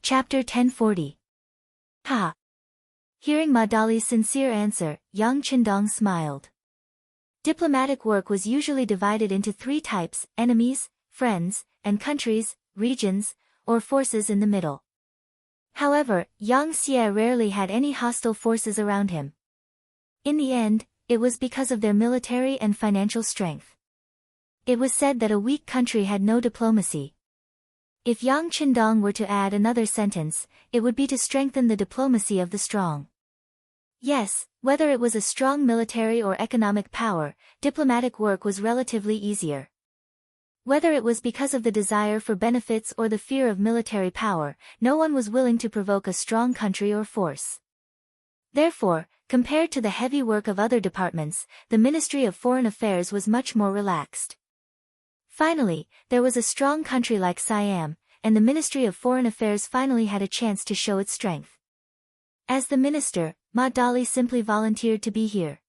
Chapter 1040. Ha! Hearing Ma Dali's sincere answer, young Qindong smiled. Diplomatic work was usually divided into three types: enemies, friends, and countries, regions, or forces in the middle. However, Yang Xie rarely had any hostile forces around him. In the end, it was because of their military and financial strength. It was said that a weak country had no diplomacy. If Yang Qindong were to add another sentence, it would be to strengthen the diplomacy of the strong. Yes, whether it was a strong military or economic power, diplomatic work was relatively easier. Whether it was because of the desire for benefits or the fear of military power, no one was willing to provoke a strong country or force. Therefore, compared to the heavy work of other departments, the Ministry of Foreign Affairs was much more relaxed. Finally, there was a strong country like Siam, and the Ministry of Foreign Affairs finally had a chance to show its strength. As the minister, Ma Dali simply volunteered to be here.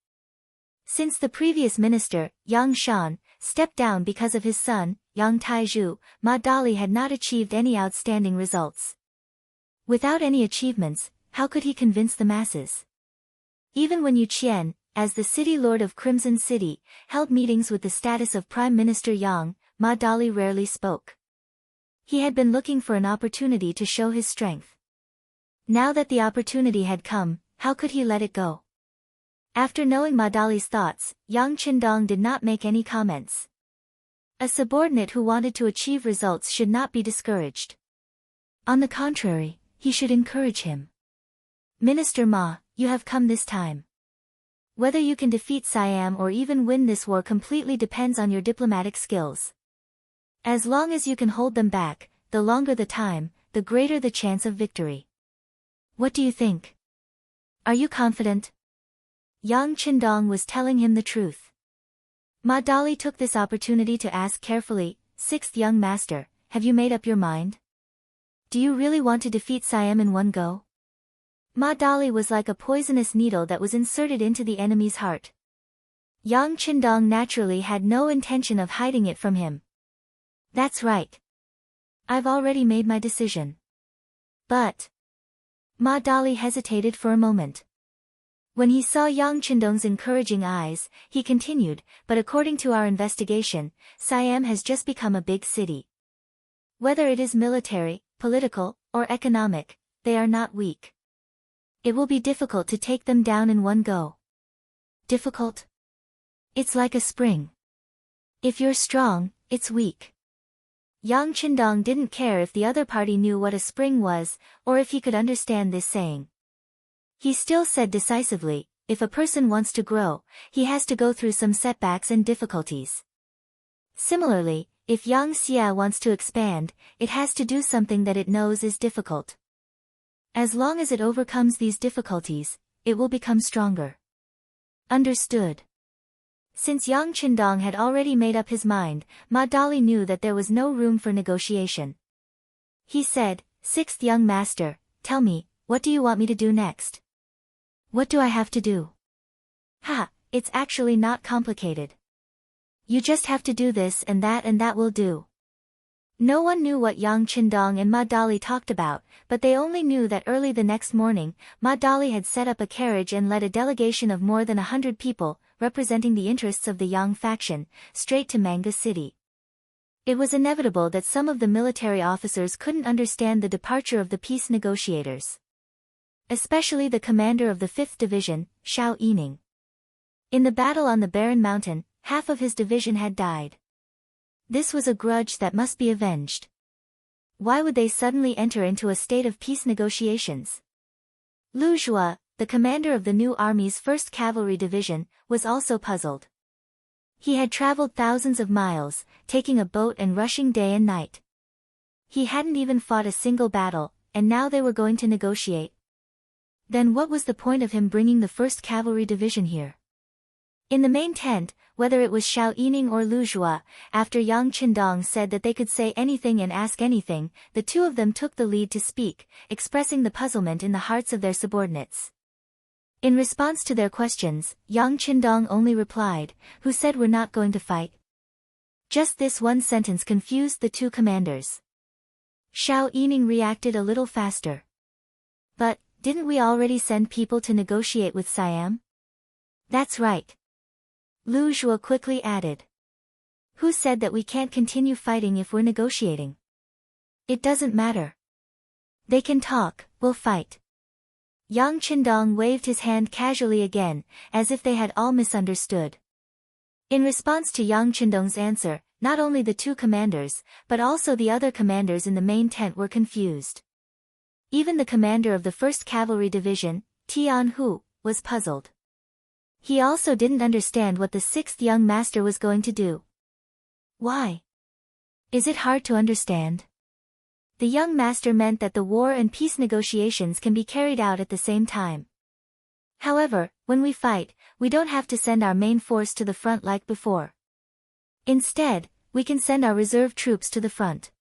Since the previous minister, Yang Shan, stepped down because of his son, Yang Taizhu, Ma Dali had not achieved any outstanding results. Without any achievements, how could he convince the masses? Even when Yu Qian, as the city lord of Crimson City, held meetings with the status of Prime Minister Yang, Ma Dali rarely spoke. He had been looking for an opportunity to show his strength. Now that the opportunity had come, how could he let it go? After knowing Ma Dali's thoughts, Yang Qindong did not make any comments. A subordinate who wanted to achieve results should not be discouraged. On the contrary, he should encourage him. Minister Ma, you have come this time. Whether you can defeat Siam or even win this war completely depends on your diplomatic skills. As long as you can hold them back, the longer the time, the greater the chance of victory. What do you think? Are you confident? Yang Qindong was telling him the truth. Ma Dali took this opportunity to ask carefully, "Sixth young master, have you made up your mind? Do you really want to defeat Siam in one go?" Ma Dali was like a poisonous needle that was inserted into the enemy's heart. Yang Qindong naturally had no intention of hiding it from him. "That's right. I've already made my decision." But Ma Dali hesitated for a moment. When he saw Yang Qindong's encouraging eyes, he continued, "But according to our investigation, Siam has just become a big city. Whether it is military, political, or economic, they are not weak. It will be difficult to take them down in one go." Difficult? It's like a spring. If you're strong, it's weak. Yang Qindong didn't care if the other party knew what a spring was, or if he could understand this saying. He still said decisively, if a person wants to grow, he has to go through some setbacks and difficulties. Similarly, if Yang Xie wants to expand, it has to do something that it knows is difficult. As long as it overcomes these difficulties, it will become stronger. Understood. Since Yang Qindong had already made up his mind, Ma Dali knew that there was no room for negotiation. He said, "Sixth young master, tell me, what do you want me to do next?" "What do I have to do?" "Ha, it's actually not complicated. You just have to do this and that will do." No one knew what Yang Qindong and Ma Dali talked about, but they only knew that early the next morning, Ma Dali had set up a carriage and led a delegation of more than 100 people, representing the interests of the Yang faction, straight to Manga City. It was inevitable that some of the military officers couldn't understand the departure of the peace negotiators. Especially the commander of the 5th Division, Xiao Yining. In the battle on the Barren Mountain, half of his division had died. This was a grudge that must be avenged. Why would they suddenly enter into a state of peace negotiations? Lu Zhua, the commander of the new army's 1st Cavalry Division, was also puzzled. He had traveled thousands of miles, taking a boat and rushing day and night. He hadn't even fought a single battle, and now they were going to negotiate. Then what was the point of him bringing the 1st Cavalry Division here? In the main tent, whether it was Xiao Yining or Lu Zhua, after Yang Qindong said that they could say anything and ask anything, the two of them took the lead to speak, expressing the puzzlement in the hearts of their subordinates. In response to their questions, Yang Qindong only replied, "Who said we're not going to fight?" Just this one sentence confused the two commanders. Xiao Yining reacted a little faster. But, didn't we already send people to negotiate with Siam? That's right. Lu Zhuo quickly added. Who said that we can't continue fighting if we're negotiating? It doesn't matter. They can talk, we'll fight. Yang Qindong waved his hand casually again, as if they had all misunderstood. In response to Yang Qindong's answer, not only the two commanders, but also the other commanders in the main tent were confused. Even the commander of the 1st Cavalry Division, Tian Hu, was puzzled. He also didn't understand what the 6th young master was going to do. Why? Is it hard to understand? The young master meant that the war and peace negotiations can be carried out at the same time. However, when we fight, we don't have to send our main force to the front like before. Instead, we can send our reserve troops to the front.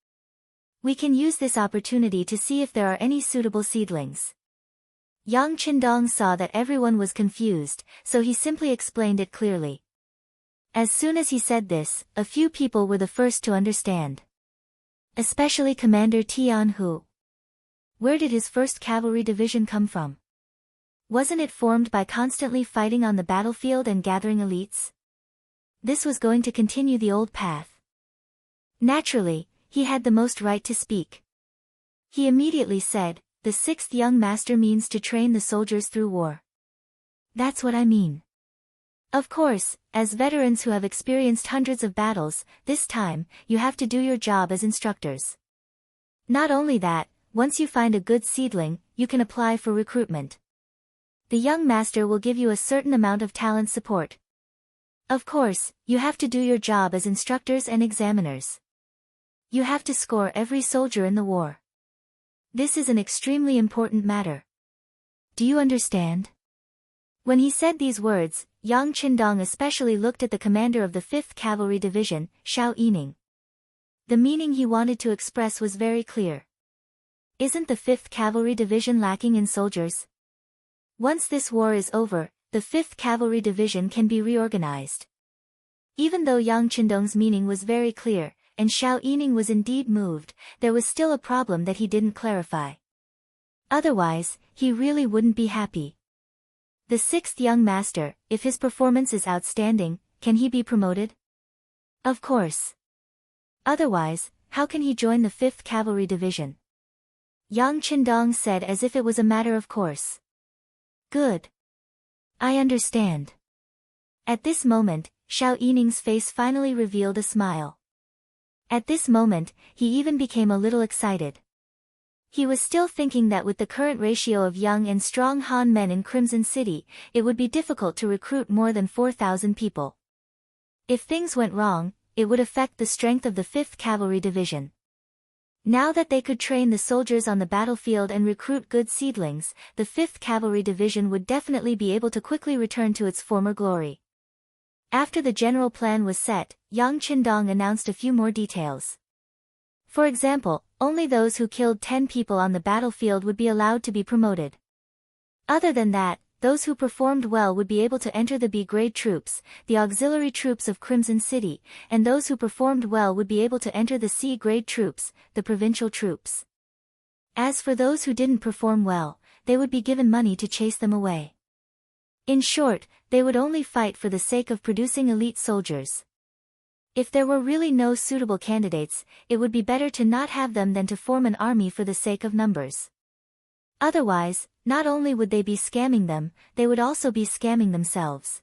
We can use this opportunity to see if there are any suitable seedlings. Yang Qindong saw that everyone was confused, so he simply explained it clearly. As soon as he said this, a few people were the first to understand. Especially Commander Tian Hu. Where did his 1st Cavalry Division come from? Wasn't it formed by constantly fighting on the battlefield and gathering elites? This was going to continue the old path. Naturally, he had the most right to speak. He immediately said, the 6th young master means to train the soldiers through war. That's what I mean. Of course, as veterans who have experienced hundreds of battles, this time, you have to do your job as instructors. Not only that, once you find a good seedling, you can apply for recruitment. The young master will give you a certain amount of talent support. Of course, you have to do your job as instructors and examiners. You have to score every soldier in the war. This is an extremely important matter. Do you understand? When he said these words, Yang Qindong especially looked at the commander of the 5th Cavalry Division, Xiao Yining. The meaning he wanted to express was very clear. Isn't the 5th Cavalry Division lacking in soldiers? Once this war is over, the 5th Cavalry Division can be reorganized. Even though Yang Qindong's meaning was very clear, and Xiao Yining was indeed moved, there was still a problem that he didn't clarify. Otherwise, he really wouldn't be happy. The 6th young master, if his performance is outstanding, can he be promoted? Of course. Otherwise, how can he join the 5th Cavalry Division? Yang Qindong said as if it was a matter of course. Good. I understand. At this moment, Xiao Yining's face finally revealed a smile. At this moment, he even became a little excited. He was still thinking that with the current ratio of young and strong Han men in Crimson City, it would be difficult to recruit more than 4,000 people. If things went wrong, it would affect the strength of the 5th Cavalry Division. Now that they could train the soldiers on the battlefield and recruit good seedlings, the 5th Cavalry Division would definitely be able to quickly return to its former glory. After the general plan was set, Yang Qindong announced a few more details. For example, only those who killed 10 people on the battlefield would be allowed to be promoted. Other than that, those who performed well would be able to enter the B-grade troops, the auxiliary troops of Crimson City, and those who performed well would be able to enter the C-grade troops, the provincial troops. As for those who didn't perform well, they would be given money to chase them away. In short, they would only fight for the sake of producing elite soldiers. If there were really no suitable candidates, it would be better to not have them than to form an army for the sake of numbers. Otherwise, not only would they be scamming them, they would also be scamming themselves.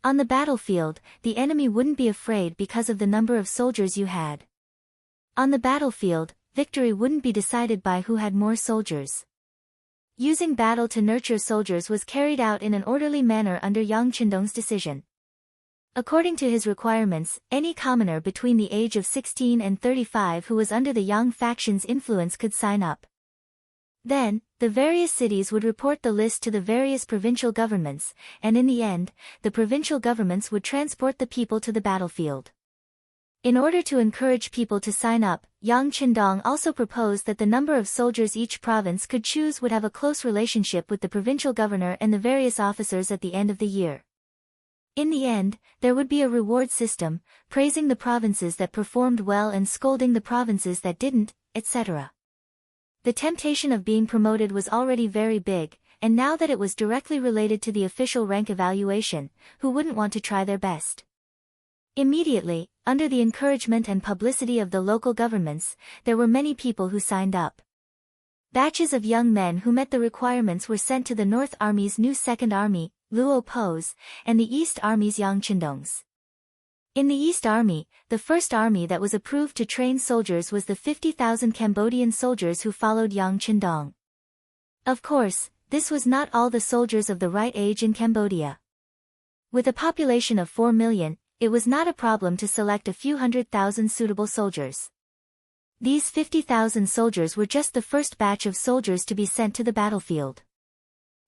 On the battlefield, the enemy wouldn't be afraid because of the number of soldiers you had. On the battlefield, victory wouldn't be decided by who had more soldiers. Using battle to nurture soldiers was carried out in an orderly manner under Yang Qindong's decision. According to his requirements, any commoner between the age of 16 and 35 who was under the Yang faction's influence could sign up. Then, the various cities would report the list to the various provincial governments, and in the end, the provincial governments would transport the people to the battlefield. In order to encourage people to sign up, Yang Qindong also proposed that the number of soldiers each province could choose would have a close relationship with the provincial governor and the various officers at the end of the year. In the end, there would be a reward system, praising the provinces that performed well and scolding the provinces that didn't, etc. The temptation of being promoted was already very big, and now that it was directly related to the official rank evaluation, who wouldn't want to try their best? Immediately, under the encouragement and publicity of the local governments, there were many people who signed up. Batches of young men who met the requirements were sent to the North Army's new Second Army, Luo Po's, and the East Army's Yang Qindong's. In the East Army, the first army that was approved to train soldiers was the 50,000 Cambodian soldiers who followed Yang Qindong. Of course, this was not all the soldiers of the right age in Cambodia. With a population of 4 million, it was not a problem to select a few 100,000 suitable soldiers. These 50,000 soldiers were just the first batch of soldiers to be sent to the battlefield.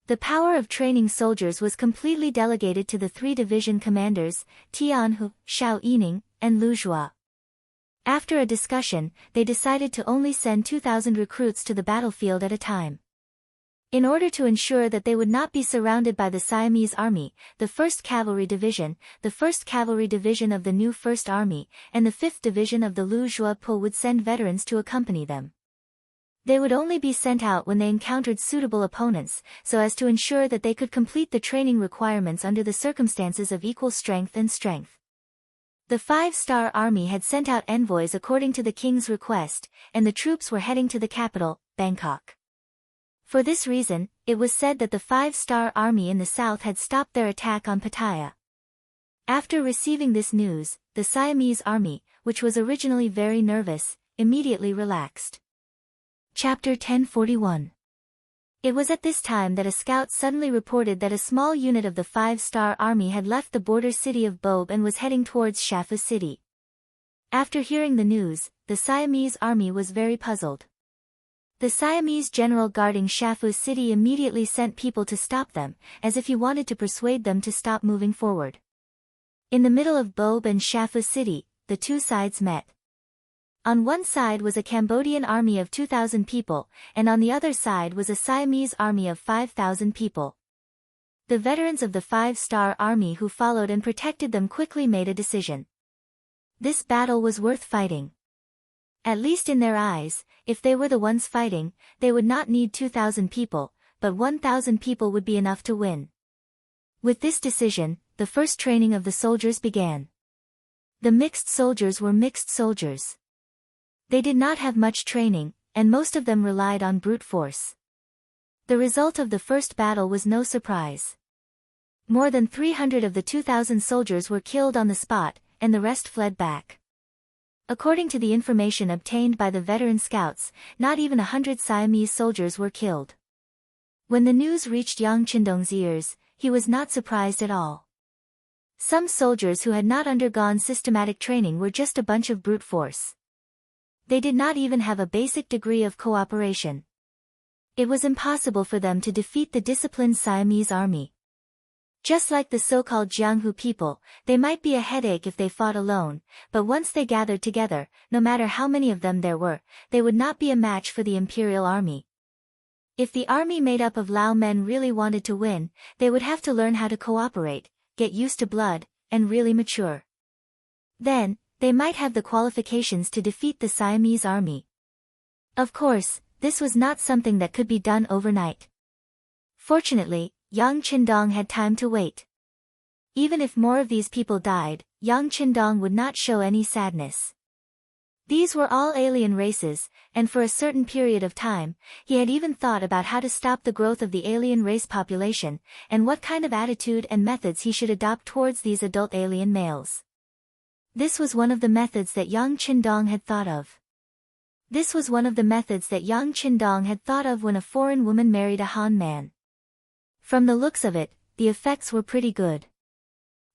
The power of training soldiers was completely delegated to the 3 division commanders, Tianhu, Xiao Yining, and Lu Zhua. After a discussion, they decided to only send 2,000 recruits to the battlefield at a time. In order to ensure that they would not be surrounded by the Siamese Army, the 1st Cavalry Division, the 1st Cavalry Division of the new 1st Army, and the 5th Division of the Lu Zhua Po would send veterans to accompany them. They would only be sent out when they encountered suitable opponents, so as to ensure that they could complete the training requirements under the circumstances of equal strength and strength. The 5-Star Army had sent out envoys according to the king's request, and the troops were heading to the capital, Bangkok. For this reason, it was said that the 5-Star Army in the south had stopped their attack on Pattaya. After receiving this news, the Siamese Army, which was originally very nervous, immediately relaxed. Chapter 1041. It was at this time that a scout suddenly reported that a small unit of the 5-Star Army had left the border city of Bob and was heading towards Shafu City. After hearing the news, the Siamese Army was very puzzled. The Siamese general guarding Shafu City immediately sent people to stop them, as if he wanted to persuade them to stop moving forward. In the middle of Bob and Shafu City, the two sides met. On one side was a Cambodian army of 2,000 people, and on the other side was a Siamese army of 5,000 people. The veterans of the 5-Star Army who followed and protected them quickly made a decision. This battle was worth fighting. At least in their eyes, if they were the ones fighting, they would not need 2,000 people, but 1,000 people would be enough to win. With this decision, the first training of the soldiers began. The mixed soldiers were mixed soldiers. They did not have much training, and most of them relied on brute force. The result of the first battle was no surprise. More than 300 of the 2,000 soldiers were killed on the spot, and the rest fled back. According to the information obtained by the veteran scouts, not even 100 Siamese soldiers were killed. When the news reached Yang Qindong's ears, he was not surprised at all. Some soldiers who had not undergone systematic training were just a bunch of brute force. They did not even have a basic degree of cooperation. It was impossible for them to defeat the disciplined Siamese army. Just like the so-called Jianghu people, they might be a headache if they fought alone, but once they gathered together, no matter how many of them there were, they would not be a match for the imperial army. If the army made up of Lao men really wanted to win, they would have to learn how to cooperate, get used to blood, and really mature. Then, they might have the qualifications to defeat the Siamese army. Of course, this was not something that could be done overnight. Fortunately, Yang Qindong had time to wait. Even if more of these people died, Yang Qindong would not show any sadness. These were all alien races, and for a certain period of time, he had even thought about how to stop the growth of the alien race population, and what kind of attitude and methods he should adopt towards these adult alien males. This was one of the methods that Yang Qindong had thought of. This was one of the methods that Yang Qindong had thought of when a foreign woman married a Han man. From the looks of it, the effects were pretty good.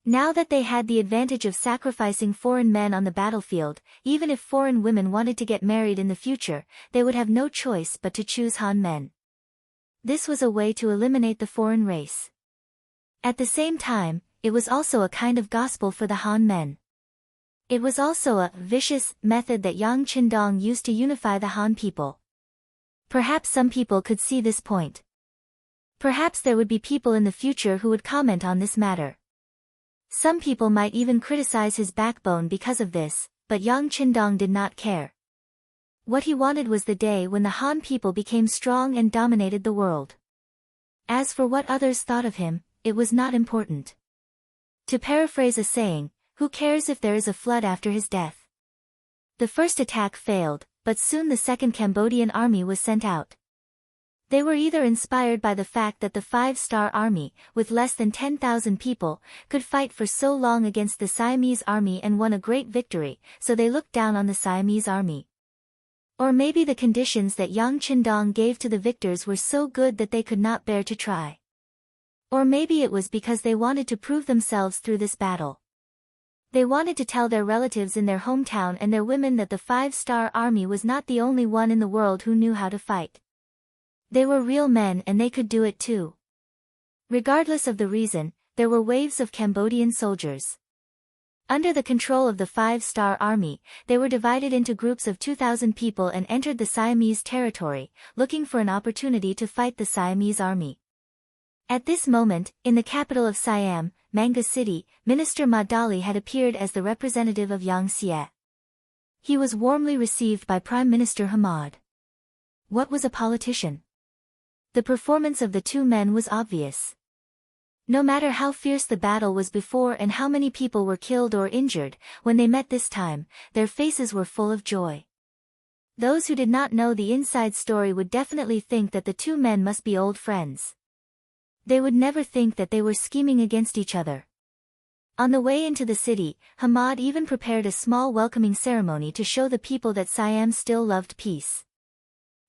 Now that they had the advantage of sacrificing foreign men on the battlefield, even if foreign women wanted to get married in the future, they would have no choice but to choose Han men. This was a way to eliminate the foreign race. At the same time, it was also a kind of gospel for the Han men. It was also a vicious method that Yang Qindong used to unify the Han people. Perhaps some people could see this point. Perhaps there would be people in the future who would comment on this matter. Some people might even criticize his backbone because of this, but Yang Qindong did not care. What he wanted was the day when the Han people became strong and dominated the world. As for what others thought of him, it was not important. To paraphrase a saying, who cares if there is a flood after his death? The first attack failed, but soon the second Cambodian army was sent out. They were either inspired by the fact that the five-star army, with less than 10,000 people, could fight for so long against the Siamese army and won a great victory, so they looked down on the Siamese army. Or maybe the conditions that Yang Qindong gave to the victors were so good that they could not bear to try. Or maybe it was because they wanted to prove themselves through this battle. They wanted to tell their relatives in their hometown and their women that the five-star army was not the only one in the world who knew how to fight. They were real men and they could do it too. Regardless of the reason, there were waves of Cambodian soldiers. Under the control of the five-star army, they were divided into groups of 2,000 people and entered the Siamese territory, looking for an opportunity to fight the Siamese army. At this moment, in the capital of Siam, Manga City, Minister Ma Dali had appeared as the representative of Yang Xie. He was warmly received by Prime Minister Hamad. What was a politician? The performance of the two men was obvious. No matter how fierce the battle was before and how many people were killed or injured, when they met this time, their faces were full of joy. Those who did not know the inside story would definitely think that the two men must be old friends. They would never think that they were scheming against each other. On the way into the city, Hamad even prepared a small welcoming ceremony to show the people that Siam still loved peace.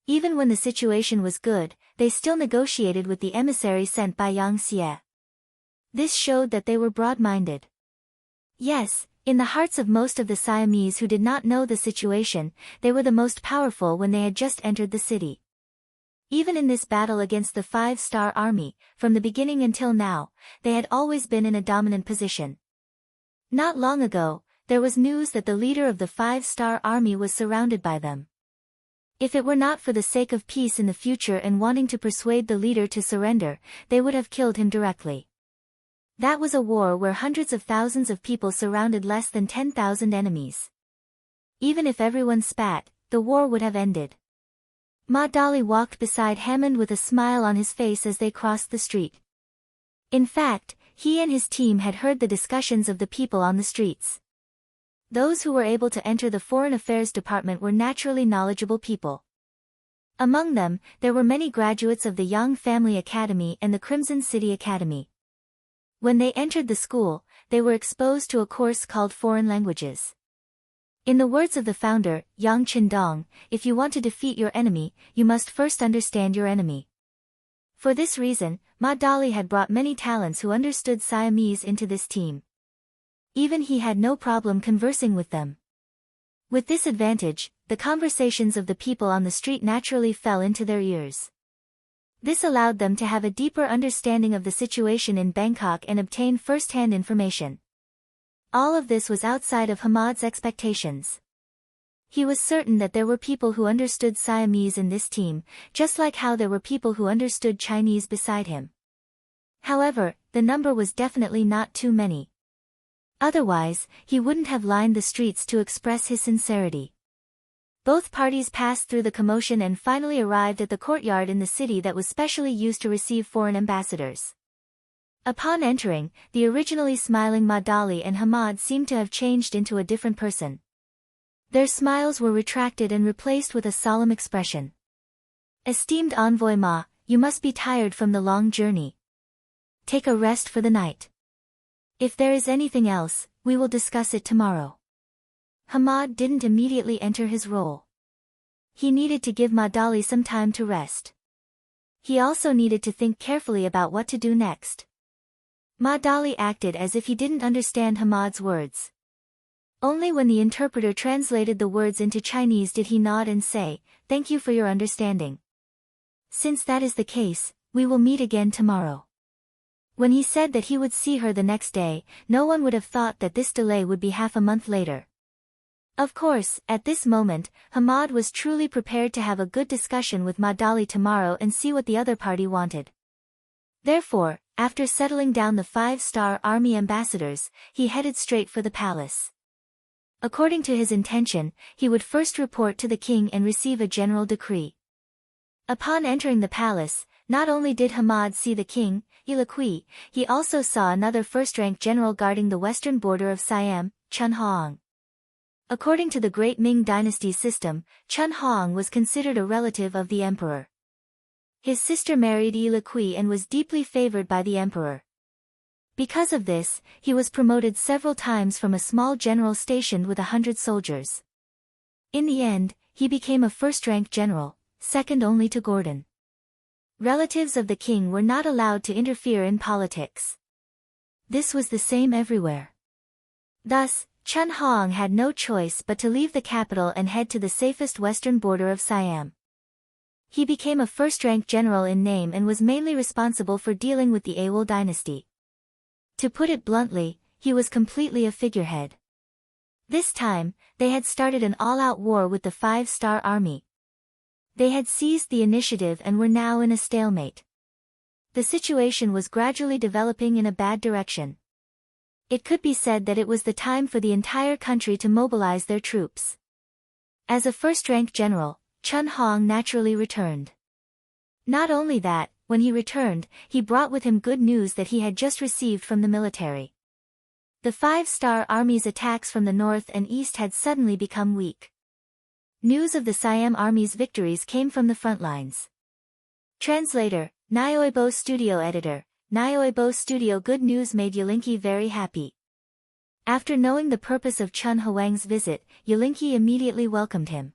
Even when the situation was good, they still negotiated with the emissary sent by Yang Xie. This showed that they were broad-minded. Yes, in the hearts of most of the Siamese who did not know the situation, they were the most powerful when they had just entered the city. Even in this battle against the five-star army, from the beginning until now, they had always been in a dominant position. Not long ago, there was news that the leader of the five-star army was surrounded by them. If it were not for the sake of peace in the future and wanting to persuade the leader to surrender, they would have killed him directly. That was a war where hundreds of thousands of people surrounded less than 10,000 enemies. Even if everyone spat, the war would have ended. Ma Dali walked beside Hammond with a smile on his face as they crossed the street. In fact, he and his team had heard the discussions of the people on the streets. Those who were able to enter the Foreign Affairs Department were naturally knowledgeable people. Among them, there were many graduates of the Yang Family Academy and the Crimson City Academy. When they entered the school, they were exposed to a course called Foreign Languages. In the words of the founder, Yang Qindong, if you want to defeat your enemy, you must first understand your enemy. For this reason, Ma Dali had brought many talents who understood Siamese into this team. Even he had no problem conversing with them. With this advantage, the conversations of the people on the street naturally fell into their ears. This allowed them to have a deeper understanding of the situation in Bangkok and obtain first-hand information. All of this was outside of Hamad's expectations. He was certain that there were people who understood Siamese in this team, just like how there were people who understood Chinese beside him. However, the number was definitely not too many. Otherwise, he wouldn't have lined the streets to express his sincerity. Both parties passed through the commotion and finally arrived at the courtyard in the city that was specially used to receive foreign ambassadors. Upon entering, the originally smiling Ma Dali and Hamad seemed to have changed into a different person. Their smiles were retracted and replaced with a solemn expression. Esteemed envoy Ma, you must be tired from the long journey. Take a rest for the night. If there is anything else, we will discuss it tomorrow. Hamad didn't immediately enter his role. He needed to give Ma Dali some time to rest. He also needed to think carefully about what to do next. Ma Dali acted as if he didn't understand Hamad's words. Only when the interpreter translated the words into Chinese did he nod and say, "Thank you for your understanding. Since that is the case, we will meet again tomorrow." When he said that he would see her the next day, no one would have thought that this delay would be half a month later. Of course, at this moment, Hamad was truly prepared to have a good discussion with Ma Dali tomorrow and see what the other party wanted. Therefore, after settling down the five-star army ambassadors, he headed straight for the palace. According to his intention, he would first report to the king and receive a general decree. Upon entering the palace, not only did Hamad see the king, Illiqui, he also saw another first-rank general guarding the western border of Siam, Chun Hoang. According to the Great Ming Dynasty system, Chun Hoang was considered a relative of the emperor. His sister married Illiqui and was deeply favored by the emperor. Because of this, he was promoted several times from a small general stationed with 100 soldiers. In the end, he became a first-rank general, second only to Gordon. Relatives of the king were not allowed to interfere in politics. This was the same everywhere. Thus, Chun Hoang had no choice but to leave the capital and head to the safest western border of Siam. He became a first-rank general in name and was mainly responsible for dealing with the Awol dynasty. To put it bluntly, he was completely a figurehead. This time, they had started an all-out war with the Five-Star Army. They had seized the initiative and were now in a stalemate. The situation was gradually developing in a bad direction. It could be said that it was the time for the entire country to mobilize their troops. As a first-rank general, Chun Hoang naturally returned. Not only that, when he returned, he brought with him good news that he had just received from the military. The Five-Star Army's attacks from the north and east had suddenly become weak. News of the Siam Army's victories came from the front lines. Translator, Nyoibo Studio Editor, Nyoibo Studio. Good news made Yalinki very happy. After knowing the purpose of Chun Hoang's visit, Yalinki immediately welcomed him.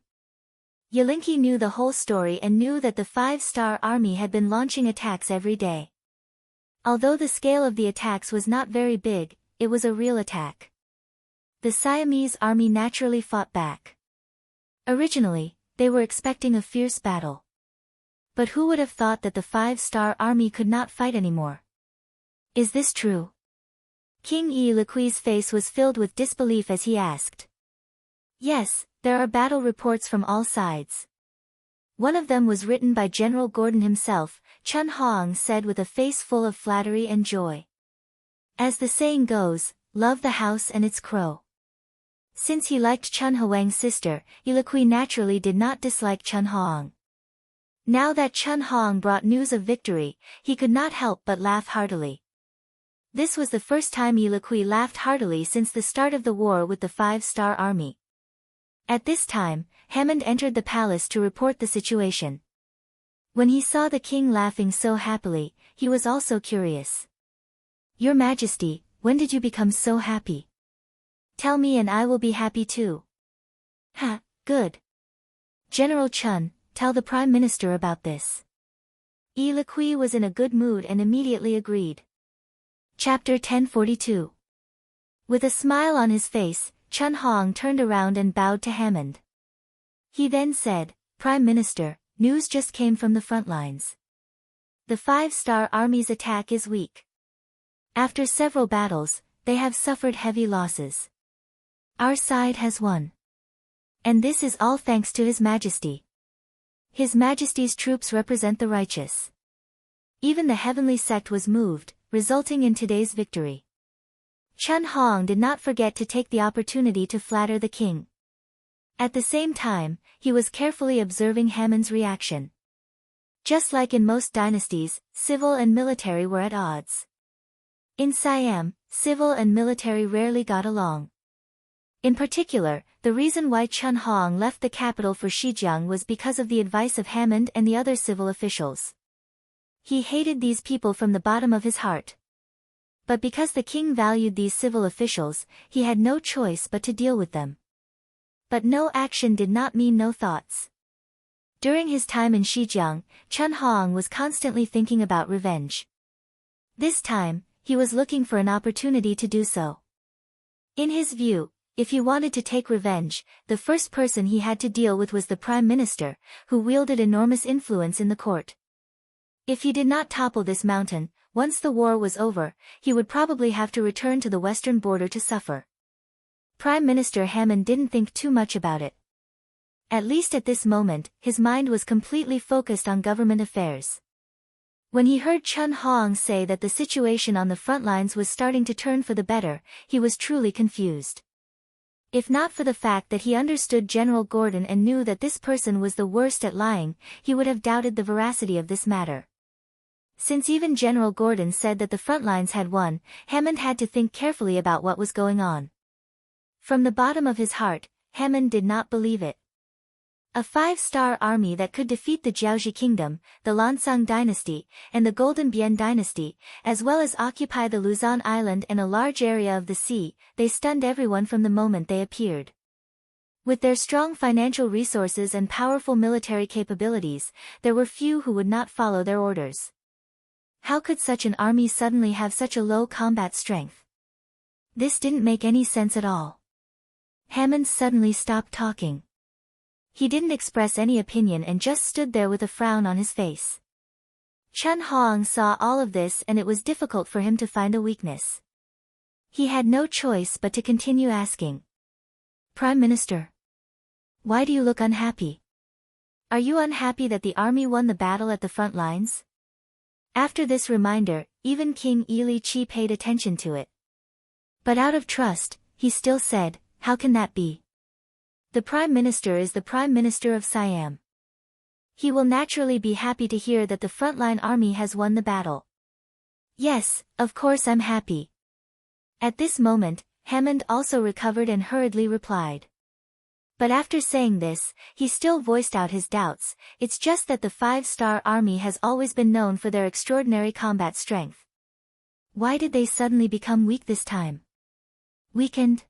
Yalinki knew the whole story and knew that the Five-Star Army had been launching attacks every day. Although the scale of the attacks was not very big, it was a real attack. The Siamese army naturally fought back. Originally, they were expecting a fierce battle. But who would have thought that the Five-Star Army could not fight anymore? Is this true? King Illiqui's face was filled with disbelief as he asked. Yes, there are battle reports from all sides. One of them was written by General Gordon himself, Chun Hoang said with a face full of flattery and joy. As the saying goes, love the house and its crow. Since he liked Chun Hoang's sister, Illiqui naturally did not dislike Chun Hoang. Now that Chun Hoang brought news of victory, he could not help but laugh heartily. This was the first time Illiqui laughed heartily since the start of the war with the Five-Star Army. At this time, Hammond entered the palace to report the situation. When he saw the king laughing so happily, he was also curious. Your Majesty, when did you become so happy? Tell me and I will be happy too. Ha, good. General Chun, tell the Prime Minister about this. Illiqui was in a good mood and immediately agreed. Chapter 1042. With a smile on his face, Chun Hoang turned around and bowed to Hammond. He then said, Prime Minister, news just came from the front lines. The Five-Star Army's attack is weak. After several battles, they have suffered heavy losses. Our side has won. And this is all thanks to His Majesty. His Majesty's troops represent the righteous. Even the heavenly sect was moved, resulting in today's victory. Chun Hoang did not forget to take the opportunity to flatter the king. At the same time, he was carefully observing Hammond's reaction. Just like in most dynasties, civil and military were at odds. In Siam, civil and military rarely got along. In particular, the reason why Chun Hoang left the capital for Shijiang was because of the advice of Hammond and the other civil officials. He hated these people from the bottom of his heart. But because the king valued these civil officials, he had no choice but to deal with them. But no action did not mean no thoughts. During his time in Shijiang, Chun Hoang was constantly thinking about revenge. This time, he was looking for an opportunity to do so. In his view, if he wanted to take revenge, the first person he had to deal with was the Prime Minister, who wielded enormous influence in the court. If he did not topple this mountain, once the war was over, he would probably have to return to the western border to suffer. Prime Minister Hammond didn't think too much about it. At least at this moment, his mind was completely focused on government affairs. When he heard Chun Hoang say that the situation on the front lines was starting to turn for the better, he was truly confused. If not for the fact that he understood General Gordon and knew that this person was the worst at lying, he would have doubted the veracity of this matter. Since even General Gordon said that the front lines had won, Hammond had to think carefully about what was going on. From the bottom of his heart, Hammond did not believe it. A 5-star army that could defeat the Jiaoji kingdom, the Lansang dynasty, and the Golden Bian dynasty, as well as occupy the Luzon island and a large area of the sea, they stunned everyone from the moment they appeared. With their strong financial resources and powerful military capabilities, there were few who would not follow their orders. How could such an army suddenly have such a low combat strength? This didn't make any sense at all. Hammond suddenly stopped talking. He didn't express any opinion and just stood there with a frown on his face. Chen Hong saw all of this and it was difficult for him to find a weakness. He had no choice but to continue asking. Prime Minister, why do you look unhappy? Are you unhappy that the army won the battle at the front lines? After this reminder, even King Li Qi paid attention to it. But out of trust, he still said, how can that be? The Prime Minister is the Prime Minister of Siam. He will naturally be happy to hear that the frontline army has won the battle. Yes, of course I'm happy. At this moment, Hammond also recovered and hurriedly replied. But after saying this, he still voiced out his doubts. It's just that the 5-star army has always been known for their extraordinary combat strength. Why did they suddenly become weak this time? Weakened?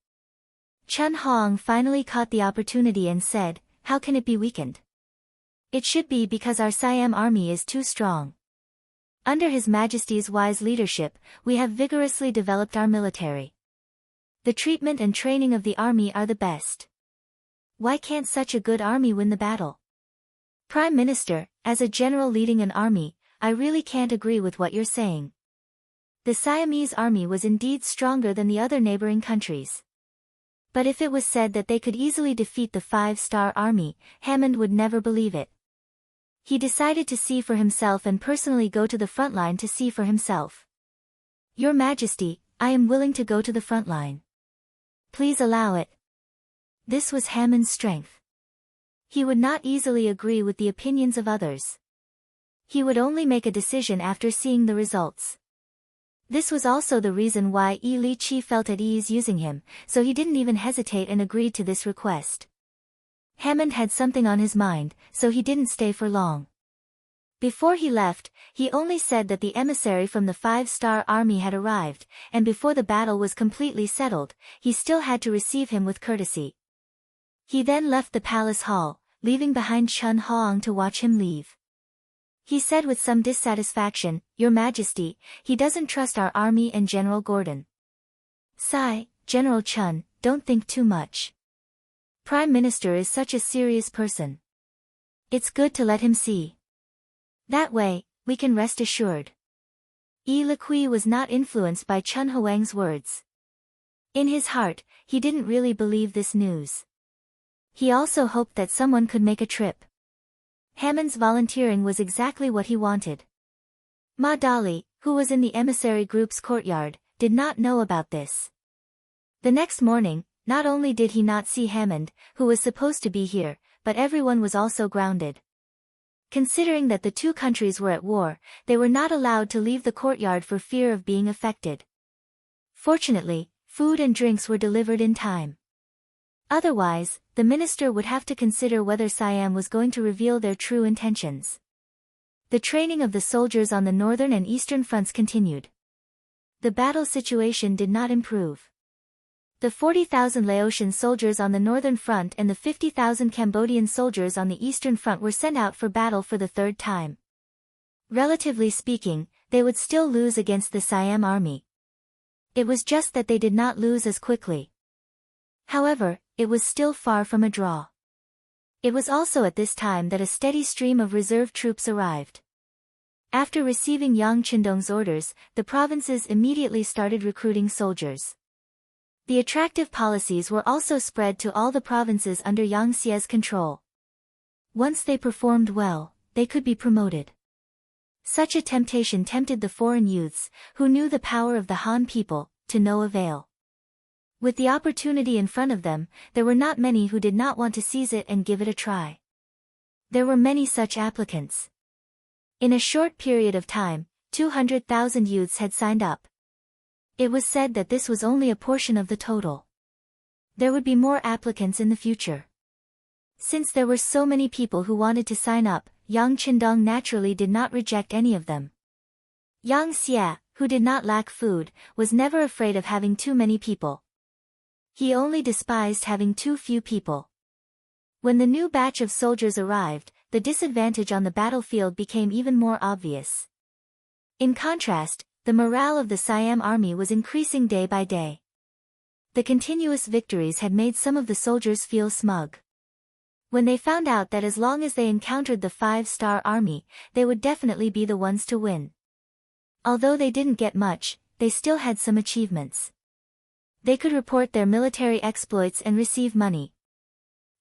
Chen Hong finally caught the opportunity and said, how can it be weakened? It should be because our Siam army is too strong. Under His Majesty's wise leadership, we have vigorously developed our military. The treatment and training of the army are the best. Why can't such a good army win the battle? Prime Minister, as a general leading an army, I really can't agree with what you're saying. The Siamese army was indeed stronger than the other neighboring countries. But if it was said that they could easily defeat the 5-star army, Hammond would never believe it. He decided to see for himself and personally go to the front line to see for himself. Your Majesty, I am willing to go to the front line. Please allow it. This was Hammond's strength. He would not easily agree with the opinions of others. He would only make a decision after seeing the results. This was also the reason why Li Qi felt at ease using him, so he didn't even hesitate and agreed to this request. Hammond had something on his mind, so he didn't stay for long. Before he left, he only said that the emissary from the 5-star army had arrived, and before the battle was completely settled, he still had to receive him with courtesy. He then left the palace hall, leaving behind Chen Hong to watch him leave. He said with some dissatisfaction, Your Majesty, he doesn't trust our army and General Gordon. Sigh, General Chen, don't think too much. Prime Minister is such a serious person. It's good to let him see. That way, we can rest assured. Li Qi was not influenced by Chen Huang's words. In his heart, he didn't really believe this news. He also hoped that someone could make a trip. Hammond's volunteering was exactly what he wanted. Ma Dali, who was in the emissary group's courtyard, did not know about this. The next morning, not only did he not see Hammond, who was supposed to be here, but everyone was also grounded. Considering that the two countries were at war, they were not allowed to leave the courtyard for fear of being affected. Fortunately, food and drinks were delivered in time. Otherwise, the minister would have to consider whether Siam was going to reveal their true intentions. The training of the soldiers on the northern and eastern fronts continued. The battle situation did not improve. The 40,000 Laotian soldiers on the northern front and the 50,000 Cambodian soldiers on the eastern front were sent out for battle for the third time. Relatively speaking, they would still lose against the Siam army. It was just that they did not lose as quickly. However, it was still far from a draw. It was also at this time that a steady stream of reserve troops arrived. After receiving Yang Qindong's orders, the provinces immediately started recruiting soldiers. The attractive policies were also spread to all the provinces under Yang Xie's control. Once they performed well, they could be promoted. Such a temptation tempted the foreign youths, who knew the power of the Han people, to no avail. With the opportunity in front of them, there were not many who did not want to seize it and give it a try. There were many such applicants. In a short period of time, 200,000 youths had signed up. It was said that this was only a portion of the total. There would be more applicants in the future. Since there were so many people who wanted to sign up, Yang Qindong naturally did not reject any of them. Yang Xie, who did not lack food, was never afraid of having too many people. He only despised having too few people. When the new batch of soldiers arrived, the disadvantage on the battlefield became even more obvious. In contrast, the morale of the Siam army was increasing day by day. The continuous victories had made some of the soldiers feel smug. When they found out that as long as they encountered the 5-star army, they would definitely be the ones to win. Although they didn't get much, they still had some achievements. They could report their military exploits and receive money.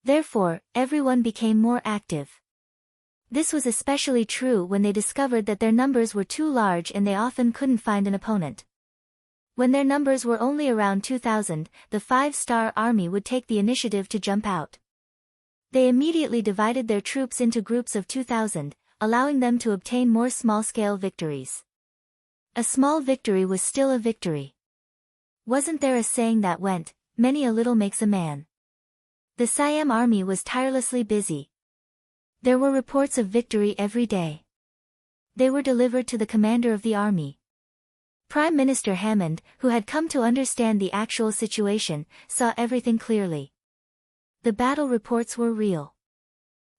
Therefore, everyone became more active. This was especially true when they discovered that their numbers were too large and they often couldn't find an opponent. When their numbers were only around 2,000, the 5-star army would take the initiative to jump out. They immediately divided their troops into groups of 2,000, allowing them to obtain more small-scale victories. A small victory was still a victory. Wasn't there a saying that went, "Many a little makes a man"? The Siam army was tirelessly busy. There were reports of victory every day. They were delivered to the commander of the army. Prime Minister Hammond, who had come to understand the actual situation, saw everything clearly. The battle reports were real.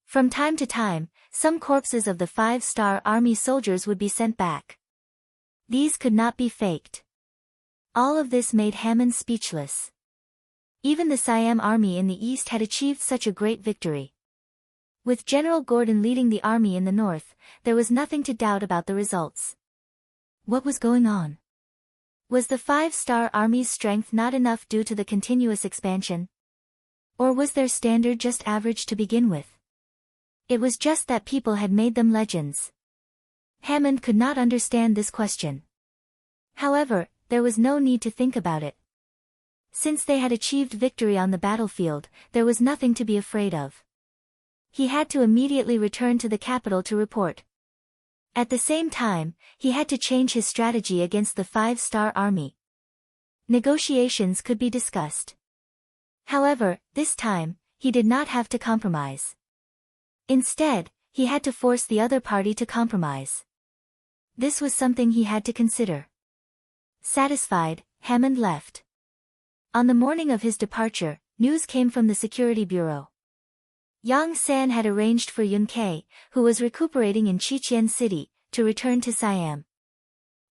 From time to time, some corpses of the 5-star army soldiers would be sent back. These could not be faked. All of this made Hammond speechless. Even the Siam army in the east had achieved such a great victory. With General Gordon leading the army in the north, there was nothing to doubt about the results. What was going on? Was the 5-star army's strength not enough due to the continuous expansion? Or was their standard just average to begin with? It was just that people had made them legends. Hammond could not understand this question. However, there was no need to think about it. Since they had achieved victory on the battlefield, there was nothing to be afraid of. He had to immediately return to the capital to report. At the same time, he had to change his strategy against the 5-star army. Negotiations could be discussed. However, this time, he did not have to compromise. Instead, he had to force the other party to compromise. This was something he had to consider. Satisfied, Hammond left. On the morning of his departure, news came from the security bureau. Yang San had arranged for Yun Kei, who was recuperating in Chichen City, to return to Siam.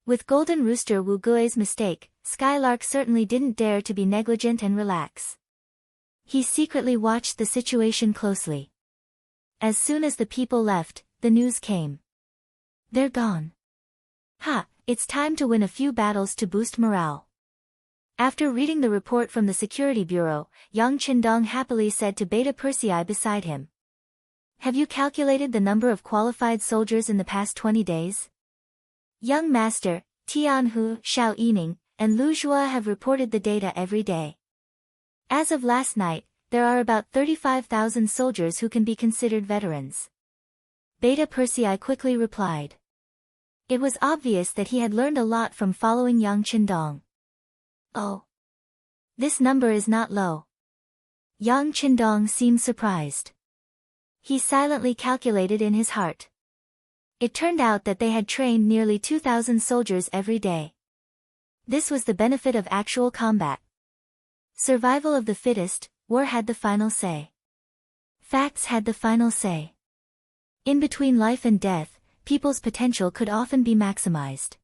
With Golden Rooster Wu Gui's mistake, Skylark certainly didn't dare to be negligent and relax. He secretly watched the situation closely. As soon as the people left, the news came. They're gone. Ha, it's time to win a few battles to boost morale. After reading the report from the security bureau, Yang Qindong happily said to Beta Persei beside him. Have you calculated the number of qualified soldiers in the past 20 days? Young Master, Tianhu, Xiao Yining, and Lu Zhua have reported the data every day. As of last night, there are about 35,000 soldiers who can be considered veterans. Beta Persei quickly replied. It was obvious that he had learned a lot from following Yang Qindong. Oh. This number is not low. Yang Qindong seemed surprised. He silently calculated in his heart. It turned out that they had trained nearly 2,000 soldiers every day. This was the benefit of actual combat. Survival of the fittest, war had the final say. Facts had the final say. In between life and death, people's potential could often be maximized.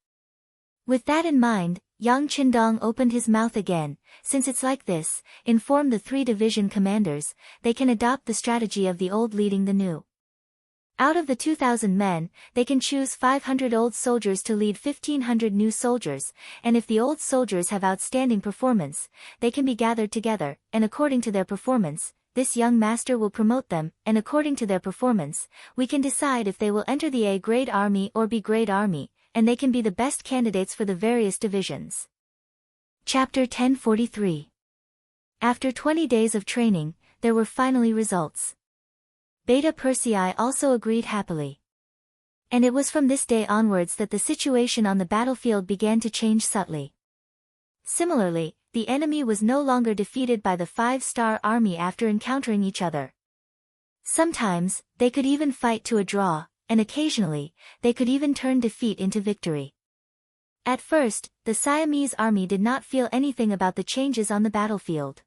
With that in mind, Yang Qindong opened his mouth again. Since it's like this, inform the 3 division commanders, they can adopt the strategy of the old leading the new. Out of the 2,000 men, they can choose 500 old soldiers to lead 1,500 new soldiers, and if the old soldiers have outstanding performance, they can be gathered together, and according to their performance, this young master will promote them, and according to their performance, we can decide if they will enter the A-grade army or B-grade army, and they can be the best candidates for the various divisions. Chapter 1043. After 20 days of training, there were finally results. Beta Persei also agreed happily. And it was from this day onwards that the situation on the battlefield began to change subtly. Similarly, the enemy was no longer defeated by the 5-star army after encountering each other. Sometimes, they could even fight to a draw, and occasionally, they could even turn defeat into victory. At first, the Siamese army did not feel anything about the changes on the battlefield.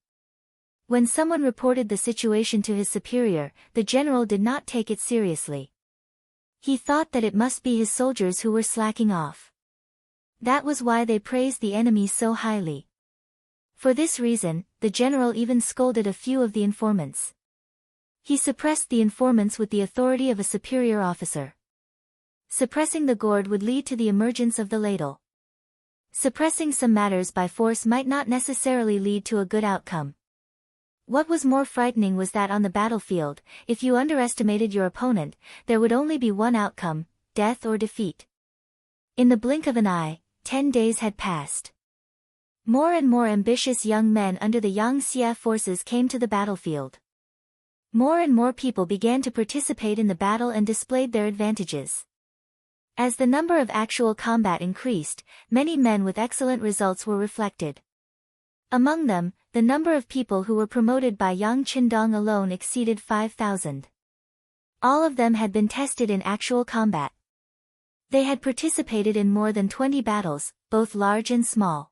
When someone reported the situation to his superior, the general did not take it seriously. He thought that it must be his soldiers who were slacking off. That was why they praised the enemy so highly. For this reason, the general even scolded a few of the informants. He suppressed the informants with the authority of a superior officer. Suppressing the gourd would lead to the emergence of the ladle. Suppressing some matters by force might not necessarily lead to a good outcome. What was more frightening was that on the battlefield, if you underestimated your opponent, there would only be one outcome: death or defeat. In the blink of an eye, 10 days had passed. More and more ambitious young men under the Yangxie forces came to the battlefield. More and more people began to participate in the battle and displayed their advantages. As the number of actual combat increased, many men with excellent results were reflected. Among them, the number of people who were promoted by Yang Qindong alone exceeded 5,000. All of them had been tested in actual combat. They had participated in more than 20 battles, both large and small.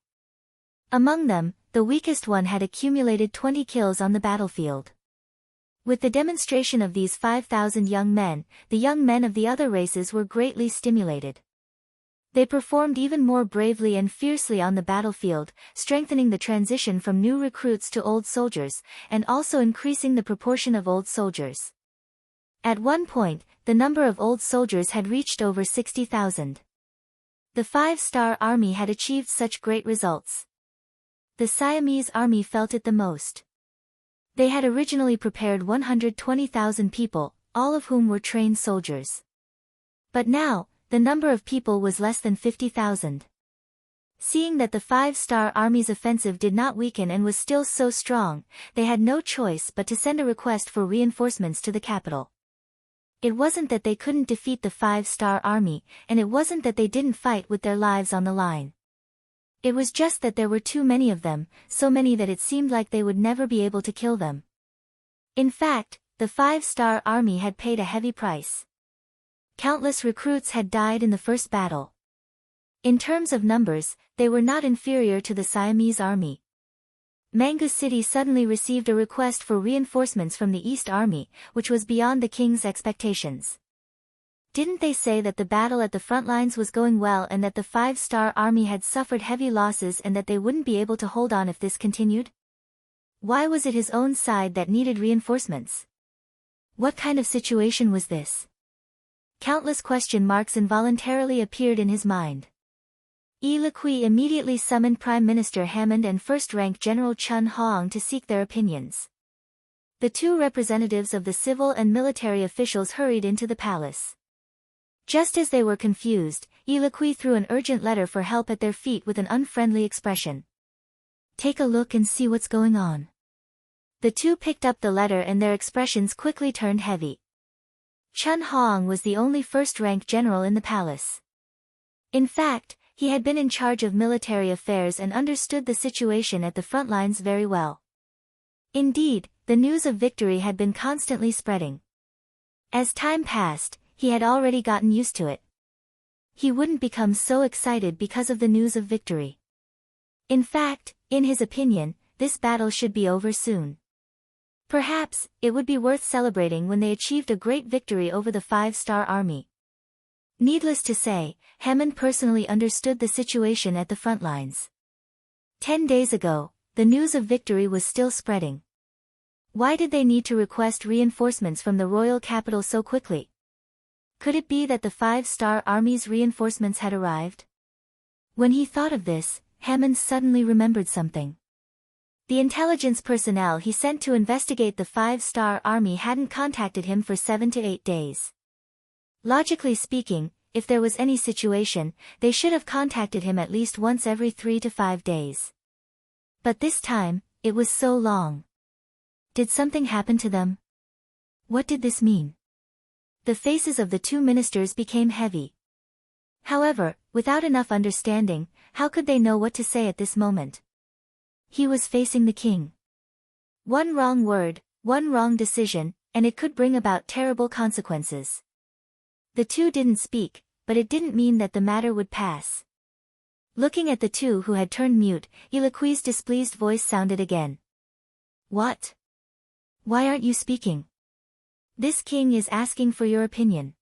Among them, the weakest one had accumulated 20 kills on the battlefield. With the demonstration of these 5,000 young men, the young men of the other races were greatly stimulated. They performed even more bravely and fiercely on the battlefield, strengthening the transition from new recruits to old soldiers, and also increasing the proportion of old soldiers. At one point, the number of old soldiers had reached over 60,000. The 5-star army had achieved such great results. The Siamese army felt it the most. They had originally prepared 120,000 people, all of whom were trained soldiers. But now, the number of people was less than 50,000. Seeing that the 5-star army's offensive did not weaken and was still so strong, they had no choice but to send a request for reinforcements to the capital. It wasn't that they couldn't defeat the 5-star army, and it wasn't that they didn't fight with their lives on the line. It was just that there were too many of them, so many that it seemed like they would never be able to kill them. In fact, the 5-star army had paid a heavy price. Countless recruits had died in the first battle. In terms of numbers, they were not inferior to the Siamese army. Mangu City suddenly received a request for reinforcements from the East Army, which was beyond the king's expectations. Didn't they say that the battle at the front lines was going well and that the 5-star army had suffered heavy losses and that they wouldn't be able to hold on if this continued? Why was it his own side that needed reinforcements? What kind of situation was this? Countless question marks involuntarily appeared in his mind. Yi Liqui immediately summoned Prime Minister Hammond and First-Rank General Chun Hoang to seek their opinions. The two representatives of the civil and military officials hurried into the palace. Just as they were confused, Yi Liqui threw an urgent letter for help at their feet with an unfriendly expression. "Take a look and see what's going on." The two picked up the letter and their expressions quickly turned heavy. Chun Hoang was the only first-rank general in the palace. In fact, he had been in charge of military affairs and understood the situation at the front lines very well. Indeed, the news of victory had been constantly spreading. As time passed, he had already gotten used to it. He wouldn't become so excited because of the news of victory. In fact, in his opinion, this battle should be over soon. Perhaps, it would be worth celebrating when they achieved a great victory over the 5-star army. Needless to say, Hammond personally understood the situation at the front lines. 10 days ago, the news of victory was still spreading. Why did they need to request reinforcements from the royal capital so quickly? Could it be that the 5-star army's reinforcements had arrived? When he thought of this, Hammond suddenly remembered something. The intelligence personnel he sent to investigate the 5-star army hadn't contacted him for 7 to 8 days. Logically speaking, if there was any situation, they should have contacted him at least once every 3 to 5 days. But this time, It was so long. Did something happen to them? What did this mean? The faces of the two ministers became heavy. However, without enough understanding, how could they know what to say at this moment? He was facing the king. One wrong word, one wrong decision, and it could bring about terrible consequences. The two didn't speak, but it didn't mean that the matter would pass. Looking at the two who had turned mute, Eliqui's displeased voice sounded again. What? Why aren't you speaking? This king is asking for your opinion.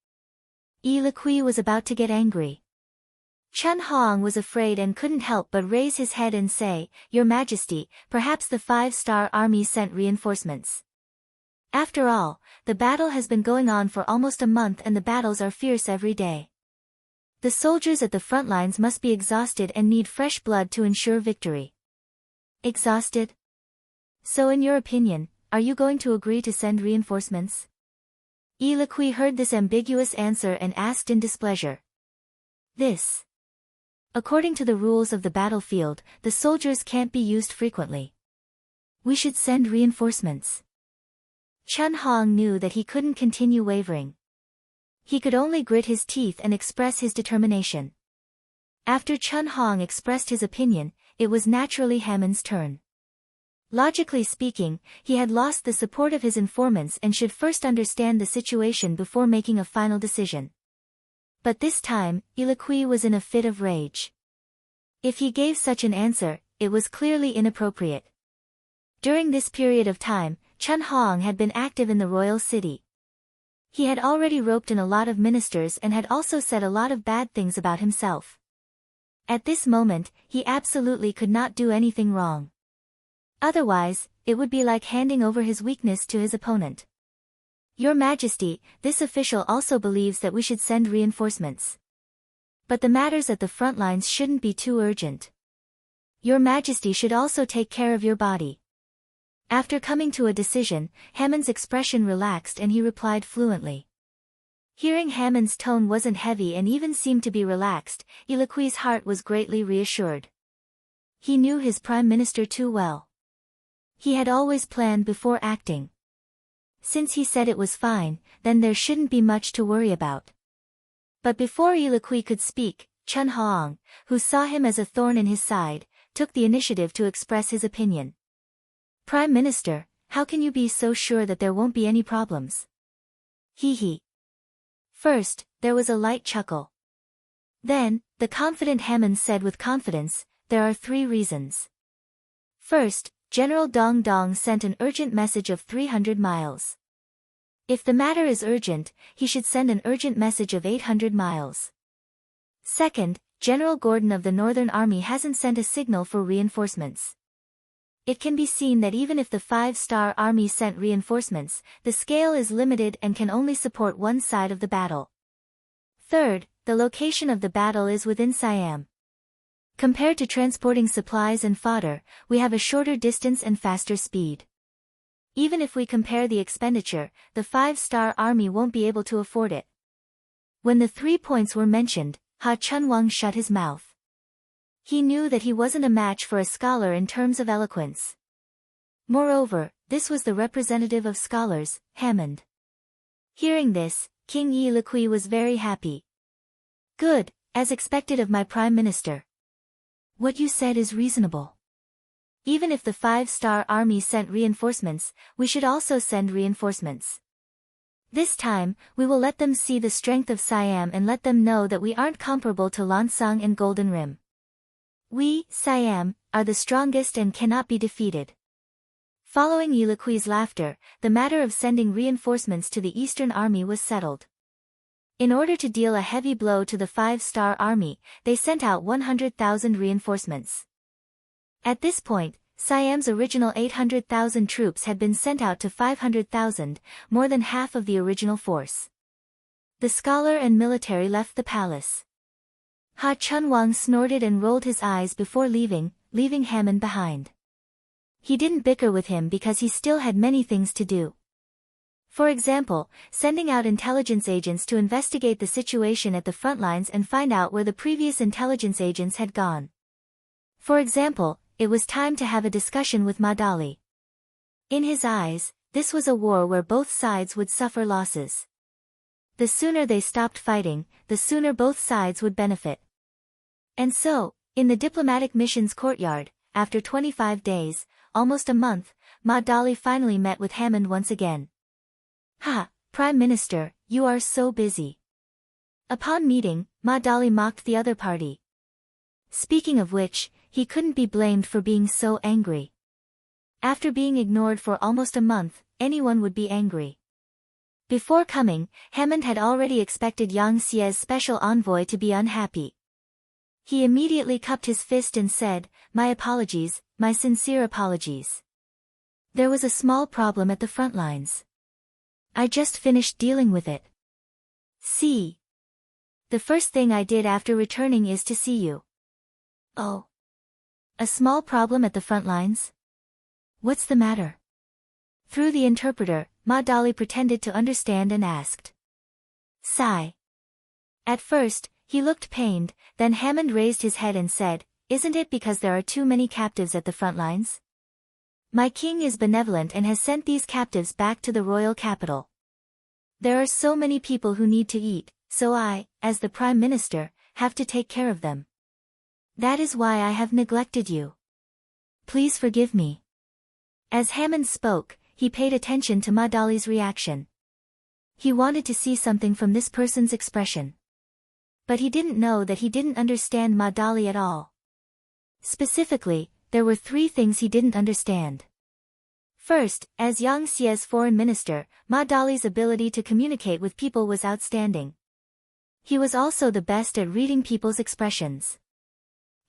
Eliqui was about to get angry. Chen Hong was afraid and couldn't help but raise his head and say, Your Majesty, perhaps the 5-star army sent reinforcements. After all, the battle has been going on for almost a month and the battles are fierce every day. The soldiers at the front lines must be exhausted and need fresh blood to ensure victory. Exhausted? So in your opinion, are you going to agree to send reinforcements? Eliqui heard this ambiguous answer and asked in displeasure. This. According to the rules of the battlefield, the soldiers can't be used frequently. We should send reinforcements. Chen Hong knew that he couldn't continue wavering. He could only grit his teeth and express his determination. After Chen Hong expressed his opinion, it was naturally Hammond's turn. Logically speaking, he had lost the support of his informants and should first understand the situation before making a final decision. But this time, Eliqui was in a fit of rage. If he gave such an answer, it was clearly inappropriate. During this period of time, Chen Hong had been active in the royal city. He had already roped in a lot of ministers and had also said a lot of bad things about himself. At this moment, he absolutely could not do anything wrong. Otherwise, it would be like handing over his weakness to his opponent. Your Majesty, this official also believes that we should send reinforcements. But the matters at the front lines shouldn't be too urgent. Your Majesty should also take care of your body. After coming to a decision, Hammond's expression relaxed and he replied fluently. Hearing Hammond's tone wasn't heavy and even seemed to be relaxed, Eliqui's heart was greatly reassured. He knew his prime minister too well. He had always planned before acting. Since he said it was fine, then there shouldn't be much to worry about. But before Eliqui could speak, Chen Hong, who saw him as a thorn in his side, took the initiative to express his opinion. Prime Minister, how can you be so sure that there won't be any problems? He. First, there was a light chuckle. Then, the confident Hammond said with confidence, there are 3 reasons. First, General Dong Dong sent an urgent message of 300 miles. If the matter is urgent, he should send an urgent message of 800 miles. Second, General Gordon of the Northern Army hasn't sent a signal for reinforcements. It can be seen that even if the 5-star army sent reinforcements, the scale is limited and can only support one side of the battle. Third, the location of the battle is within Siam. Compared to transporting supplies and fodder, we have a shorter distance and faster speed. Even if we compare the expenditure, the 5-star army won't be able to afford it. When the 3 points were mentioned, Ha Chunwang shut his mouth. He knew that he wasn't a match for a scholar in terms of eloquence. Moreover, this was the representative of scholars, Hammond. Hearing this, King Eliqui was very happy. Good, as expected of my prime minister. What you said is reasonable. Even if the 5-star army sent reinforcements, we should also send reinforcements. This time, we will let them see the strength of Siam and let them know that we aren't comparable to Lansang and Golden Rim. We, Siam, are the strongest and cannot be defeated. Following Eliqui's laughter, the matter of sending reinforcements to the Eastern Army was settled. In order to deal a heavy blow to the 5-star army, they sent out 100,000 reinforcements. At this point, Siam's original 800,000 troops had been sent out to 500,000, more than half of the original force. The scholar and military left the palace. Ha Chunwang snorted and rolled his eyes before leaving Hammond behind. He didn't bicker with him because he still had many things to do. For example, sending out intelligence agents to investigate the situation at the front lines and find out where the previous intelligence agents had gone. For example, it was time to have a discussion with Madali. In his eyes, this was a war where both sides would suffer losses. The sooner they stopped fighting, the sooner both sides would benefit. And so, in the diplomatic mission's courtyard, after 25 days, almost a month, Madali finally met with Hammond once again. "Ha, Prime Minister, you are so busy." Upon meeting, Madali mocked the other party. Speaking of which, he couldn't be blamed for being so angry. After being ignored for almost a month, anyone would be angry. Before coming, Hammond had already expected Yang Xie's special envoy to be unhappy. He immediately cupped his fist and said, "My apologies, my sincere apologies. There was a small problem at the front lines. I just finished dealing with it. See. The first thing I did after returning is to see you." "Oh. A small problem at the front lines? What's the matter?" Through the interpreter, Madali pretended to understand and asked. "Sigh." At first, he looked pained, then Hammond raised his head and said, "Isn't it because there are too many captives at the front lines? My king is benevolent and has sent these captives back to the royal capital. There are so many people who need to eat, so I, as the Prime Minister, have to take care of them. That is why I have neglected you. Please forgive me." As Hammond spoke, he paid attention to Madali's reaction. He wanted to see something from this person's expression. But he didn't know that he didn't understand Madali at all. Specifically, there were 3 things he didn't understand. First, as Yang Xie's foreign minister, Madali's ability to communicate with people was outstanding. He was also the best at reading people's expressions.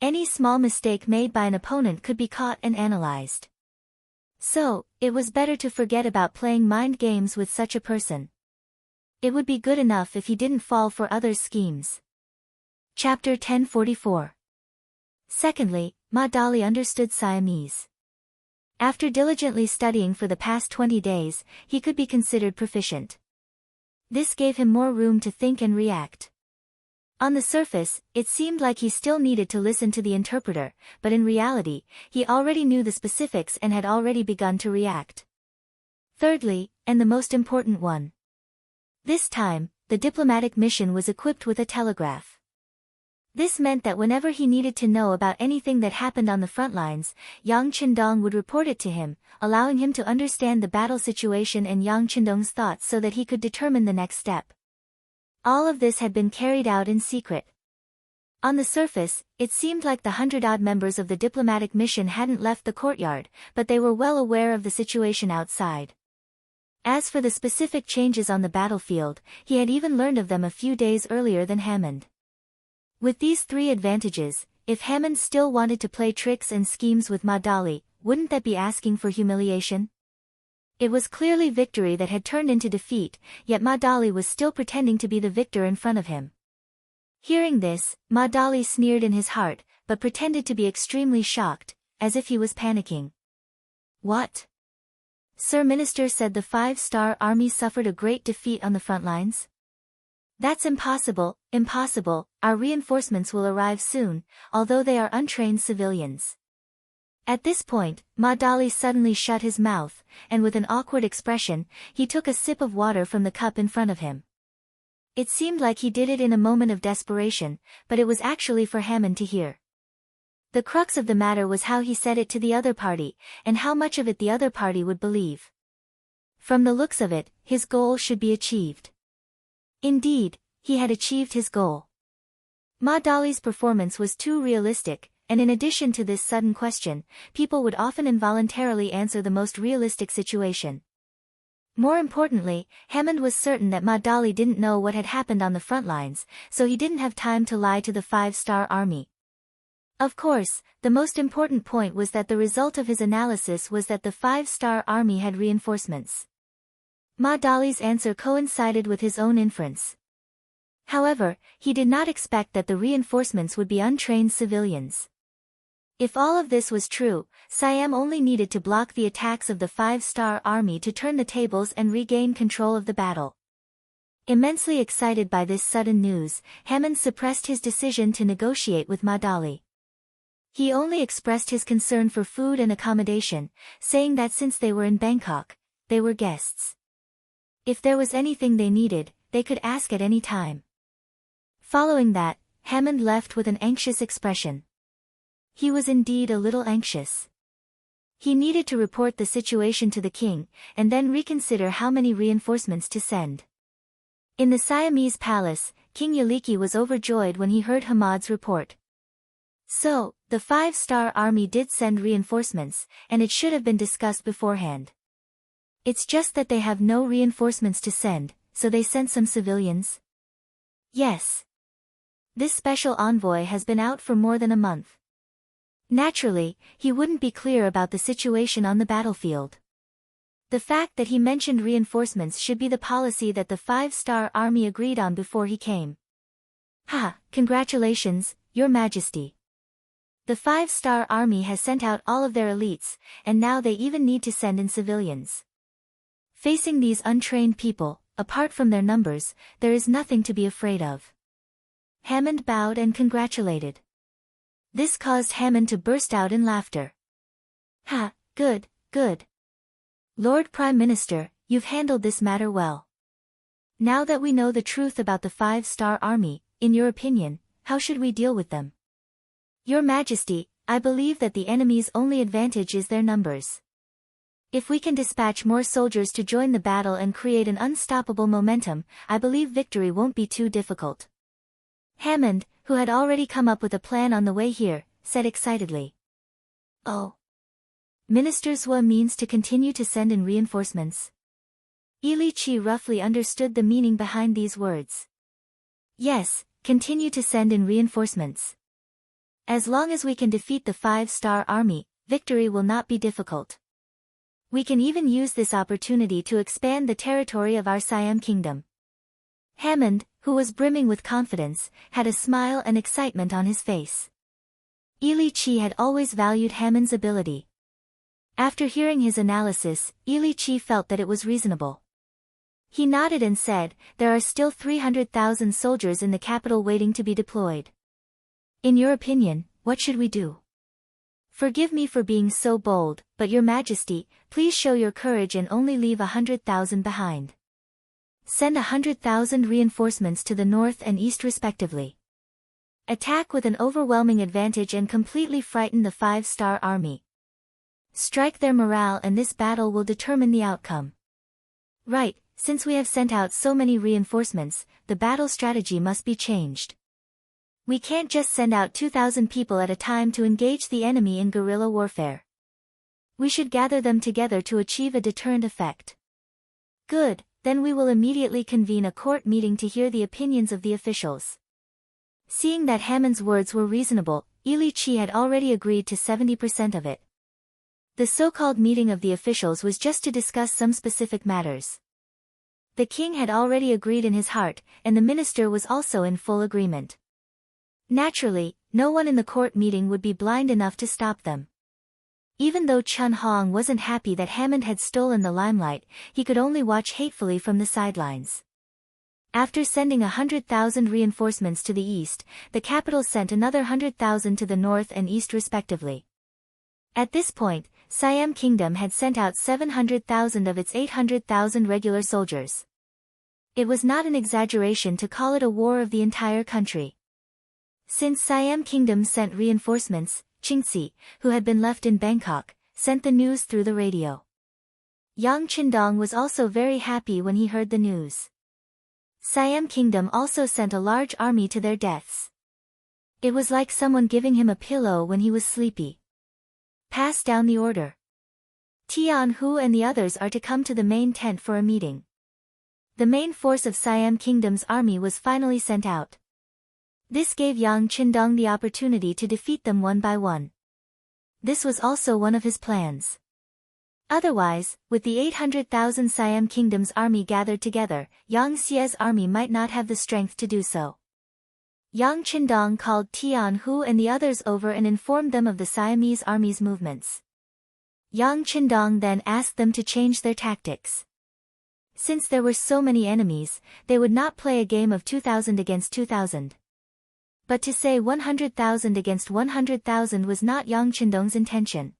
Any small mistake made by an opponent could be caught and analyzed. So, it was better to forget about playing mind games with such a person. It would be good enough if he didn't fall for others' schemes. Chapter 1044. Secondly, Madali understood Siamese. After diligently studying for the past 20 days, he could be considered proficient. This gave him more room to think and react. On the surface, it seemed like he still needed to listen to the interpreter, but in reality, he already knew the specifics and had already begun to react. Thirdly, and the most important one. This time, the diplomatic mission was equipped with a telegraph. This meant that whenever he needed to know about anything that happened on the front lines, Yang Qindong would report it to him, allowing him to understand the battle situation and Yang Qindong's thoughts so that he could determine the next step. All of this had been carried out in secret. On the surface, it seemed like the 100-odd members of the diplomatic mission hadn't left the courtyard, but they were well aware of the situation outside. As for the specific changes on the battlefield, he had even learned of them a few days earlier than Hammond. With these 3 advantages, if Hammond still wanted to play tricks and schemes with Madali, wouldn't that be asking for humiliation? It was clearly victory that had turned into defeat, yet Madali was still pretending to be the victor in front of him. Hearing this, Madali sneered in his heart, but pretended to be extremely shocked, as if he was panicking. "What? Sir Minister said the 5-star army suffered a great defeat on the front lines? That's impossible, impossible, our reinforcements will arrive soon, although they are untrained civilians." At this point, Madali suddenly shut his mouth, and with an awkward expression, he took a sip of water from the cup in front of him. It seemed like he did it in a moment of desperation, but it was actually for Hammond to hear. The crux of the matter was how he said it to the other party, and how much of it the other party would believe. From the looks of it, his goal should be achieved. Indeed, he had achieved his goal. Madali's performance was too realistic, and in addition to this sudden question, people would often involuntarily answer the most realistic situation. More importantly, Hammond was certain that Madali didn't know what had happened on the front lines, so he didn't have time to lie to the 5-star army. Of course, the most important point was that the result of his analysis was that the 5-star army had reinforcements. Madali's answer coincided with his own inference. However, he did not expect that the reinforcements would be untrained civilians. If all of this was true, Siam only needed to block the attacks of the 5-star army to turn the tables and regain control of the battle. Immensely excited by this sudden news, Hammond suppressed his decision to negotiate with Madali. He only expressed his concern for food and accommodation, saying that since they were in Bangkok, they were guests. If there was anything they needed, they could ask at any time. Following that, Hammond left with an anxious expression. He was indeed a little anxious. He needed to report the situation to the king, and then reconsider how many reinforcements to send. In the Siamese palace, King Yaliki was overjoyed when he heard Hamad's report. So, the 5-star army did send reinforcements, and it should have been discussed beforehand. It's just that they have no reinforcements to send, so they sent some civilians? Yes. This special envoy has been out for more than a month. Naturally, he wouldn't be clear about the situation on the battlefield. The fact that he mentioned reinforcements should be the policy that the 5-star army agreed on before he came. Congratulations, Your Majesty. The 5-star army has sent out all of their elites, and now they even need to send in civilians. Facing these untrained people, apart from their numbers, there is nothing to be afraid of. Hammond bowed and congratulated. This caused Hammond to burst out in laughter. Good, good. Lord Prime Minister, you've handled this matter well. Now that we know the truth about the 5-star army, in your opinion, how should we deal with them? Your Majesty, I believe that the enemy's only advantage is their numbers. If we can dispatch more soldiers to join the battle and create an unstoppable momentum, I believe victory won't be too difficult. Hammond, who had already come up with a plan on the way here, said excitedly. Oh. Minister Zhua means to continue to send in reinforcements. Li Qi roughly understood the meaning behind these words. Yes, continue to send in reinforcements. As long as we can defeat the 5-star army, victory will not be difficult. We can even use this opportunity to expand the territory of our Siam kingdom. Hammond, who was brimming with confidence, had a smile and excitement on his face. Li Qi had always valued Hammond's ability. After hearing his analysis, Li Qi felt that it was reasonable. He nodded and said, there are still 300,000 soldiers in the capital waiting to be deployed. In your opinion, what should we do? Forgive me for being so bold, but Your Majesty, please show your courage and only leave 100,000 behind. Send 100,000 reinforcements to the north and east respectively. Attack with an overwhelming advantage and completely frighten the 5-star army. Strike their morale and this battle will determine the outcome. Right, since we have sent out so many reinforcements, the battle strategy must be changed. We can't just send out 2,000 people at a time to engage the enemy in guerrilla warfare. We should gather them together to achieve a deterrent effect. Good, then we will immediately convene a court meeting to hear the opinions of the officials. Seeing that Hammond's words were reasonable, Li Qi had already agreed to 70% of it. The so-called meeting of the officials was just to discuss some specific matters. The king had already agreed in his heart, and the minister was also in full agreement. Naturally, no one in the court meeting would be blind enough to stop them. Even though Chun Hong wasn't happy that Hammond had stolen the limelight, he could only watch hatefully from the sidelines. After sending 100,000 reinforcements to the east, the capital sent another 100,000 to the north and east respectively. At this point, Siam Kingdom had sent out 700,000 of its 800,000 regular soldiers. It was not an exaggeration to call it a war of the entire country. Since Siam Kingdom sent reinforcements, Qing, who had been left in Bangkok, sent the news through the radio. Yang Qindong was also very happy when he heard the news. Siam Kingdom also sent a large army to their deaths. It was like someone giving him a pillow when he was sleepy. Pass down the order. Tian Hu and the others are to come to the main tent for a meeting. The main force of Siam Kingdom's army was finally sent out. This gave Yang Qindong the opportunity to defeat them one by one. This was also one of his plans. Otherwise, with the 800,000 Siam Kingdom's army gathered together, Yang Xie's army might not have the strength to do so. Yang Qindong called Tian Hu and the others over and informed them of the Siamese army's movements. Yang Qindong then asked them to change their tactics. Since there were so many enemies, they would not play a game of 2,000 against 2,000. But to say 100,000 against 100,000 was not Yang Qindong's intention.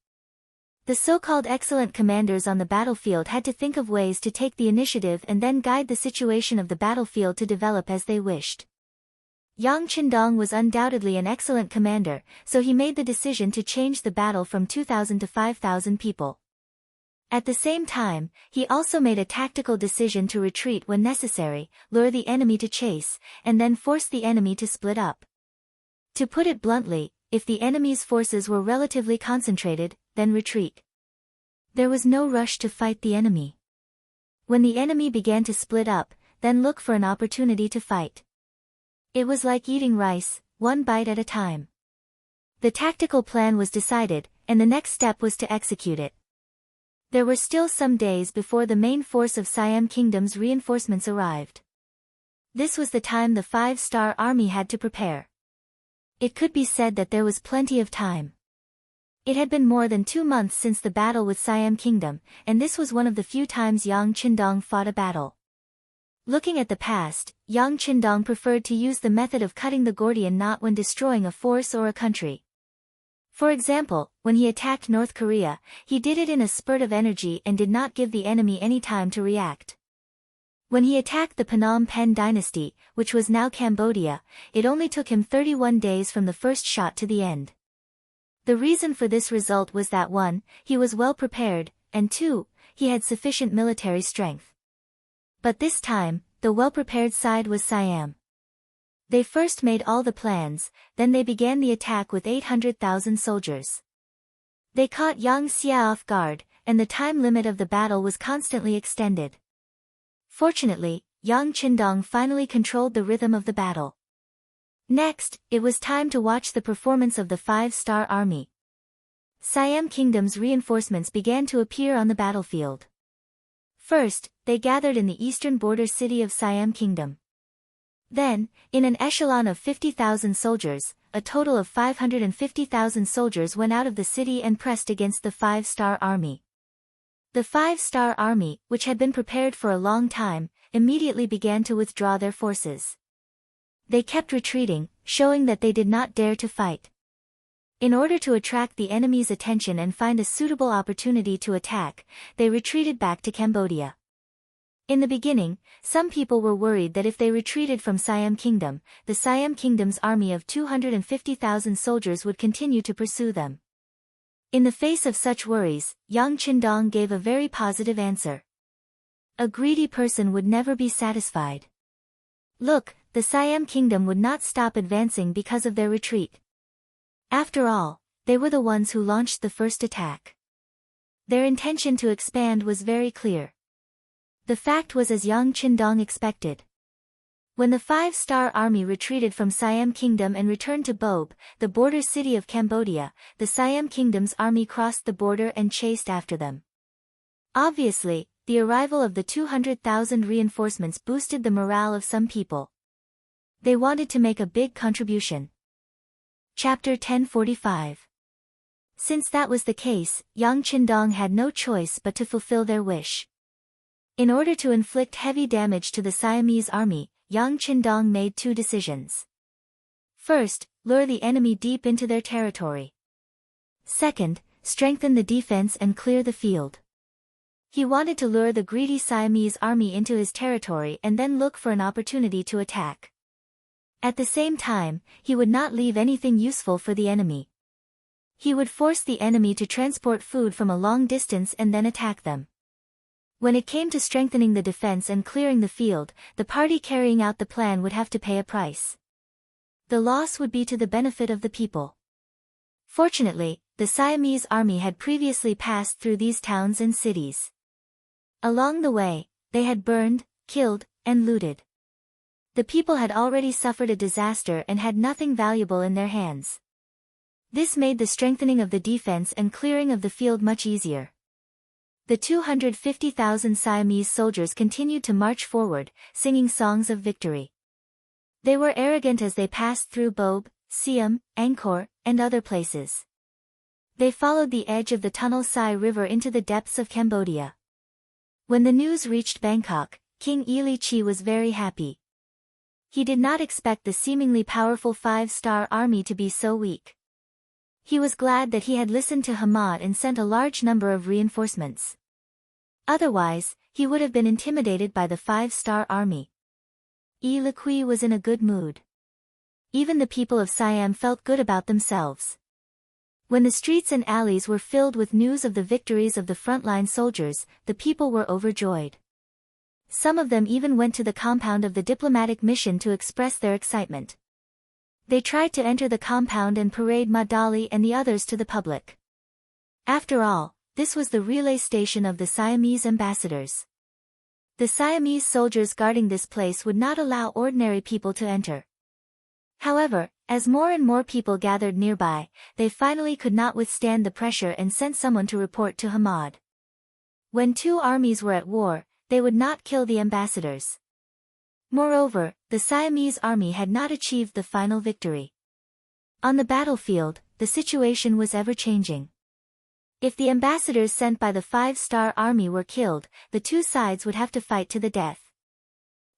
The so-called excellent commanders on the battlefield had to think of ways to take the initiative and then guide the situation of the battlefield to develop as they wished. Yang Qindong was undoubtedly an excellent commander, so he made the decision to change the battle from 2,000 to 5,000 people. At the same time, he also made a tactical decision to retreat when necessary, lure the enemy to chase, and then force the enemy to split up. To put it bluntly, if the enemy's forces were relatively concentrated, then retreat. There was no rush to fight the enemy. When the enemy began to split up, then look for an opportunity to fight. It was like eating rice, one bite at a time. The tactical plan was decided, and the next step was to execute it. There were still some days before the main force of Siam Kingdom's reinforcements arrived. This was the time the 5-star army had to prepare. It could be said that there was plenty of time. It had been more than 2 months since the battle with Siam Kingdom, and this was one of the few times Yang Qindong fought a battle. Looking at the past, Yang Qindong preferred to use the method of cutting the Gordian knot when destroying a force or a country. For example, when he attacked North Korea, he did it in a spurt of energy and did not give the enemy any time to react. When he attacked the Phnom Penh dynasty, which was now Cambodia, it only took him 31 days from the first shot to the end. The reason for this result was that 1, he was well prepared, and 2, he had sufficient military strength. But this time, the well-prepared side was Siam. They first made all the plans, then they began the attack with 800,000 soldiers. They caught Yang Xia off guard, and the time limit of the battle was constantly extended. Fortunately, Yang Qindong finally controlled the rhythm of the battle. Next, it was time to watch the performance of the 5-star army. Siam Kingdom's reinforcements began to appear on the battlefield. First, they gathered in the eastern border city of Siam Kingdom. Then, in an echelon of 50,000 soldiers, a total of 550,000 soldiers went out of the city and pressed against the 5-star army. The 5-star army, which had been prepared for a long time, immediately began to withdraw their forces. They kept retreating, showing that they did not dare to fight. In order to attract the enemy's attention and find a suitable opportunity to attack, they retreated back to Cambodia. In the beginning, some people were worried that if they retreated from Siam Kingdom, the Siam Kingdom's army of 250,000 soldiers would continue to pursue them. In the face of such worries, Yang Qindong gave a very positive answer. A greedy person would never be satisfied. Look, the Siam Kingdom would not stop advancing because of their retreat. After all, they were the ones who launched the first attack. Their intention to expand was very clear. The fact was as Yang Qindong expected. When the 5-star army retreated from Siam Kingdom and returned to Bob, the border city of Cambodia, the Siam Kingdom's army crossed the border and chased after them. Obviously, the arrival of the 200,000 reinforcements boosted the morale of some people. They wanted to make a big contribution. Chapter 1045. Since that was the case, Yang Qindong had no choice but to fulfill their wish. In order to inflict heavy damage to the Siamese army, Yang Qindong made 2 decisions. First, lure the enemy deep into their territory. Second, strengthen the defense and clear the field. He wanted to lure the greedy Siamese army into his territory and then look for an opportunity to attack. At the same time, he would not leave anything useful for the enemy. He would force the enemy to transport food from a long distance and then attack them. When it came to strengthening the defense and clearing the field, the party carrying out the plan would have to pay a price. The loss would be to the benefit of the people. Fortunately, the Siamese army had previously passed through these towns and cities. Along the way, they had burned, killed, and looted. The people had already suffered a disaster and had nothing valuable in their hands. This made the strengthening of the defense and clearing of the field much easier. The 250,000 Siamese soldiers continued to march forward, singing songs of victory. They were arrogant as they passed through Bob, Siam, Angkor, and other places. They followed the edge of the Tunnel Sai River into the depths of Cambodia. When the news reached Bangkok, King Ili Chi was very happy. he did not expect the seemingly powerful 5-star army to be so weak. He was glad that he had listened to Hamad and sent a large number of reinforcements. Otherwise, he would have been intimidated by the 5-star army. Liqui was in a good mood. Even the people of Siam felt good about themselves. When the streets and alleys were filled with news of the victories of the frontline soldiers, the people were overjoyed. Some of them even went to the compound of the diplomatic mission to express their excitement. They tried to enter the compound and parade Madali and the others to the public. After all, this was the relay station of the Siamese ambassadors. The Siamese soldiers guarding this place would not allow ordinary people to enter. However, as more and more people gathered nearby, they finally could not withstand the pressure and sent someone to report to Hamad. When two armies were at war, they would not kill the ambassadors. Moreover, the Siamese army had not achieved the final victory. On the battlefield, the situation was ever-changing. If the ambassadors sent by the 5-star army were killed, the two sides would have to fight to the death.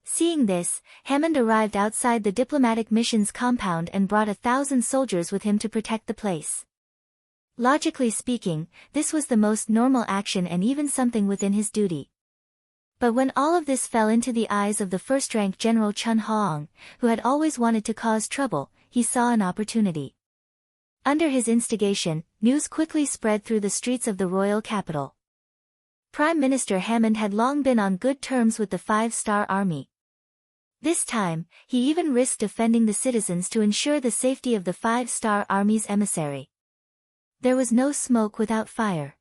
Seeing this, Hammond arrived outside the diplomatic mission's compound and brought 1,000 soldiers with him to protect the place. Logically speaking, this was the most normal action and even something within his duty. But when all of this fell into the eyes of the first-rank General Chun Hoang, who had always wanted to cause trouble, he saw an opportunity. Under his instigation, news quickly spread through the streets of the royal capital. Prime Minister Hammond had long been on good terms with the 5-star army. This time, he even risked defending the citizens to ensure the safety of the 5-star army's emissary. There was no smoke without fire.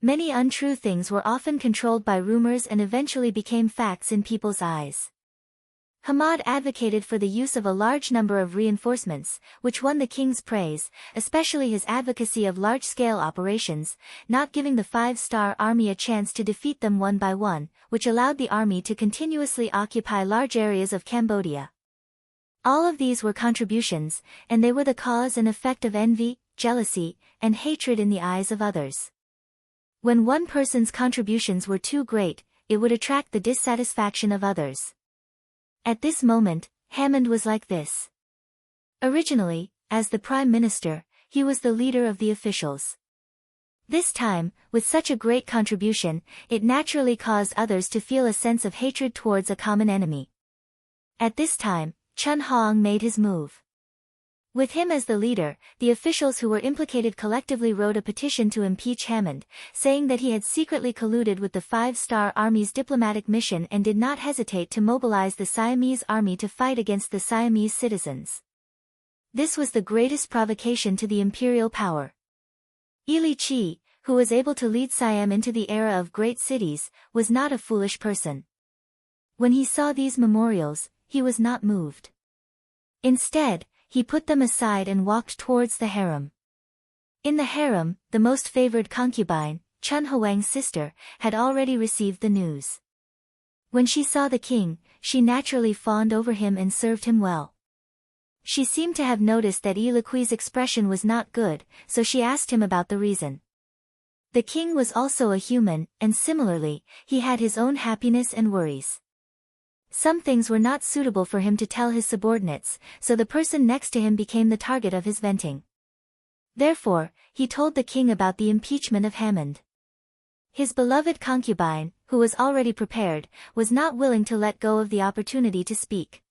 Many untrue things were often controlled by rumors and eventually became facts in people's eyes. Hamad advocated for the use of a large number of reinforcements, which won the king's praise, especially his advocacy of large-scale operations, not giving the 5-star army a chance to defeat them one by one, which allowed the army to continuously occupy large areas of Cambodia. All of these were contributions, and they were the cause and effect of envy, jealousy, and hatred in the eyes of others. When one person's contributions were too great, it would attract the dissatisfaction of others. At this moment, Hammond was like this. Originally, as the Prime Minister, he was the leader of the officials. This time, with such a great contribution, it naturally caused others to feel a sense of hatred towards a common enemy. At this time, Chun Hoang made his move. With him as the leader, the officials who were implicated collectively wrote a petition to impeach Hammond, saying that he had secretly colluded with the 5-star army's diplomatic mission and did not hesitate to mobilize the Siamese army to fight against the Siamese citizens. This was the greatest provocation to the imperial power. Li Qi, who was able to lead Siam into the era of great cities, was not a foolish person. When he saw these memorials, he was not moved. Instead, he put them aside and walked towards the harem. In the harem, the most favored concubine, Chun Hoang's sister, had already received the news. When she saw the king, she naturally fawned over him and served him well. She seemed to have noticed that Liqui's expression was not good, so she asked him about the reason. The king was also a human, and similarly, he had his own happiness and worries. Some things were not suitable for him to tell his subordinates, so the person next to him became the target of his venting. Therefore, he told the king about the impeachment of Hammond. His beloved concubine, who was already prepared, was not willing to let go of the opportunity to speak.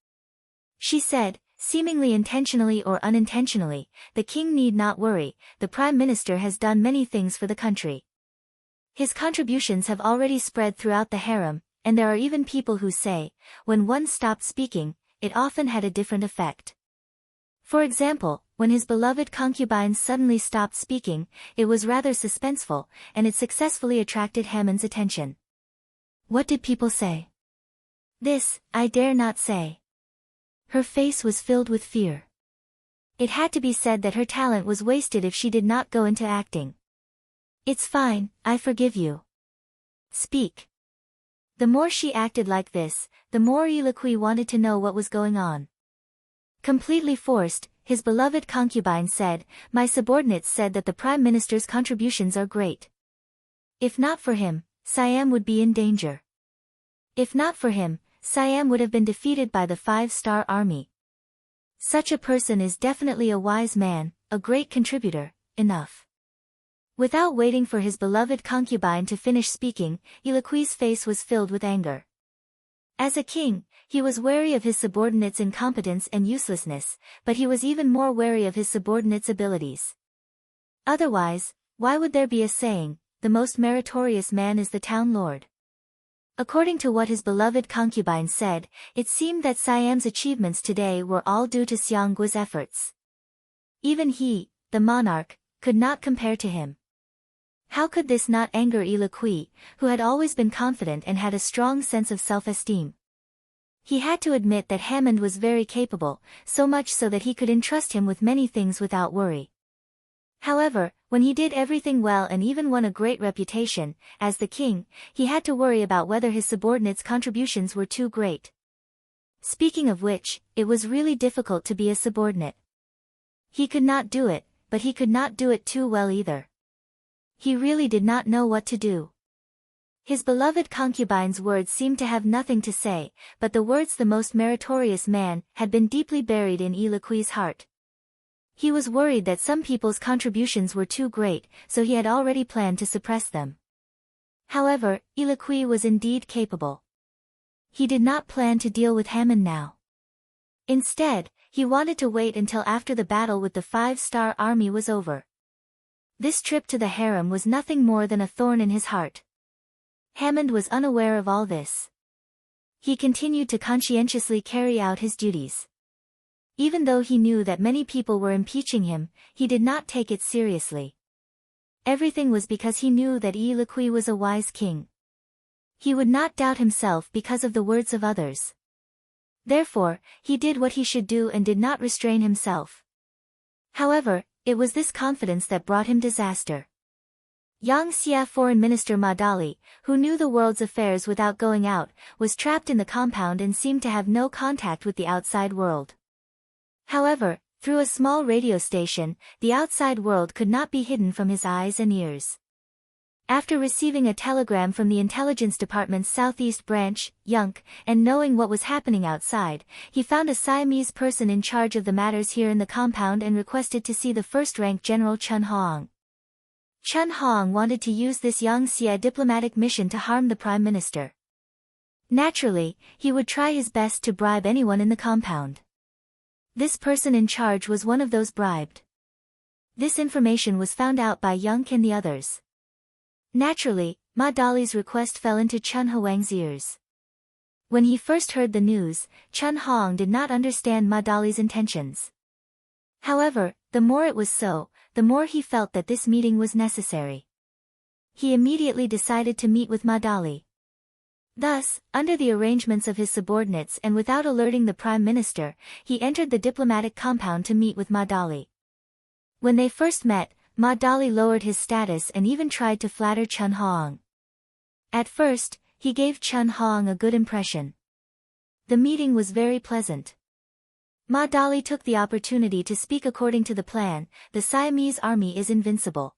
She said, seemingly intentionally or unintentionally, the king need not worry, the prime minister has done many things for the country. His contributions have already spread throughout the harem, and there are even people who say, when one stopped speaking, it often had a different effect. For example, when his beloved concubine suddenly stopped speaking, it was rather suspenseful, and it successfully attracted Hammond's attention. What did people say? This, I dare not say. Her face was filled with fear. It had to be said that her talent was wasted if she did not go into acting. It's fine, I forgive you. Speak. The more she acted like this, the more Liqui wanted to know what was going on. Completely forced, his beloved concubine said, my subordinates said that the prime minister's contributions are great. If not for him, Siam would be in danger. If not for him, Siam would have been defeated by the 5-star army. Such a person is definitely a wise man, a great contributor, enough. Without waiting for his beloved concubine to finish speaking, Iloqui's face was filled with anger. As a king, he was wary of his subordinates' incompetence and uselessness, but he was even more wary of his subordinates' abilities. Otherwise, why would there be a saying, the most meritorious man is the town lord? According to what his beloved concubine said, it seemed that Siam's achievements today were all due to Xiangguo's efforts. Even he, the monarch, could not compare to him. How could this not anger Iloqui, who had always been confident and had a strong sense of self-esteem? He had to admit that Hammond was very capable, so much so that he could entrust him with many things without worry. However, when he did everything well and even won a great reputation, as the king, he had to worry about whether his subordinates' contributions were too great. Speaking of which, it was really difficult to be a subordinate. He could not do it, but he could not do it too well either. He really did not know what to do. His beloved concubine's words seemed to have nothing to say, but the words "the most meritorious man" had been deeply buried in Iloqui's heart. He was worried that some people's contributions were too great, so he had already planned to suppress them. However, Iloqui was indeed capable. He did not plan to deal with Hammond now. Instead, he wanted to wait until after the battle with the 5-star army was over. This trip to the harem was nothing more than a thorn in his heart. Hammond was unaware of all this. He continued to conscientiously carry out his duties. Even though he knew that many people were impeaching him, he did not take it seriously. Everything was because he knew that Iloqui was a wise king. He would not doubt himself because of the words of others. Therefore, he did what he should do and did not restrain himself. However, it was this confidence that brought him disaster. Yang Xia Foreign Minister Ma Dali, who knew the world's affairs without going out, was trapped in the compound and seemed to have no contact with the outside world. However, through a small radio station, the outside world could not be hidden from his eyes and ears. After receiving a telegram from the Intelligence Department's Southeast Branch, Yunk, and knowing what was happening outside, he found a Siamese person in charge of the matters here in the compound and requested to see the first-rank General Chun Hoang. Chun Hoang wanted to use this Yang Xia diplomatic mission to harm the Prime Minister. Naturally, he would try his best to bribe anyone in the compound. This person in charge was one of those bribed. This information was found out by Yunk and the others. Naturally, Ma Dali's request fell into Chun Hoang's ears. When he first heard the news, Chun Hoang did not understand Ma Dali's intentions. However, the more it was so, the more he felt that this meeting was necessary. He immediately decided to meet with Ma Dali. Thus, under the arrangements of his subordinates and without alerting the Prime Minister, he entered the diplomatic compound to meet with Ma Dali. When they first met, Ma Dali lowered his status and even tried to flatter Chun Hoang. At first, he gave Chun Hoang a good impression. The meeting was very pleasant. Ma Dali took the opportunity to speak according to the plan. The Siamese army is invincible.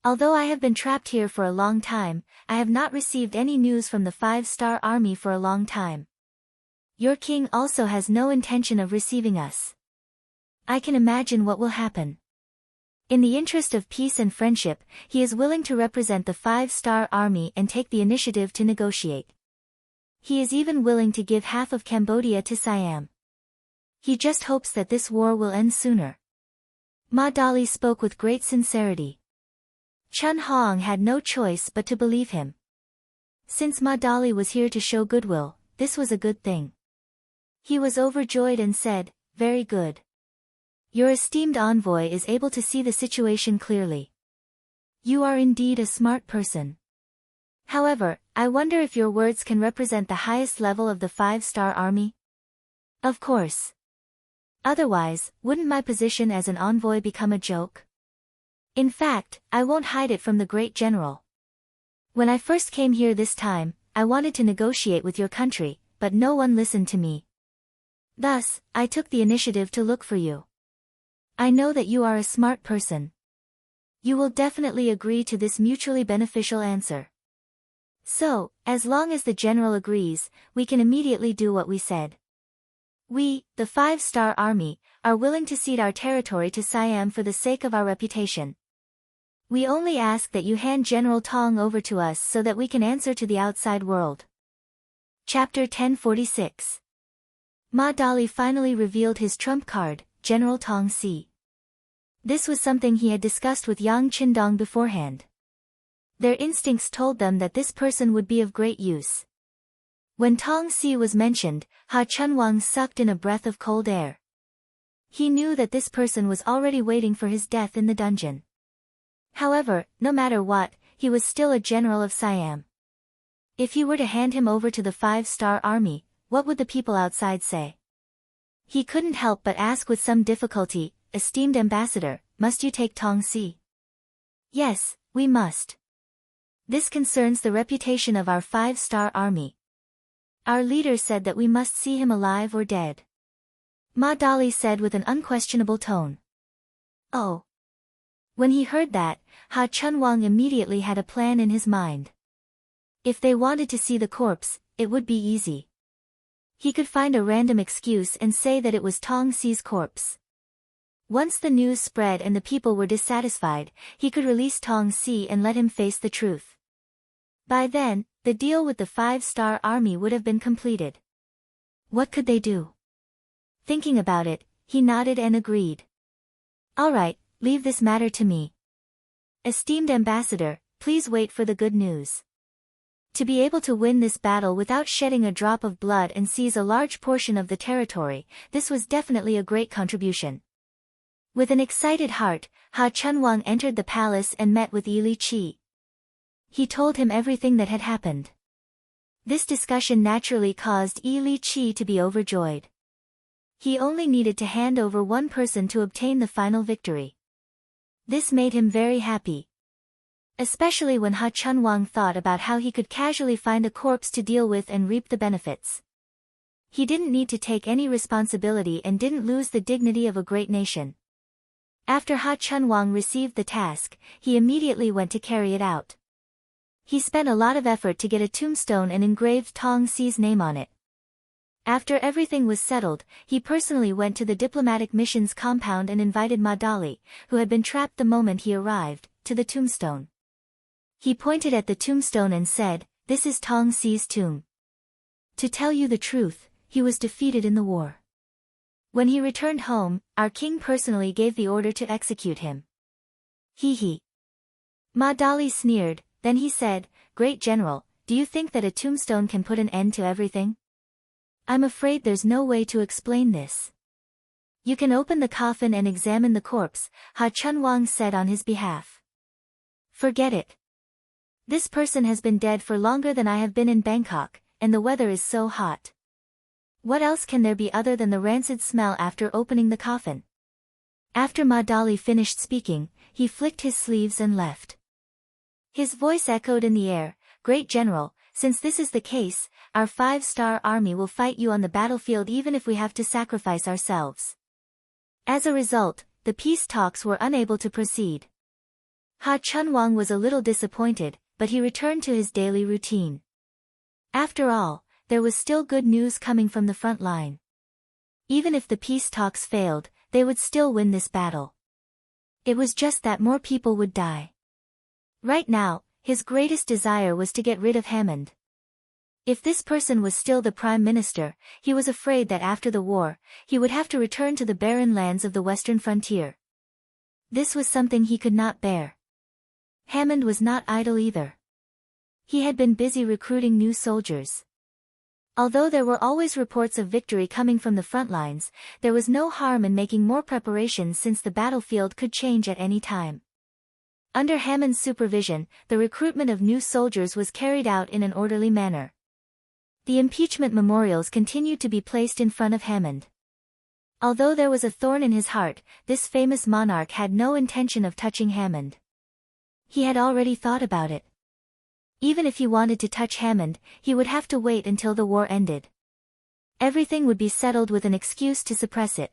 Although I have been trapped here for a long time, I have not received any news from the 5-star army for a long time. Your king also has no intention of receiving us. I can imagine what will happen. In the interest of peace and friendship, he is willing to represent the 5-star army and take the initiative to negotiate. He is even willing to give half of Cambodia to Siam. He just hopes that this war will end sooner. Ma Dali spoke with great sincerity. Chun Hoang had no choice but to believe him. Since Ma Dali was here to show goodwill, this was a good thing. He was overjoyed and said, "Very good. Your esteemed envoy is able to see the situation clearly. You are indeed a smart person. However, I wonder if your words can represent the highest level of the 5-star army? Of course. Otherwise, wouldn't my position as an envoy become a joke? In fact, I won't hide it from the great general. When I first came here this time, I wanted to negotiate with your country, but no one listened to me. Thus, I took the initiative to look for you. I know that you are a smart person. You will definitely agree to this mutually beneficial answer. So, as long as the general agrees, we can immediately do what we said. We, the 5-star army, are willing to cede our territory to Siam for the sake of our reputation. We only ask that you hand General Tong over to us so that we can answer to the outside world. Chapter 1046. Ma Dali finally revealed his trump card, General Tong Si. This was something he had discussed with Yang Qindong beforehand. Their instincts told them that this person would be of great use. When Tong Si was mentioned, Ha Chunwang sucked in a breath of cold air. He knew that this person was already waiting for his death in the dungeon. However, no matter what, he was still a general of Siam. If he were to hand him over to the 5-star army, what would the people outside say? He couldn't help but ask with some difficulty, "Esteemed ambassador, must you take Tong Si?" "Yes, we must. This concerns the reputation of our 5-star army. Our leader said that we must see him alive or dead." Ma Dali said with an unquestionable tone. Oh. When he heard that, Ha Chunwang immediately had a plan in his mind. If they wanted to see the corpse, it would be easy. He could find a random excuse and say that it was Tong Si's corpse. Once the news spread and the people were dissatisfied, he could release Tong Si and let him face the truth. By then, the deal with the 5-star army would have been completed. What could they do? Thinking about it, he nodded and agreed. "All right, leave this matter to me. Esteemed ambassador, please wait for the good news." To be able to win this battle without shedding a drop of blood and seize a large portion of the territory, this was definitely a great contribution. With an excited heart, Ha Chunwang entered the palace and met with Yi Li Qi. He told him everything that had happened. This discussion naturally caused Yi Li Qi to be overjoyed. He only needed to hand over one person to obtain the final victory. This made him very happy. Especially when Ha Chunwang thought about how he could casually find a corpse to deal with and reap the benefits. He didn't need to take any responsibility and didn't lose the dignity of a great nation. After Ha Chunwang received the task, he immediately went to carry it out. He spent a lot of effort to get a tombstone and engraved Tong Si's name on it. After everything was settled, he personally went to the diplomatic mission's compound and invited Ma Dali, who had been trapped the moment he arrived, to the tombstone. He pointed at the tombstone and said, "This is Tong Si's tomb. To tell you the truth, he was defeated in the war. When he returned home, our king personally gave the order to execute him." He. Ma Dali sneered, then he said, "Great general, do you think that a tombstone can put an end to everything? I'm afraid there's no way to explain this." "You can open the coffin and examine the corpse," Ha Chunwang said on his behalf. "Forget it. This person has been dead for longer than I have been in Bangkok, and the weather is so hot. What else can there be other than the rancid smell after opening the coffin?" After Ma Dali finished speaking, he flicked his sleeves and left. His voice echoed in the air, "Great general, since this is the case, our 5-star army will fight you on the battlefield even if we have to sacrifice ourselves." As a result, the peace talks were unable to proceed. Ha Chunwang was a little disappointed, but he returned to his daily routine. After all, there was still good news coming from the front line. Even if the peace talks failed, they would still win this battle. It was just that more people would die. Right now, his greatest desire was to get rid of Hammond. If this person was still the prime minister, he was afraid that after the war, he would have to return to the barren lands of the western frontier. This was something he could not bear. Hammond was not idle either. He had been busy recruiting new soldiers. Although there were always reports of victory coming from the front lines, there was no harm in making more preparations since the battlefield could change at any time. Under Hammond's supervision, the recruitment of new soldiers was carried out in an orderly manner. The impeachment memorials continued to be placed in front of Hammond. Although there was a thorn in his heart, this famous monarch had no intention of touching Hammond. He had already thought about it. Even if he wanted to touch Hammond, he would have to wait until the war ended. Everything would be settled with an excuse to suppress it.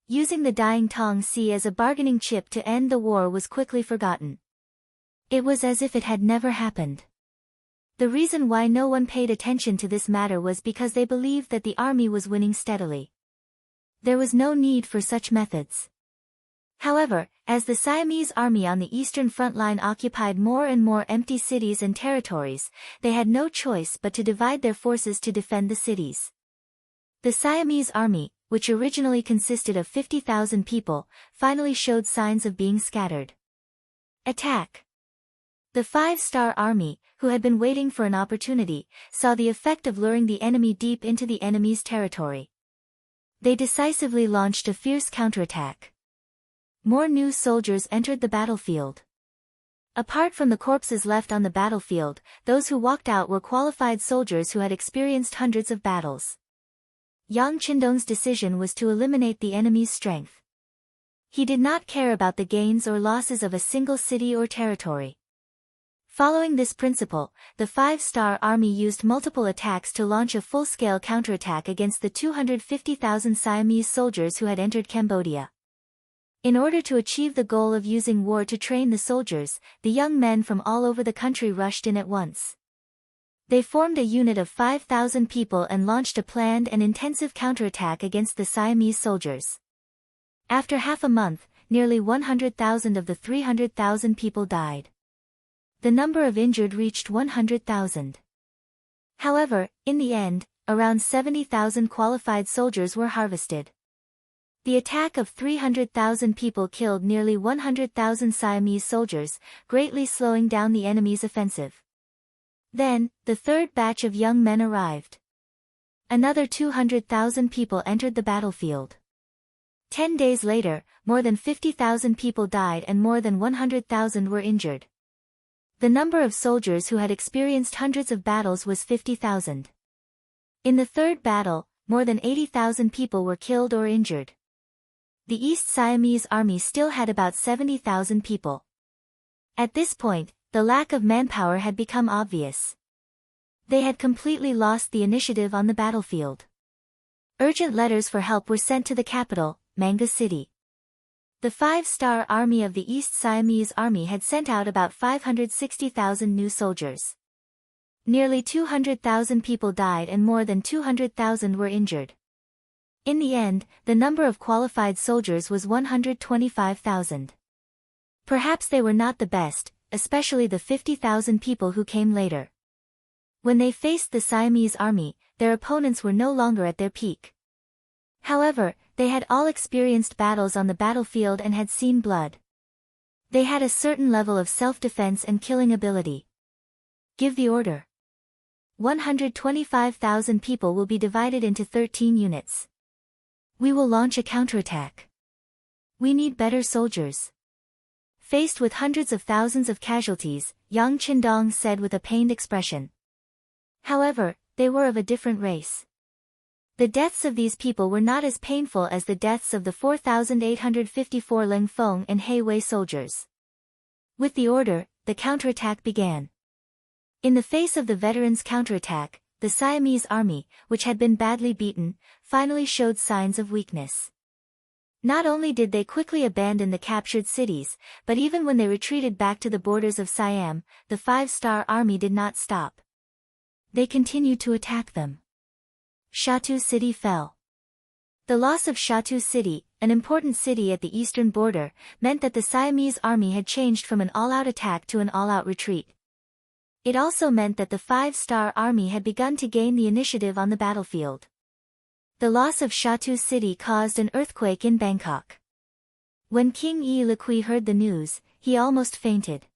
Using the dying Tong Si as a bargaining chip to end the war was quickly forgotten. It was as if it had never happened. The reason why no one paid attention to this matter was because they believed that the army was winning steadily. There was no need for such methods. However, as the Siamese army on the eastern front line occupied more and more empty cities and territories, they had no choice but to divide their forces to defend the cities. The Siamese army, which originally consisted of 50,000 people, finally showed signs of being scattered. Attack! The five-star army, who had been waiting for an opportunity, saw the effect of luring the enemy deep into the enemy's territory. They decisively launched a fierce counterattack. More new soldiers entered the battlefield. Apart from the corpses left on the battlefield, those who walked out were qualified soldiers who had experienced hundreds of battles. Yang Qindong's decision was to eliminate the enemy's strength. He did not care about the gains or losses of a single city or territory. Following this principle, the five-star army used multiple attacks to launch a full-scale counterattack against the 250,000 Siamese soldiers who had entered Cambodia. In order to achieve the goal of using war to train the soldiers, the young men from all over the country rushed in at once. They formed a unit of 5,000 people and launched a planned and intensive counterattack against the Siamese soldiers. After half a month, nearly 100,000 of the 300,000 people died. The number of injured reached 100,000. However, in the end, around 70,000 qualified soldiers were harvested. The attack of 300,000 people killed nearly 100,000 Siamese soldiers, greatly slowing down the enemy's offensive. Then, the third batch of young men arrived. Another 200,000 people entered the battlefield. 10 days later, more than 50,000 people died and more than 100,000 were injured. The number of soldiers who had experienced hundreds of battles was 50,000. In the third battle, more than 80,000 people were killed or injured. The East Siamese army still had about 70,000 people. At this point, the lack of manpower had become obvious. They had completely lost the initiative on the battlefield. Urgent letters for help were sent to the capital, Manga City. The five-star army of the East Siamese army had sent out about 560,000 new soldiers. Nearly 200,000 people died and more than 200,000 were injured. In the end, the number of qualified soldiers was 125,000. Perhaps they were not the best, especially the 50,000 people who came later. When they faced the Siamese army, their opponents were no longer at their peak. However, they had all experienced battles on the battlefield and had seen blood. They had a certain level of self-defense and killing ability. Give the order. 125,000 people will be divided into 13 units. We will launch a counterattack. We need better soldiers. Faced with hundreds of thousands of casualties, Yang Qindong said with a pained expression. However, they were of a different race. The deaths of these people were not as painful as the deaths of the 4,854 Ling Feng and He Wei soldiers. With the order, the counterattack began. In the face of the veterans' counterattack, the Siamese army, which had been badly beaten, finally showed signs of weakness. Not only did they quickly abandon the captured cities, but even when they retreated back to the borders of Siam, the five-star army did not stop. They continued to attack them. Shatu City fell. The loss of Shatu City, an important city at the eastern border, meant that the Siamese army had changed from an all-out attack to an all-out retreat. It also meant that the five-star army had begun to gain the initiative on the battlefield. The loss of Shatu City caused an earthquake in Bangkok. When King Yi Liqui heard the news, he almost fainted.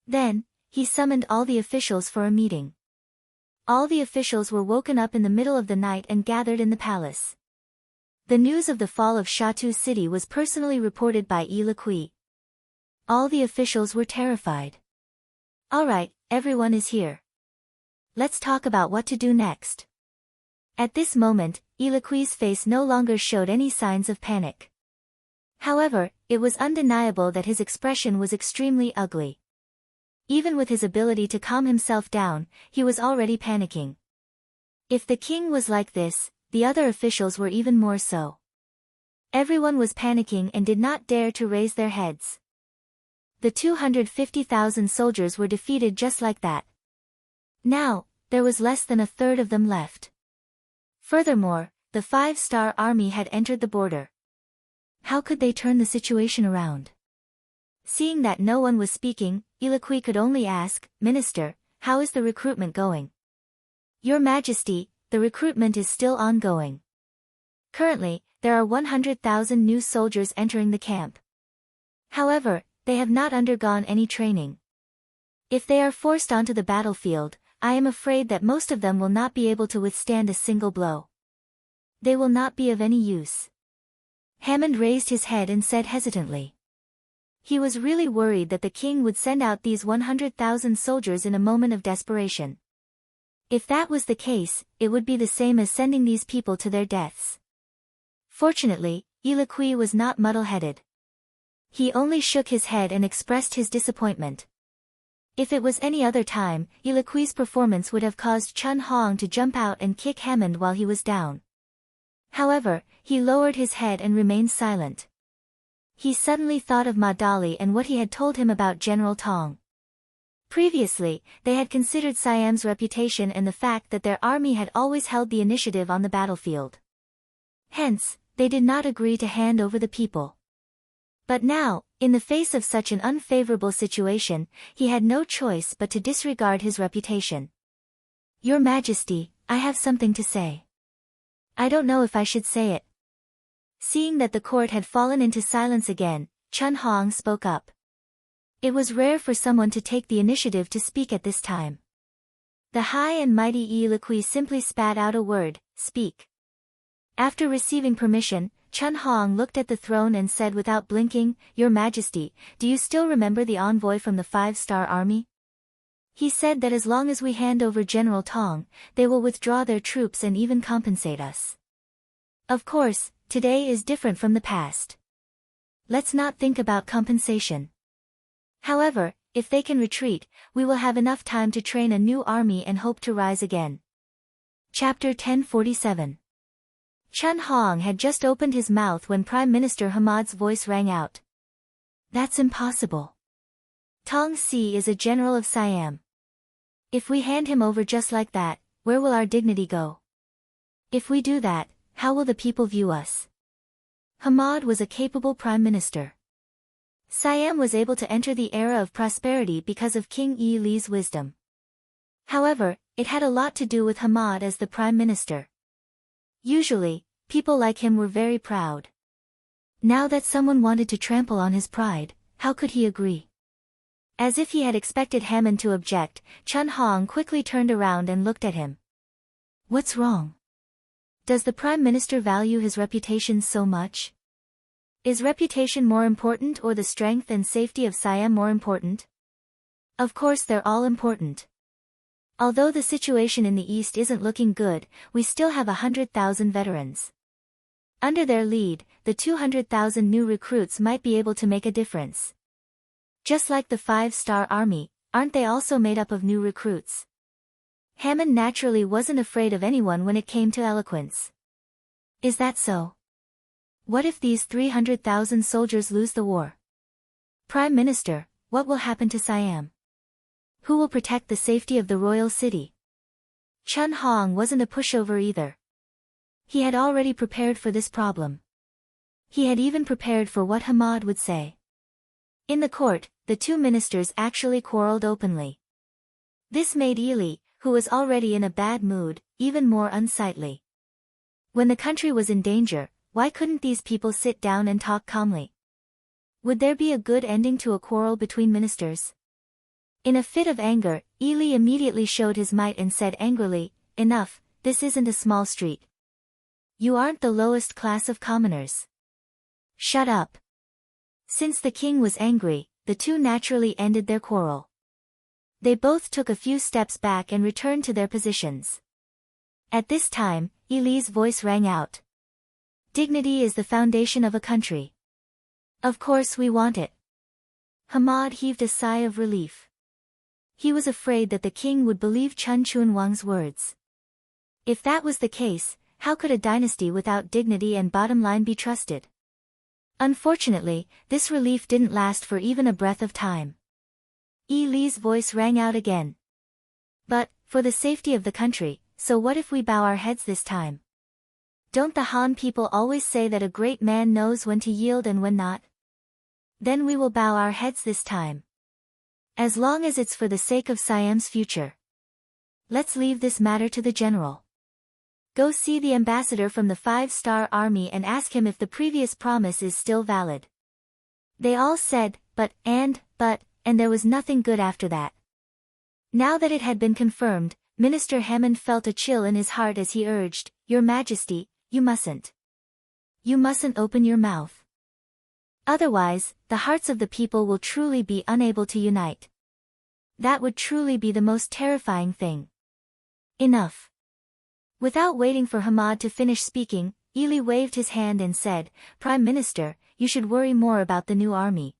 Then, he summoned all the officials for a meeting. All the officials were woken up in the middle of the night and gathered in the palace. The news of the fall of Shatu City was personally reported by Yi Liqui. All the officials were terrified. All right, everyone is here. Let's talk about what to do next. At this moment, Yi Liqui's face no longer showed any signs of panic. However, it was undeniable that his expression was extremely ugly. Even with his ability to calm himself down, he was already panicking. If the king was like this, the other officials were even more so. Everyone was panicking and did not dare to raise their heads. The 250,000 soldiers were defeated just like that. Now, there was less than a third of them left. Furthermore, the 5-star army had entered the border. How could they turn the situation around? Seeing that no one was speaking, Ilikui could only ask, "Minister, how is the recruitment going?" "Your Majesty, the recruitment is still ongoing. Currently, there are 100,000 new soldiers entering the camp. However, they have not undergone any training. If they are forced onto the battlefield, I am afraid that most of them will not be able to withstand a single blow. They will not be of any use." Hammond raised his head and said hesitantly. He was really worried that the king would send out these 100,000 soldiers in a moment of desperation. If that was the case, it would be the same as sending these people to their deaths. Fortunately, Ilikui was not muddle-headed. He only shook his head and expressed his disappointment. If it was any other time, Ilikui's performance would have caused Chun Hong to jump out and kick Hammond while he was down. However, he lowered his head and remained silent. He suddenly thought of Ma Dali and what he had told him about General Tong. Previously, they had considered Siam's reputation and the fact that their army had always held the initiative on the battlefield. Hence, they did not agree to hand over the people. But now, in the face of such an unfavorable situation, he had no choice but to disregard his reputation. "Your Majesty, I have something to say. I don't know if I should say it." Seeing that the court had fallen into silence again, Chun Hong spoke up. It was rare for someone to take the initiative to speak at this time. The high and mighty Ilikui simply spat out a word, "Speak." After receiving permission, Chun Hong looked at the throne and said without blinking, "Your Majesty, do you still remember the envoy from the 5-star army? He said that as long as we hand over General Tong, they will withdraw their troops and even compensate us. Of course, today is different from the past. Let's not think about compensation. However, if they can retreat, we will have enough time to train a new army and hope to rise again." Chapter 1047. Chun Hong had just opened his mouth when Prime Minister Hamad's voice rang out. "That's impossible. Tong Si is a general of Siam. If we hand him over just like that, where will our dignity go? If we do that, how will the people view us?" Hamad was a capable prime minister. Siam was able to enter the era of prosperity because of King Yi Li's wisdom. However, it had a lot to do with Hamad as the prime minister. Usually, people like him were very proud. Now that someone wanted to trample on his pride, how could he agree? As if he had expected Hammond to object, Chun Hong quickly turned around and looked at him. "What's wrong? Does the prime minister value his reputation so much? Is reputation more important or the strength and safety of Siam more important? Of course they're all important. Although the situation in the east isn't looking good, we still have 100,000 veterans. Under their lead, the 200,000 new recruits might be able to make a difference. Just like the 5-star army, aren't they also made up of new recruits?" Hammond naturally wasn't afraid of anyone when it came to eloquence. "Is that so? What if these 300,000 soldiers lose the war? Prime Minister, what will happen to Siam? Who will protect the safety of the royal city?" Chun Hong wasn't a pushover either. He had already prepared for this problem. He had even prepared for what Hamad would say. In the court, the two ministers actually quarreled openly. This made Ili, who was already in a bad mood, even more unsightly. When the country was in danger, why couldn't these people sit down and talk calmly? Would there be a good ending to a quarrel between ministers? In a fit of anger, Ili immediately showed his might and said angrily, "Enough, this isn't a small street. You aren't the lowest class of commoners. Shut up." Since the king was angry, the two naturally ended their quarrel. They both took a few steps back and returned to their positions. At this time, Ili's voice rang out. "Dignity is the foundation of a country. Of course we want it." Hamad heaved a sigh of relief. He was afraid that the king would believe Chun Chunwang's words. If that was the case, how could a dynasty without dignity and bottom line be trusted? Unfortunately, this relief didn't last for even a breath of time. Yi Li's voice rang out again. "But, For the safety of the country, so what if we bow our heads this time? Don't the Han people always say that a great man knows when to yield and when not? Then we will bow our heads this time. As long as it's for the sake of Siam's future. Let's leave this matter to the general. Go see the ambassador from the 5-star army and ask him if the previous promise is still valid. They all said, but, and there was nothing good after that. Now that it had been confirmed, Minister Hammond felt a chill in his heart as he urged, Your Majesty, you mustn't. You mustn't open your mouth. Otherwise, the hearts of the people will truly be unable to unite. That would truly be the most terrifying thing. Enough. Without waiting for Hamad to finish speaking, Ely waved his hand and said, Prime Minister, you should worry more about the new army.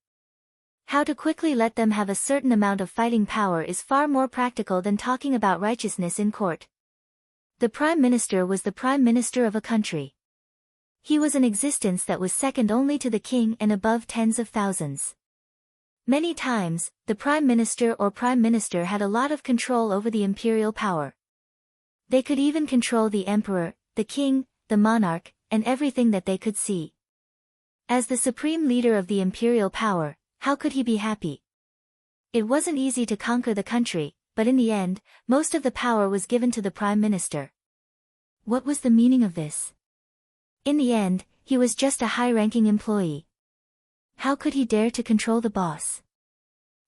How to quickly let them have a certain amount of fighting power is far more practical than talking about righteousness in court. The Prime Minister was the Prime Minister of a country. He was an existence that was second only to the king and above tens of thousands. Many times, the Prime Minister or Prime Minister had a lot of control over the imperial power. They could even control the emperor, the king, the monarch, and everything that they could see. As the supreme leader of the imperial power, how could he be happy? It wasn't easy to conquer the country, but in the end, most of the power was given to the Prime Minister. What was the meaning of this? In the end, he was just a high-ranking employee. How could he dare to control the boss?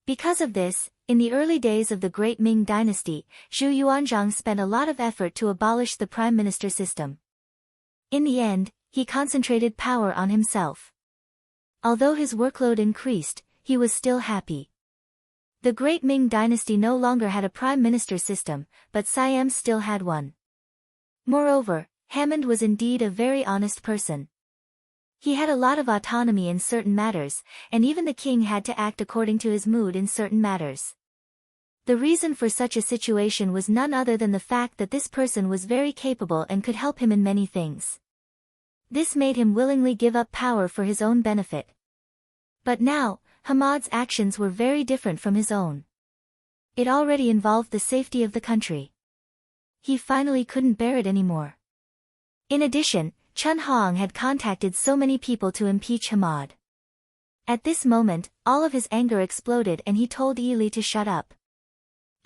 Because of this, in the early days of the Great Ming Dynasty, Zhu Yuanzhang spent a lot of effort to abolish the Prime Minister system. In the end, he concentrated power on himself. Although his workload increased, he was still happy. The Great Ming Dynasty no longer had a Prime Minister system, but Siam still had one. Moreover, Hammond was indeed a very honest person. He had a lot of autonomy in certain matters, and even the king had to act according to his mood in certain matters. The reason for such a situation was none other than the fact that this person was very capable and could help him in many things. This made him willingly give up power for his own benefit. But now, Hamad's actions were very different from his own. It already involved the safety of the country. He finally couldn't bear it anymore. In addition, Chun Hong had contacted so many people to impeach Hamad. At this moment, all of his anger exploded and he told Ely to shut up.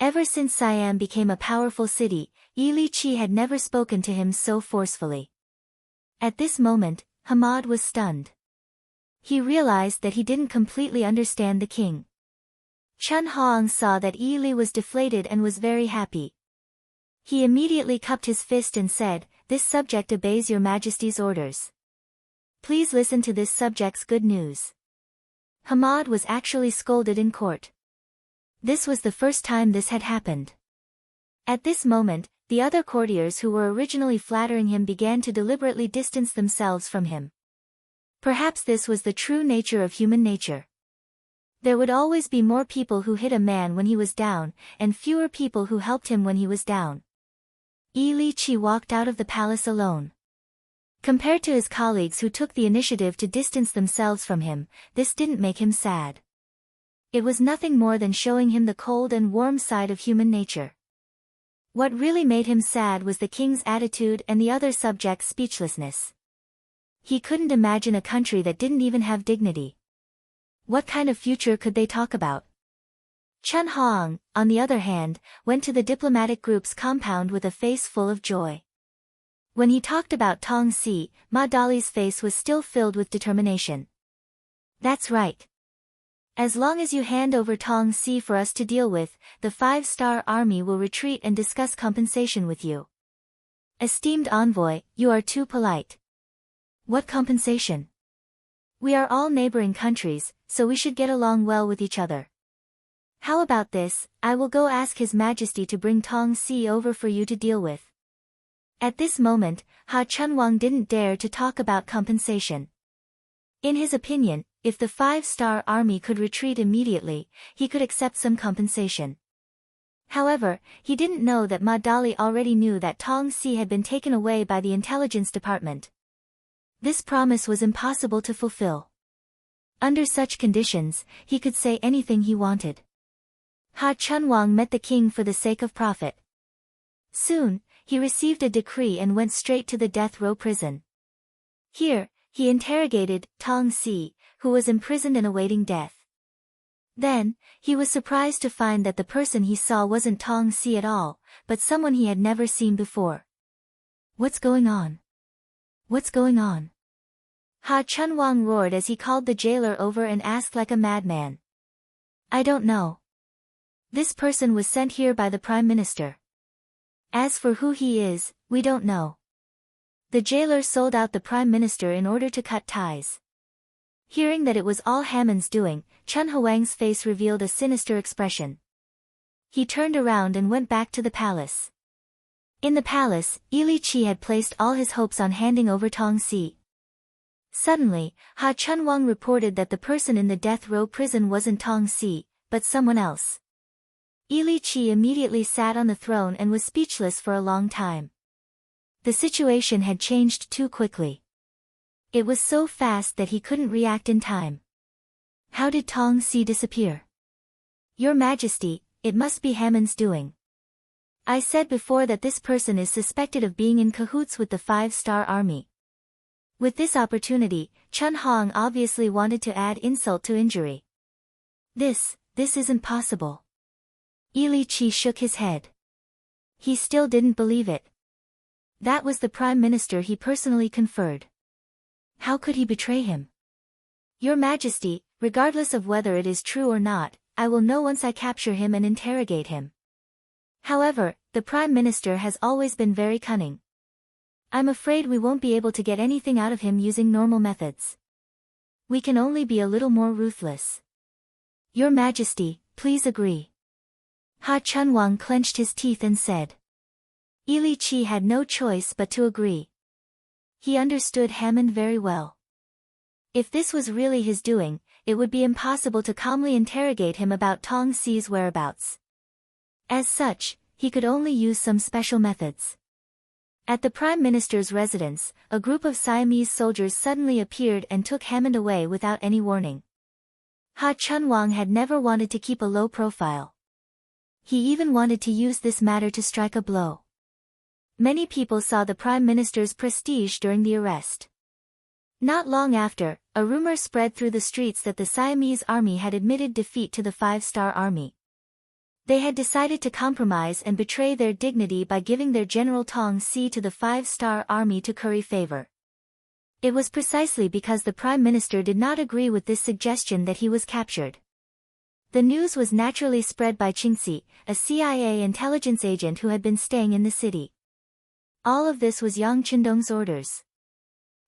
Ever since Siam became a powerful city, Ely Chi had never spoken to him so forcefully. At this moment, Hamad was stunned. He realized that he didn't completely understand the king. Chun Hong saw that Ely was deflated and was very happy. He immediately cupped his fist and said, This subject obeys your majesty's orders. Please listen to this subject's good news. Hamad was actually scolded in court. This was the first time this had happened. At this moment, the other courtiers who were originally flattering him began to deliberately distance themselves from him. Perhaps this was the true nature of human nature. There would always be more people who hit a man when he was down, and fewer people who helped him when he was down. Ely Chi walked out of the palace alone. Compared to his colleagues who took the initiative to distance themselves from him, this didn't make him sad. It was nothing more than showing him the cold and warm side of human nature. What really made him sad was the king's attitude and the other subjects' speechlessness. He couldn't imagine a country that didn't even have dignity. What kind of future could they talk about? Chun Hong, on the other hand, went to the diplomatic group's compound with a face full of joy. When he talked about Tong Si, Ma Dali's face was still filled with determination. That's right. As long as you hand over Tong Si for us to deal with, the 5-star army will retreat and discuss compensation with you. Esteemed envoy, you are too polite. What compensation? We are all neighboring countries, so we should get along well with each other. How about this, I will go ask His Majesty to bring Tong Si over for you to deal with. At this moment, Ha Chunwang didn't dare to talk about compensation. In his opinion, if the 5-star army could retreat immediately, he could accept some compensation. However, he didn't know that Ma Dali already knew that Tong Si had been taken away by the intelligence department. This promise was impossible to fulfill. Under such conditions, he could say anything he wanted. Ha Chunwang met the king for the sake of profit. Soon, he received a decree and went straight to the death row prison. Here, he interrogated Tong Si, who was imprisoned and awaiting death. Then, he was surprised to find that the person he saw wasn't Tong Si at all, but someone he had never seen before. "What's going on? What's going on?" Ha Chunwang roared as he called the jailer over and asked like a madman. "I don't know. This person was sent here by the Prime Minister. As for who he is, we don't know." The jailer sold out the Prime Minister in order to cut ties. Hearing that it was all Hammond's doing, Chun Huang's face revealed a sinister expression. He turned around and went back to the palace. In the palace, Li Qi had placed all his hopes on handing over Tong Si. Suddenly, Ha Chunwang reported that the person in the death row prison wasn't Tong Si, but someone else. Li Qi immediately sat on the throne and was speechless for a long time. The situation had changed too quickly. It was so fast that he couldn't react in time. "How did Tong Si disappear?" "Your Majesty, it must be Hammond's doing. I said before that this person is suspected of being in cahoots with the 5-star army." With this opportunity, Chun Hong obviously wanted to add insult to injury. This isn't possible." Li Qi shook his head. He still didn't believe it. That was the Prime Minister he personally conferred. How could he betray him? "Your Majesty, regardless of whether it is true or not, I will know once I capture him and interrogate him. However, the Prime Minister has always been very cunning. I'm afraid we won't be able to get anything out of him using normal methods. We can only be a little more ruthless. Your Majesty, please agree." Ha Chunwang clenched his teeth and said. Li Qi had no choice but to agree. He understood Hammond very well. If this was really his doing, it would be impossible to calmly interrogate him about Tong Si's whereabouts. As such, he could only use some special methods. At the Prime Minister's residence, a group of Siamese soldiers suddenly appeared and took Hammond away without any warning. Ha Chunwang had never wanted to keep a low profile. He even wanted to use this matter to strike a blow. Many people saw the Prime Minister's prestige during the arrest. Not long after, a rumor spread through the streets that the Siamese army had admitted defeat to the 5-star army. They had decided to compromise and betray their dignity by giving their General Tong Si to the 5-star army to curry favor. It was precisely because the Prime Minister did not agree with this suggestion that he was captured. The news was naturally spread by Qing, a CIA intelligence agent who had been staying in the city. All of this was Yang Qindong's orders.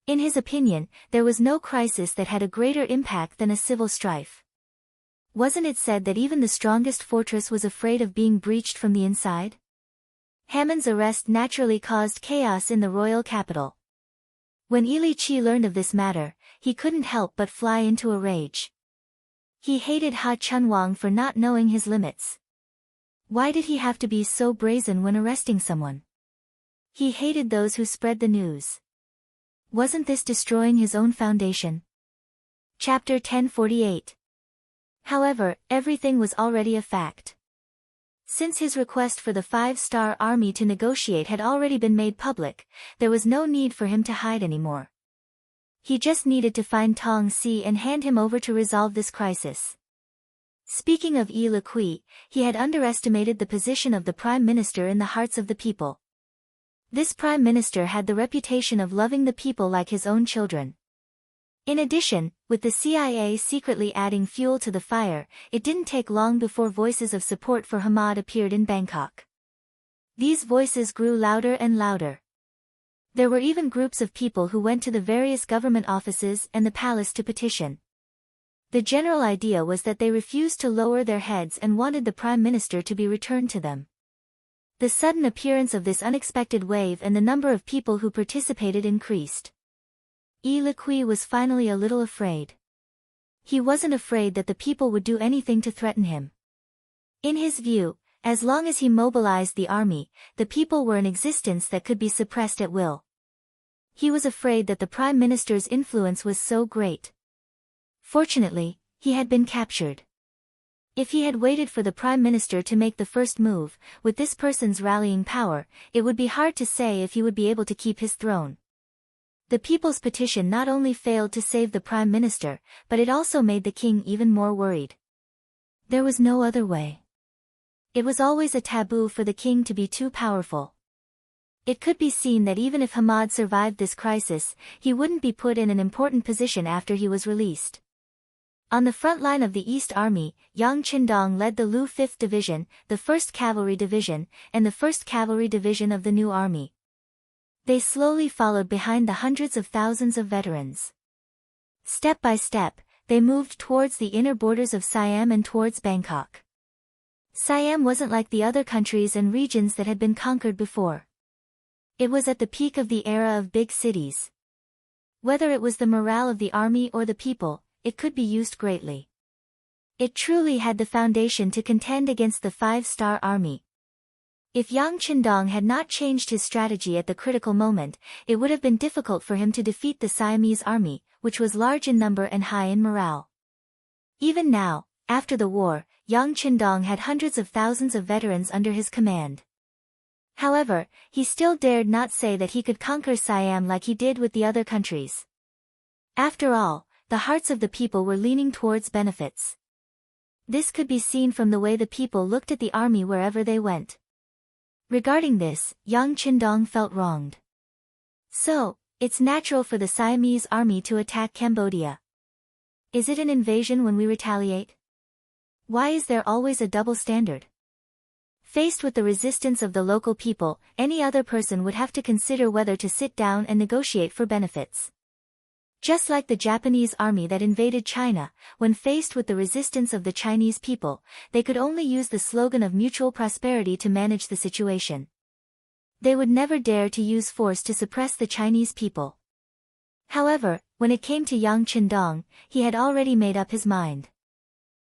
In his opinion, there was no crisis that had a greater impact than a civil strife. Wasn't it said that even the strongest fortress was afraid of being breached from the inside? Hammond's arrest naturally caused chaos in the royal capital. When Li Qi learned of this matter, he couldn't help but fly into a rage. He hated Ha Chunwang for not knowing his limits. Why did he have to be so brazen when arresting someone? He hated those who spread the news. Wasn't this destroying his own foundation? Chapter 1048. However, everything was already a fact. Since his request for the 5-star army to negotiate had already been made public, there was no need for him to hide anymore. He just needed to find Tong Si and hand him over to resolve this crisis. Speaking of Yi Liqui, he had underestimated the position of the Prime Minister in the hearts of the people. This Prime Minister had the reputation of loving the people like his own children. In addition, with the CIA secretly adding fuel to the fire, it didn't take long before voices of support for Hamad appeared in Bangkok. These voices grew louder and louder. There were even groups of people who went to the various government offices and the palace to petition. The general idea was that they refused to lower their heads and wanted the Prime Minister to be returned to them. The sudden appearance of this unexpected wave and the number of people who participated increased. Yi Liqui was finally a little afraid. He wasn't afraid that the people would do anything to threaten him. In his view, as long as he mobilized the army, the people were in existence that could be suppressed at will. He was afraid that the Prime Minister's influence was so great. Fortunately, he had been captured. If he had waited for the prime minister to make the first move, with this person's rallying power, it would be hard to say if he would be able to keep his throne. The people's petition not only failed to save the prime minister, but it also made the king even more worried. There was no other way. It was always a taboo for the king to be too powerful. It could be seen that even if Hamad survived this crisis, he wouldn't be put in an important position after he was released. On the front line of the East Army, Yang Qindong led the Lu 5th Division, the 1st Cavalry Division, and the 1st Cavalry Division of the new army. They slowly followed behind the hundreds of thousands of veterans. Step by step, they moved towards the inner borders of Siam and towards Bangkok. Siam wasn't like the other countries and regions that had been conquered before. It was at the peak of the era of big cities. Whether it was the morale of the army or the people, it could be used greatly. It truly had the foundation to contend against the 5-star army. If Yang Qindong had not changed his strategy at the critical moment, it would have been difficult for him to defeat the Siamese army, which was large in number and high in morale. Even now, after the war, Yang Qindong had hundreds of thousands of veterans under his command. However, he still dared not say that he could conquer Siam like he did with the other countries. After all, the hearts of the people were leaning towards benefits. This could be seen from the way the people looked at the army wherever they went. Regarding this, Yang Qindong felt wronged. So, it's natural for the Siamese army to attack Cambodia. Is it an invasion when we retaliate? Why is there always a double standard? Faced with the resistance of the local people, any other person would have to consider whether to sit down and negotiate for benefits. Just like the Japanese army that invaded China, when faced with the resistance of the Chinese people, they could only use the slogan of mutual prosperity to manage the situation. They would never dare to use force to suppress the Chinese people. However, when it came to Yang Qindong, he had already made up his mind.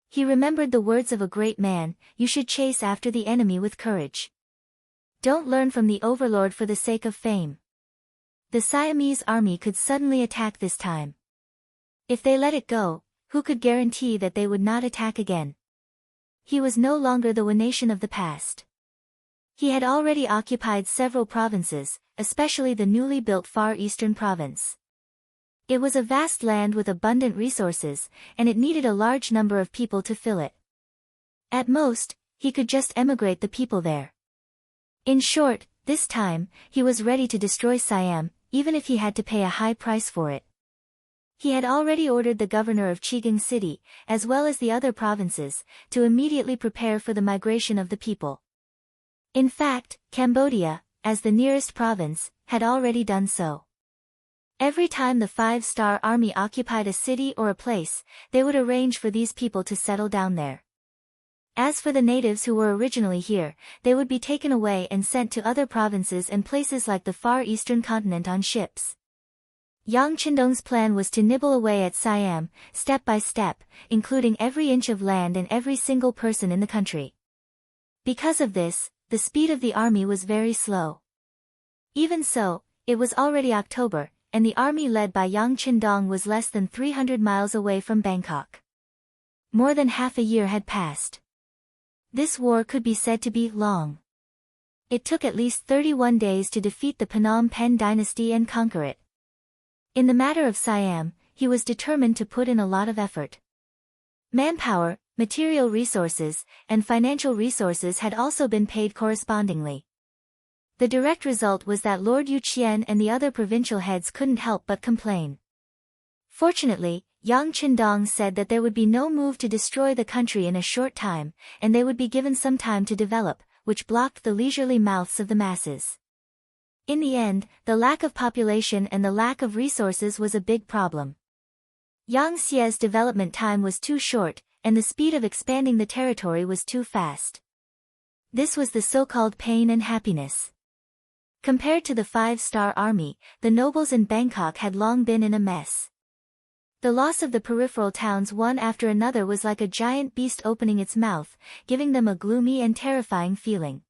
He remembered the words of a great man, "You should chase after the enemy with courage. Don't learn from the overlord for the sake of fame." The Siamese army could suddenly attack this time. If they let it go, who could guarantee that they would not attack again? He was no longer the nation of the past. He had already occupied several provinces, especially the newly built Far Eastern province. It was a vast land with abundant resources, and it needed a large number of people to fill it. At most, he could just emigrate the people there. In short, this time, he was ready to destroy Siam, even if he had to pay a high price for it. He had already ordered the governor of Qing city, as well as the other provinces, to immediately prepare for the migration of the people. In fact, Cambodia, as the nearest province, had already done so. Every time the 5-star army occupied a city or a place, they would arrange for these people to settle down there. As for the natives who were originally here, they would be taken away and sent to other provinces and places like the Far Eastern continent on ships. Yang Qindong's plan was to nibble away at Siam, step by step, including every inch of land and every single person in the country. Because of this, the speed of the army was very slow. Even so, it was already October, and the army led by Yang Qindong was less than 300 miles away from Bangkok. More than half a year had passed. This war could be said to be long. It took at least 31 days to defeat the Phnom Penh dynasty and conquer it. In the matter of Siam, he was determined to put in a lot of effort. Manpower, material resources, and financial resources had also been paid correspondingly. The direct result was that Lord Yuqian and the other provincial heads couldn't help but complain. Fortunately, Yang Qindong said that there would be no move to destroy the country in a short time, and they would be given some time to develop, which blocked the leisurely mouths of the masses. In the end, the lack of population and the lack of resources was a big problem. Yang Xie's development time was too short, and the speed of expanding the territory was too fast. This was the so-called pain and happiness. Compared to the 5-star army, the nobles in Bangkok had long been in a mess. The loss of the peripheral towns one after another was like a giant beast opening its mouth, giving them a gloomy and terrifying feeling.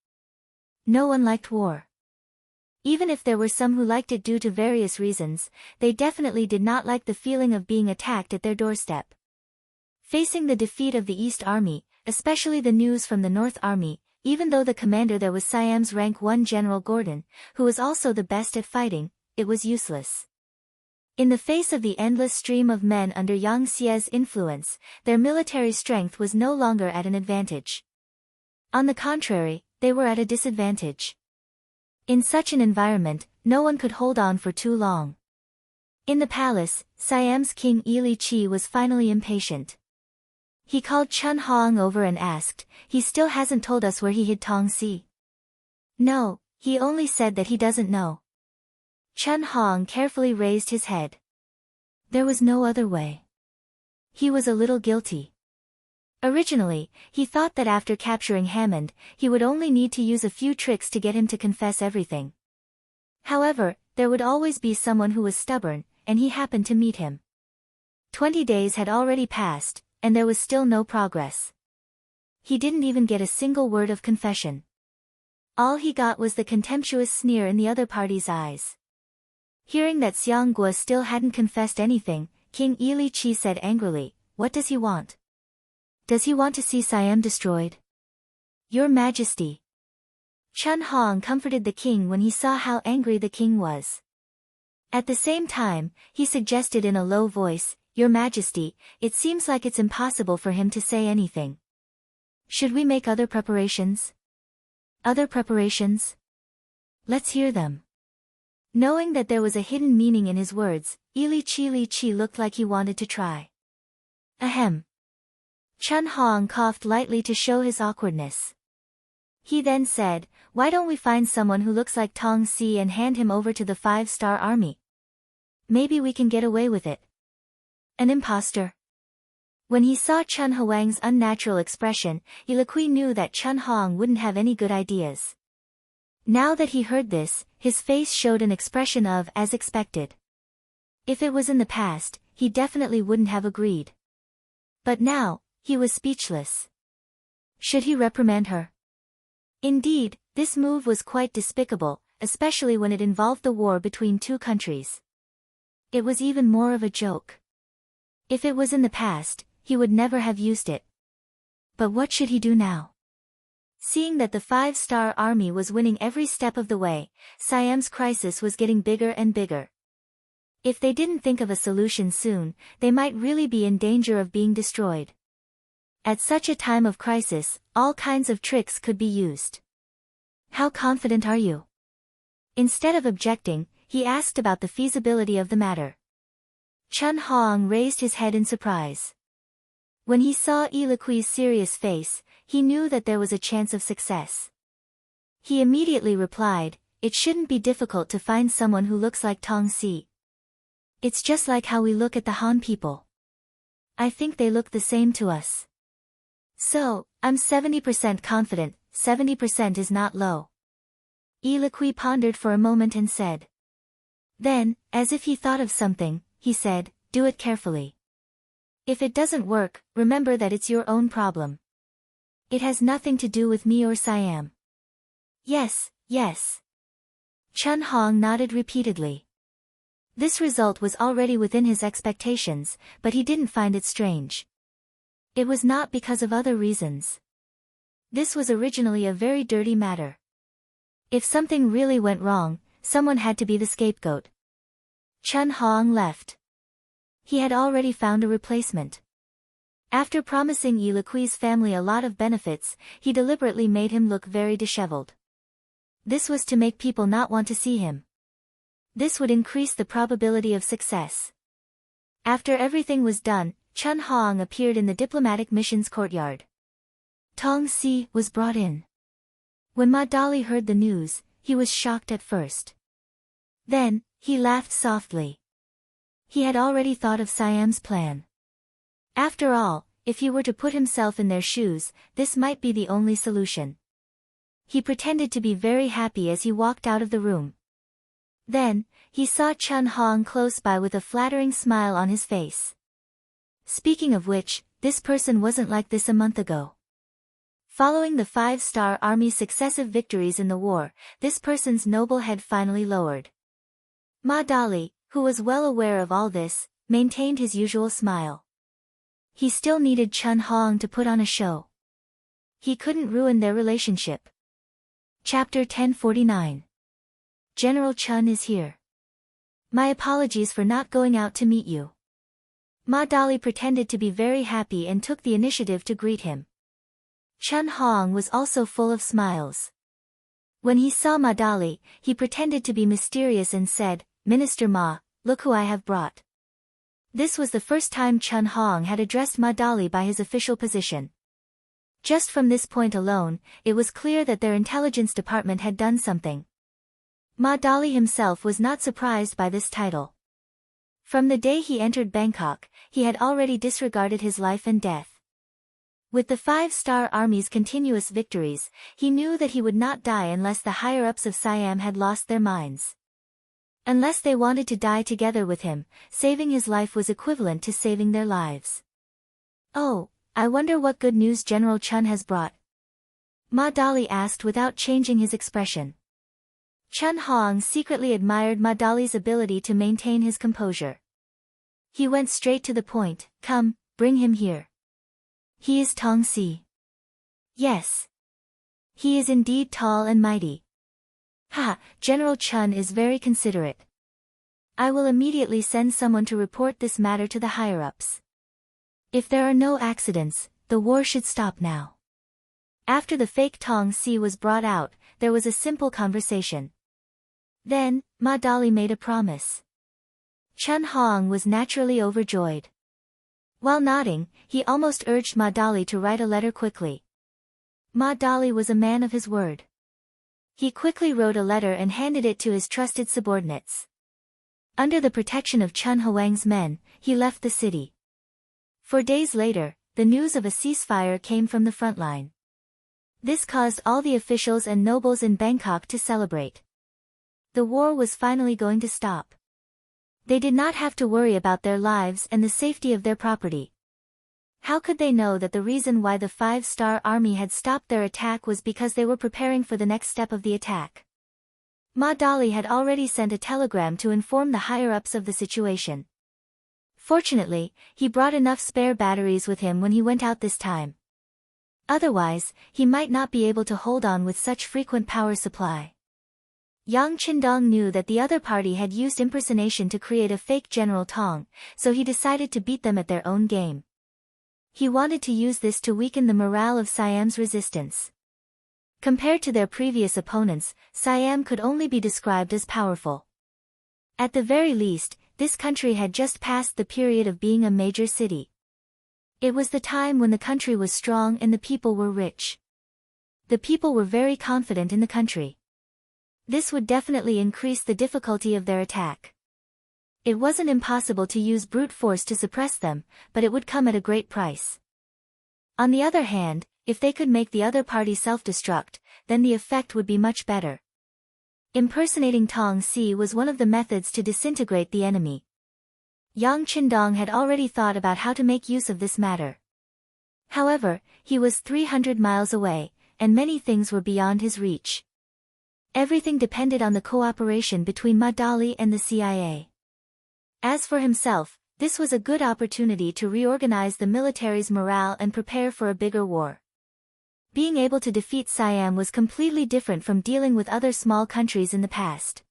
No one liked war. Even if there were some who liked it due to various reasons, they definitely did not like the feeling of being attacked at their doorstep. Facing the defeat of the East Army, especially the news from the North Army, even though the commander there was Siam's rank 1 General Gordon, who was also the best at fighting, it was useless. In the face of the endless stream of men under Yang Xie's influence, their military strength was no longer at an advantage. On the contrary, they were at a disadvantage. In such an environment, no one could hold on for too long. In the palace, Siam's king Li Qi was finally impatient. He called Chen Hong over and asked, "He still hasn't told us where he hid Tong Si." "No, he only said that he doesn't know." Chen Hong carefully raised his head. There was no other way. He was a little guilty. Originally, he thought that after capturing Hammond, he would only need to use a few tricks to get him to confess everything. However, there would always be someone who was stubborn, and he happened to meet him. 20 days had already passed, and there was still no progress. He didn't even get a single word of confession. All he got was the contemptuous sneer in the other party's eyes. Hearing that Xiang Guo still hadn't confessed anything, King Li Qi said angrily, "What does he want? Does he want to see Siam destroyed?" "Your Majesty." Chen Hong comforted the king when he saw how angry the king was. At the same time, he suggested in a low voice, "Your Majesty, it seems like it's impossible for him to say anything. Should we make other preparations?" "Other preparations? Let's hear them." Knowing that there was a hidden meaning in his words, Li Qi looked like he wanted to try. Ahem. Chen Hong coughed lightly to show his awkwardness. He then said, "Why don't we find someone who looks like Tong Si and hand him over to the 5-star army? Maybe we can get away with it." An imposter? When he saw Chen Huang's unnatural expression, Li Qi knew that Chen Hong wouldn't have any good ideas. Now that he heard this, his face showed an expression of as expected. If it was in the past, he definitely wouldn't have agreed. But now, he was speechless. Should he reprimand her? Indeed, this move was quite despicable, especially when it involved the war between two countries. It was even more of a joke. If it was in the past, he would never have used it. But what should he do now? Seeing that the 5-star army was winning every step of the way, Siam's crisis was getting bigger and bigger. If they didn't think of a solution soon, they might really be in danger of being destroyed. At such a time of crisis, all kinds of tricks could be used. "How confident are you?" Instead of objecting, he asked about the feasibility of the matter. Chen Hong raised his head in surprise. When he saw Li Qi's serious face, he knew that there was a chance of success. He immediately replied, "It shouldn't be difficult to find someone who looks like Tong Si. It's just like how we look at the Han people. I think they look the same to us. So, I'm 70% confident, 70% is not low." Li Qi pondered for a moment and said. Then, as if he thought of something, he said, "Do it carefully. If it doesn't work, remember that it's your own problem. It has nothing to do with me or Siam." "Yes, yes." Chen Hong nodded repeatedly. This result was already within his expectations, but he didn't find it strange. It was not because of other reasons. This was originally a very dirty matter. If something really went wrong, someone had to be the scapegoat. Chen Hong left. He had already found a replacement. After promising Li Qi's family a lot of benefits, he deliberately made him look very disheveled. This was to make people not want to see him. This would increase the probability of success. After everything was done, Chen Hong appeared in the diplomatic mission's courtyard. Tong Si was brought in. When Ma Dali heard the news, he was shocked at first. Then, he laughed softly. He had already thought of Siam's plan. After all, if he were to put himself in their shoes, this might be the only solution. He pretended to be very happy as he walked out of the room. Then, he saw Chen Hong close by with a flattering smile on his face. Speaking of which, this person wasn't like this a month ago. Following the 5-star army's successive victories in the war, this person's noble head finally lowered. Ma Dali, who was well aware of all this, maintained his usual smile. He still needed Chen Hong to put on a show. He couldn't ruin their relationship. Chapter 1049. General Chun is here. My apologies for not going out to meet you. Ma Dali pretended to be very happy and took the initiative to greet him. Chun Hong was also full of smiles. When he saw Ma Dali, he pretended to be mysterious and said, "Minister Ma, look who I have brought." This was the first time Chun Hong had addressed Ma Dali by his official position. Just from this point alone, it was clear that their intelligence department had done something. Ma Dali himself was not surprised by this title. From the day he entered Bangkok, he had already disregarded his life and death. With the Five-Star Army's continuous victories, he knew that he would not die unless the higher-ups of Siam had lost their minds. Unless they wanted to die together with him, saving his life was equivalent to saving their lives. "Oh, I wonder what good news General Chun has brought?" Ma Dali asked without changing his expression. Chun Hong secretly admired Ma Dali's ability to maintain his composure. He went straight to the point. "Come, bring him here." "He is Tong Si." "Yes. He is indeed tall and mighty." "Ha, General Chun is very considerate. I will immediately send someone to report this matter to the higher-ups. If there are no accidents, the war should stop now." After the fake Tong Si was brought out, there was a simple conversation. Then, Ma Dali made a promise. Chun Hong was naturally overjoyed. While nodding, he almost urged Ma Dali to write a letter quickly. Ma Dali was a man of his word. He quickly wrote a letter and handed it to his trusted subordinates. Under the protection of Chun Huang's men, he left the city. 4 days later, the news of a ceasefire came from the front line. This caused all the officials and nobles in Bangkok to celebrate. The war was finally going to stop. They did not have to worry about their lives and the safety of their property. How could they know that the reason why the Five-Star Army had stopped their attack was because they were preparing for the next step of the attack? Ma Dali had already sent a telegram to inform the higher-ups of the situation. Fortunately, he brought enough spare batteries with him when he went out this time. Otherwise, he might not be able to hold on with such frequent power supply. Yang Qindong knew that the other party had used impersonation to create a fake General Tong, so he decided to beat them at their own game. He wanted to use this to weaken the morale of Siam's resistance. Compared to their previous opponents, Siam could only be described as powerful. At the very least, this country had just passed the period of being a major city. It was the time when the country was strong and the people were rich. The people were very confident in the country. This would definitely increase the difficulty of their attack. It wasn't impossible to use brute force to suppress them, but it would come at a great price. On the other hand, if they could make the other party self-destruct, then the effect would be much better. Impersonating Tong Si was one of the methods to disintegrate the enemy. Yang Qindong had already thought about how to make use of this matter. However, he was 300 miles away, and many things were beyond his reach. Everything depended on the cooperation between Ma Dali and the CIA. As for himself, this was a good opportunity to reorganize the military's morale and prepare for a bigger war. Being able to defeat Siam was completely different from dealing with other small countries in the past.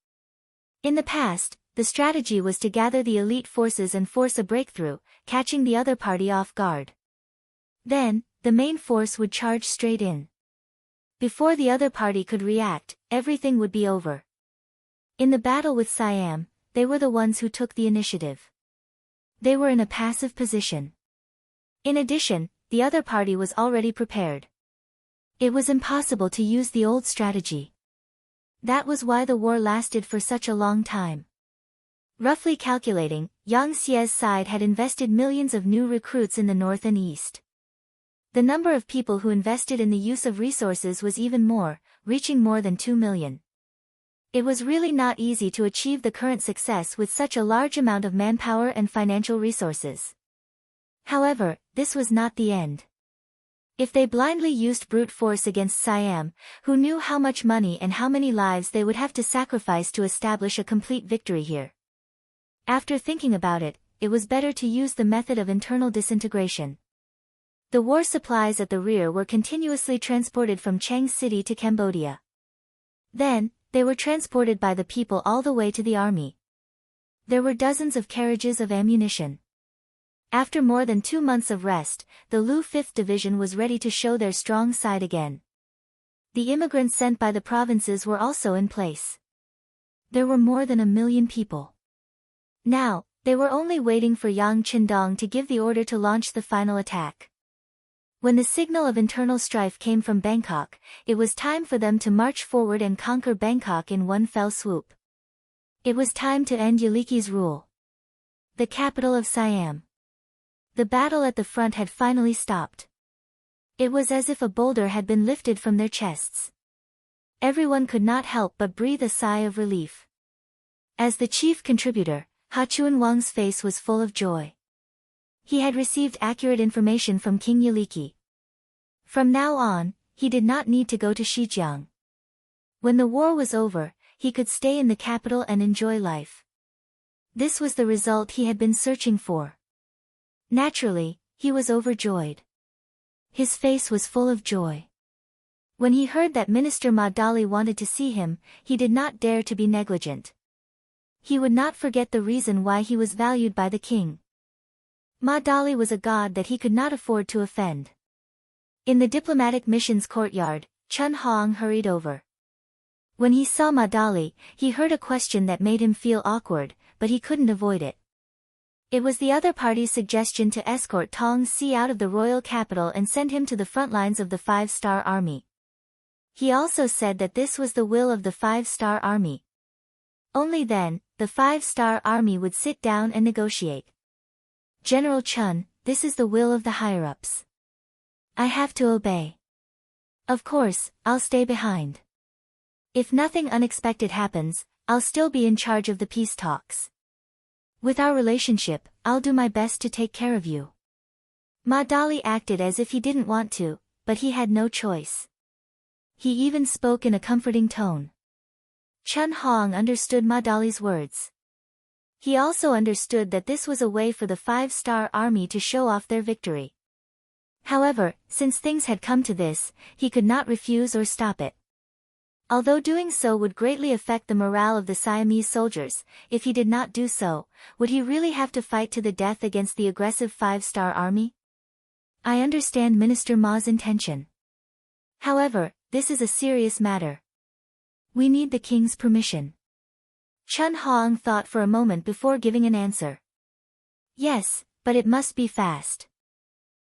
In the past, the strategy was to gather the elite forces and force a breakthrough, catching the other party off guard. Then, the main force would charge straight in. Before the other party could react, everything would be over. In the battle with Siam, they were the ones who took the initiative. They were in a passive position. In addition, the other party was already prepared. It was impossible to use the old strategy. That was why the war lasted for such a long time. Roughly calculating, Yang Xie's side had invested millions of new recruits in the north and east. The number of people who invested in the use of resources was even more, reaching more than 2 million. It was really not easy to achieve the current success with such a large amount of manpower and financial resources. However, this was not the end. If they blindly used brute force against Siam, who knew how much money and how many lives they would have to sacrifice to establish a complete victory here? After thinking about it, it was better to use the method of internal disintegration. The war supplies at the rear were continuously transported from Qing City to Cambodia. Then, they were transported by the people all the way to the army. There were dozens of carriages of ammunition. After more than 2 months of rest, the Lu 5th Division was ready to show their strong side again. The immigrants sent by the provinces were also in place. There were more than 1 million people. Now, they were only waiting for Yang Qindong to give the order to launch the final attack. When the signal of internal strife came from Bangkok, it was time for them to march forward and conquer Bangkok in one fell swoop. It was time to end Yuliki's rule. The capital of Siam. The battle at the front had finally stopped. It was as if a boulder had been lifted from their chests. Everyone could not help but breathe a sigh of relief. As the chief contributor, Ha Chuan-Wang's face was full of joy. He had received accurate information from King Yuliki. From now on, he did not need to go to Shijiang. When the war was over, he could stay in the capital and enjoy life. This was the result he had been searching for. Naturally, he was overjoyed. His face was full of joy. When he heard that Minister Ma Dali wanted to see him, he did not dare to be negligent. He would not forget the reason why he was valued by the king. Ma Dali was a god that he could not afford to offend. In the diplomatic mission's courtyard, Chun Hong hurried over. When he saw Ma Dali, he heard a question that made him feel awkward, but he couldn't avoid it. It was the other party's suggestion to escort Tong Si out of the royal capital and send him to the front lines of the 5-Star Army. He also said that this was the will of the 5-Star Army. Only then, the 5-Star Army would sit down and negotiate. General Chun, this is the will of the higher-ups. I have to obey. Of course, I'll stay behind. If nothing unexpected happens, I'll still be in charge of the peace talks. With our relationship, I'll do my best to take care of you. Ma Dali acted as if he didn't want to, but he had no choice. He even spoke in a comforting tone. Chun Hong understood Ma Dali's words. He also understood that this was a way for the 5-Star Army to show off their victory. However, since things had come to this, he could not refuse or stop it. Although doing so would greatly affect the morale of the Siamese soldiers, if he did not do so, would he really have to fight to the death against the aggressive 5-Star Army? I understand Minister Ma's intention. However, this is a serious matter. We need the king's permission. Chun Hong thought for a moment before giving an answer. Yes, but it must be fast.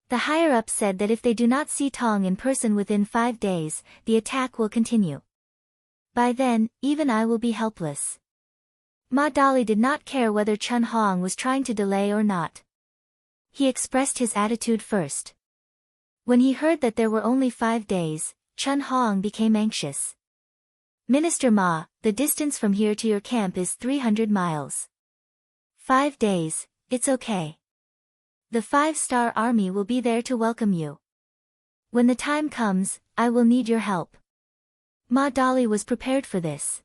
The higher-ups said that if they do not see Tong in person within 5 days, the attack will continue. By then, even I will be helpless. Ma Dali did not care whether Chun Hong was trying to delay or not. He expressed his attitude first. When he heard that there were only 5 days, Chun Hong became anxious. Minister Ma, the distance from here to your camp is 300 miles. 5 days, it's okay. The 5-Star Army will be there to welcome you. When the time comes, I will need your help. Ma Dali was prepared for this.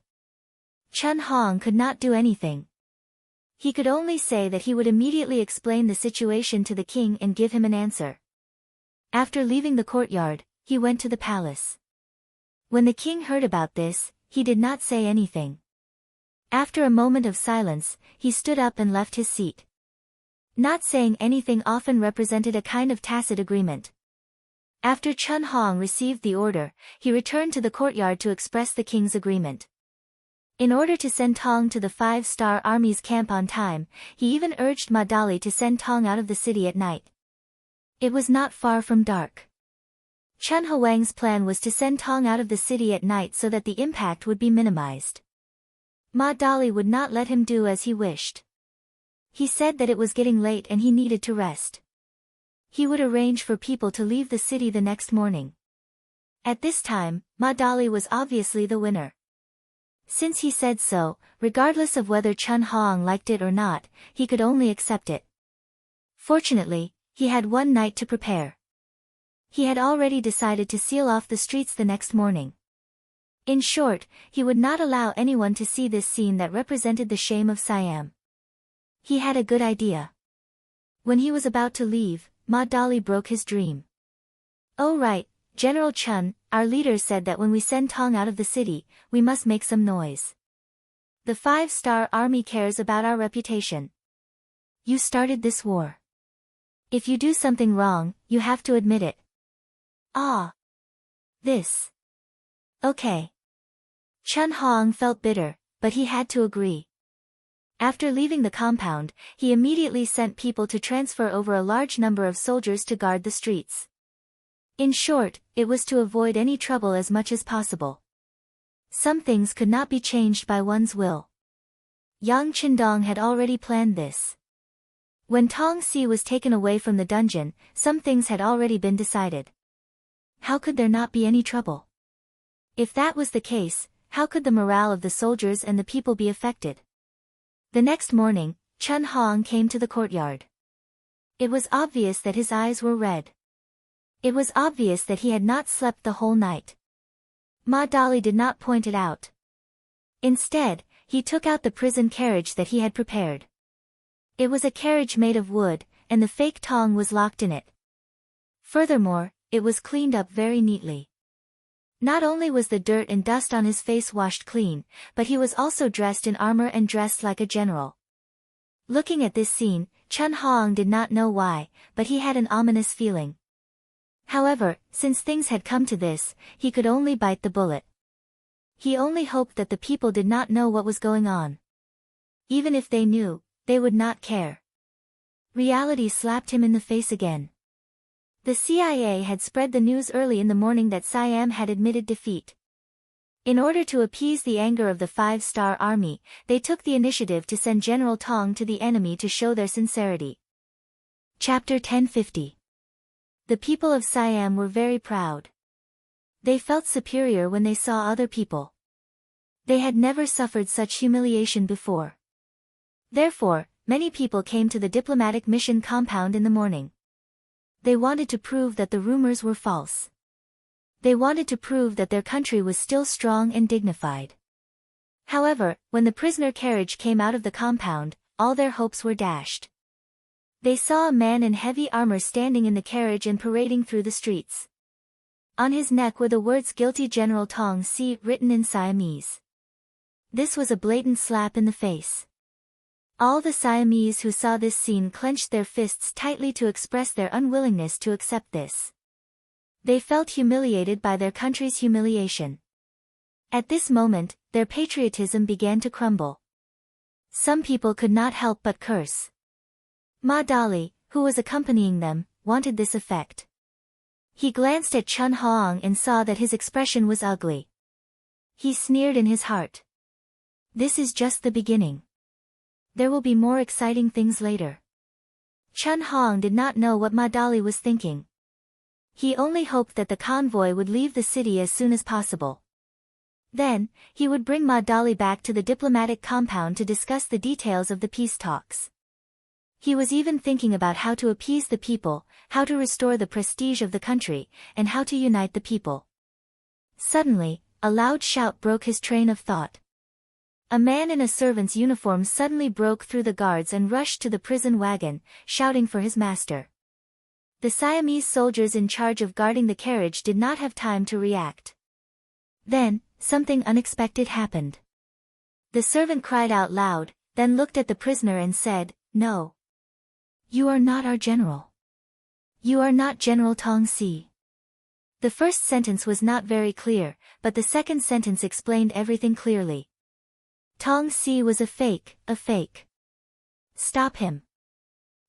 Chun Hong could not do anything. He could only say that he would immediately explain the situation to the king and give him an answer. After leaving the courtyard, he went to the palace. When the king heard about this, he did not say anything. After a moment of silence, he stood up and left his seat. Not saying anything often represented a kind of tacit agreement. After Chun Hong received the order, he returned to the courtyard to express the king's agreement. In order to send Tong to the 5-Star Army's camp on time, he even urged Ma Dali to send Tong out of the city at night. It was not far from dark. Chun Huang's plan was to send Tong out of the city at night so that the impact would be minimized. Ma Dali would not let him do as he wished. He said that it was getting late and he needed to rest. He would arrange for people to leave the city the next morning. At this time, Ma Dali was obviously the winner. Since he said so, regardless of whether Chun Hong liked it or not, he could only accept it. Fortunately, he had one night to prepare. He had already decided to seal off the streets the next morning. In short, he would not allow anyone to see this scene that represented the shame of Siam. He had a good idea. When he was about to leave, Ma Dali broke his dream. "Oh right, General Chun, our leader said that when we send Tong out of the city, we must make some noise. The 5-star army cares about our reputation. You started this war. If you do something wrong, you have to admit it." "Ah. This. Okay." Chun Hong felt bitter, but he had to agree. After leaving the compound, he immediately sent people to transfer over a large number of soldiers to guard the streets. In short, it was to avoid any trouble as much as possible. Some things could not be changed by one's will. Yang Qindong had already planned this. When Tong Si was taken away from the dungeon, some things had already been decided. How could there not be any trouble? If that was the case, how could the morale of the soldiers and the people be affected? The next morning, Chun Hong came to the courtyard. It was obvious that his eyes were red. It was obvious that he had not slept the whole night. Ma Dali did not point it out. Instead, he took out the prison carriage that he had prepared. It was a carriage made of wood, and the fake Tong was locked in it. Furthermore, it was cleaned up very neatly. Not only was the dirt and dust on his face washed clean, but he was also dressed in armor and dressed like a general. Looking at this scene, Chun Hong did not know why, but he had an ominous feeling. However, since things had come to this, he could only bite the bullet. He only hoped that the people did not know what was going on. Even if they knew, they would not care. Reality slapped him in the face again. The CIA had spread the news early in the morning that Siam had admitted defeat. In order to appease the anger of the 5-star army, they took the initiative to send General Tong to the enemy to show their sincerity. Chapter 1050. The people of Siam were very proud. They felt superior when they saw other people. They had never suffered such humiliation before. Therefore, many people came to the diplomatic mission compound in the morning. They wanted to prove that the rumors were false. They wanted to prove that their country was still strong and dignified. However, when the prisoner carriage came out of the compound, all their hopes were dashed. They saw a man in heavy armor standing in the carriage and parading through the streets. On his neck were the words "Guilty General Tong Si" written in Siamese. This was a blatant slap in the face. All the Siamese who saw this scene clenched their fists tightly to express their unwillingness to accept this. They felt humiliated by their country's humiliation. At this moment, their patriotism began to crumble. Some people could not help but curse. Ma Dali, who was accompanying them, wanted this effect. He glanced at Chun Hong and saw that his expression was ugly. He sneered in his heart. This is just the beginning. There will be more exciting things later. Chun Hong did not know what Ma Dali was thinking. He only hoped that the convoy would leave the city as soon as possible. Then, he would bring Ma Dali back to the diplomatic compound to discuss the details of the peace talks. He was even thinking about how to appease the people, how to restore the prestige of the country, and how to unite the people. Suddenly, a loud shout broke his train of thought. A man in a servant's uniform suddenly broke through the guards and rushed to the prison wagon, shouting for his master. The Siamese soldiers in charge of guarding the carriage did not have time to react. Then, something unexpected happened. The servant cried out loud, then looked at the prisoner and said, "No. You are not our general. You are not General Tong Si." The first sentence was not very clear, but the second sentence explained everything clearly. Tong Si was a fake. Stop him.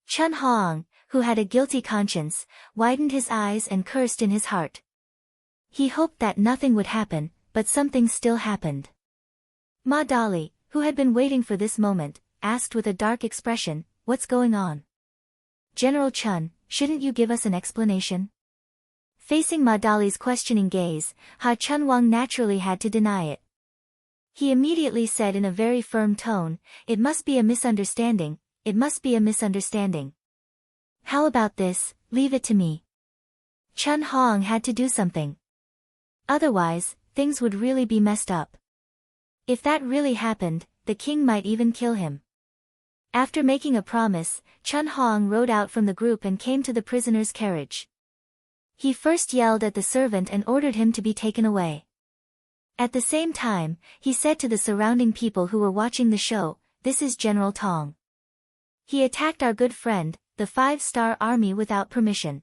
Chun Hong, who had a guilty conscience, widened his eyes and cursed in his heart. He hoped that nothing would happen, but something still happened. Ma Dali, who had been waiting for this moment, asked with a dark expression, "What's going on?" "General Chun, shouldn't you give us an explanation?" Facing Ma Dali's questioning gaze, Ha Chunwang naturally had to deny it. He immediately said in a very firm tone, "It must be a misunderstanding, it must be a misunderstanding. How about this, leave it to me." Chun Hong had to do something. Otherwise, things would really be messed up. If that really happened, the king might even kill him. After making a promise, Chun Hong rode out from the group and came to the prisoner's carriage. He first yelled at the servant and ordered him to be taken away. At the same time, he said to the surrounding people who were watching the show, "This is General Tong. He attacked our good friend, the 5-star army without permission.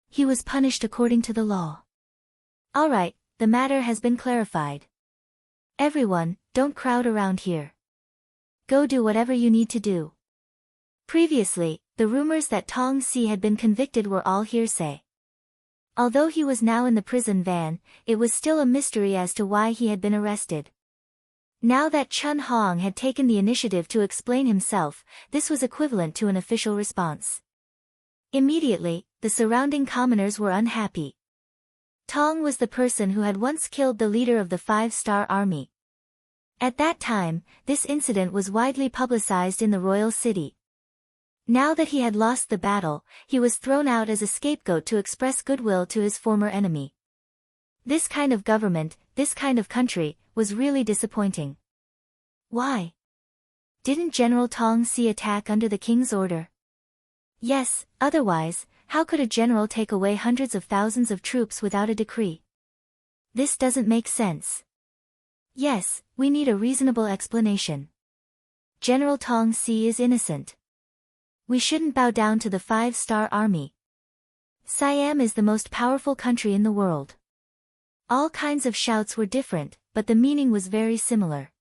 He was punished according to the law. Alright, the matter has been clarified. Everyone, don't crowd around here. Go do whatever you need to do." Previously, the rumors that Tong Si had been convicted were all hearsay. Although he was now in the prison van, it was still a mystery as to why he had been arrested. Now that Chun Hong had taken the initiative to explain himself, this was equivalent to an official response. Immediately, the surrounding commoners were unhappy. Tong was the person who had once killed the leader of the 5-star army. At that time, this incident was widely publicized in the royal city. Now that he had lost the battle, he was thrown out as a scapegoat to express goodwill to his former enemy. This kind of government, this kind of country, was really disappointing. Why? Didn't General Tong Si attack under the king's order? Yes, otherwise, how could a general take away hundreds of thousands of troops without a decree? This doesn't make sense. Yes, we need a reasonable explanation. General Tong Si is innocent. We shouldn't bow down to the 5-star army. Siam is the most powerful country in the world. All kinds of shouts were different, but the meaning was very similar.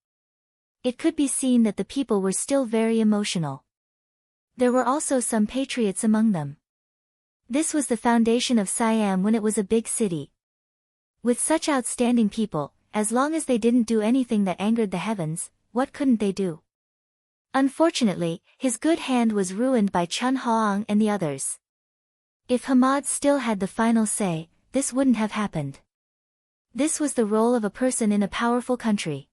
It could be seen that the people were still very emotional. There were also some patriots among them. This was the foundation of Siam when it was a big city. With such outstanding people, as long as they didn't do anything that angered the heavens, what couldn't they do? Unfortunately, his good hand was ruined by Chun Hong and the others. If Hamad still had the final say, this wouldn't have happened. This was the role of a person in a powerful country.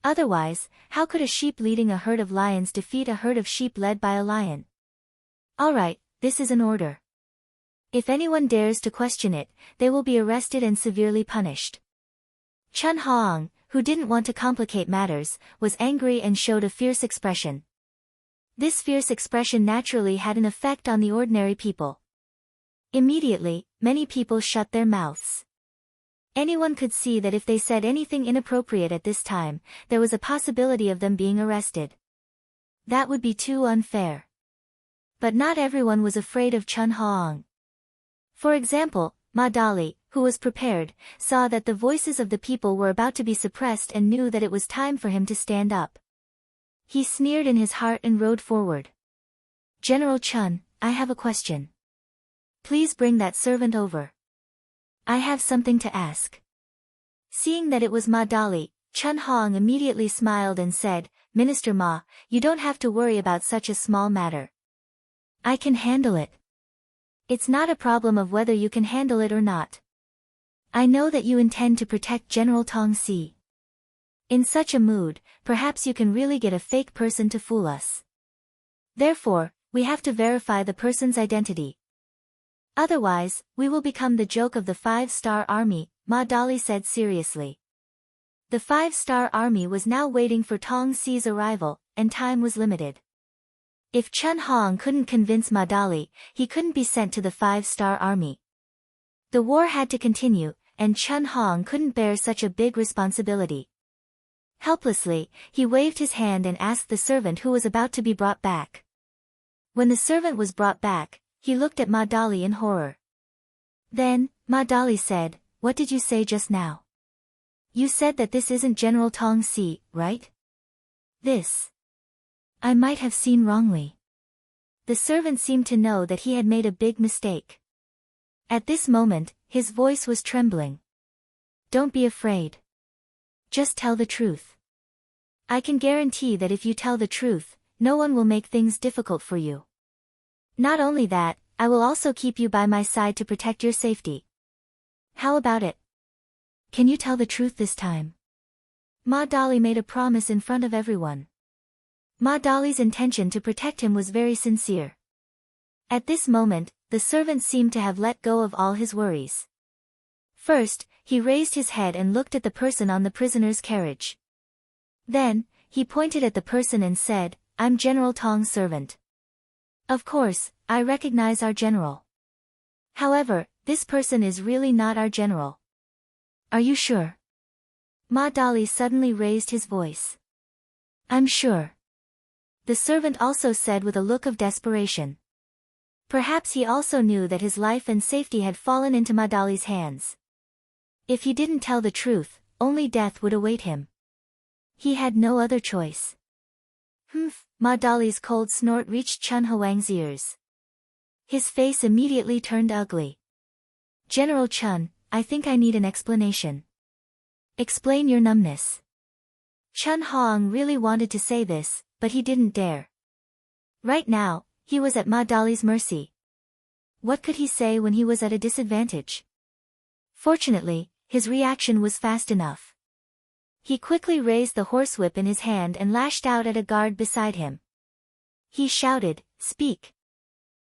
Otherwise, how could a sheep leading a herd of lions defeat a herd of sheep led by a lion? Alright, this is an order. If anyone dares to question it, they will be arrested and severely punished. Chun Hong, who didn't want to complicate matters, was angry and showed a fierce expression. This fierce expression naturally had an effect on the ordinary people. Immediately, many people shut their mouths. Anyone could see that if they said anything inappropriate at this time, there was a possibility of them being arrested. That would be too unfair. But not everyone was afraid of Chun Hong. For example, Ma Dali, who was prepared, saw that the voices of the people were about to be suppressed and knew that it was time for him to stand up. He sneered in his heart and rode forward. "General Chun, I have a question. Please bring that servant over. I have something to ask." Seeing that it was Ma Dali, Chun Hong immediately smiled and said, "Minister Ma, you don't have to worry about such a small matter. I can handle it. It's not a problem of whether you can handle it or not. I know that you intend to protect General Tong Si. In such a mood, perhaps you can really get a fake person to fool us. Therefore, we have to verify the person's identity. Otherwise, we will become the joke of the 5-star army," Ma Dali said seriously. The 5-star army was now waiting for Tong Si's arrival, and time was limited. If Chun Hong couldn't convince Ma Dali, he couldn't be sent to the 5-star army. The war had to continue, and Chun Hong couldn't bear such a big responsibility. Helplessly, he waved his hand and asked the servant who was about to be brought back. When the servant was brought back, he looked at Ma Dali in horror. Then, Ma Dali said, "What did you say just now? You said that this isn't General Tong Si, right? This. I might have seen wrongly." The servant seemed to know that he had made a big mistake. At this moment, his voice was trembling. "Don't be afraid. Just tell the truth. I can guarantee that if you tell the truth, no one will make things difficult for you. Not only that, I will also keep you by my side to protect your safety. How about it? Can you tell the truth this time?" Ma Dali made a promise in front of everyone. Ma Dali's intention to protect him was very sincere. At this moment, the servant seemed to have let go of all his worries. First, he raised his head and looked at the person on the prisoner's carriage. Then, he pointed at the person and said, "I'm General Tong's servant. Of course, I recognize our general. However, this person is really not our general. Are you sure? Ma Dali suddenly raised his voice. I'm sure. The servant also said with a look of desperation. Perhaps he also knew that his life and safety had fallen into Ma Dali's hands. If he didn't tell the truth, only death would await him. He had no other choice. Humph! Ma Dali's cold snort reached Chun Huang's ears. His face immediately turned ugly. General Chun, I think I need an explanation. Explain your numbness. Chun Huang really wanted to say this, but he didn't dare. Right now, he was at Ma Dali's mercy. What could he say when he was at a disadvantage? Fortunately, his reaction was fast enough. He quickly raised the horsewhip in his hand and lashed out at a guard beside him. He shouted, Speak!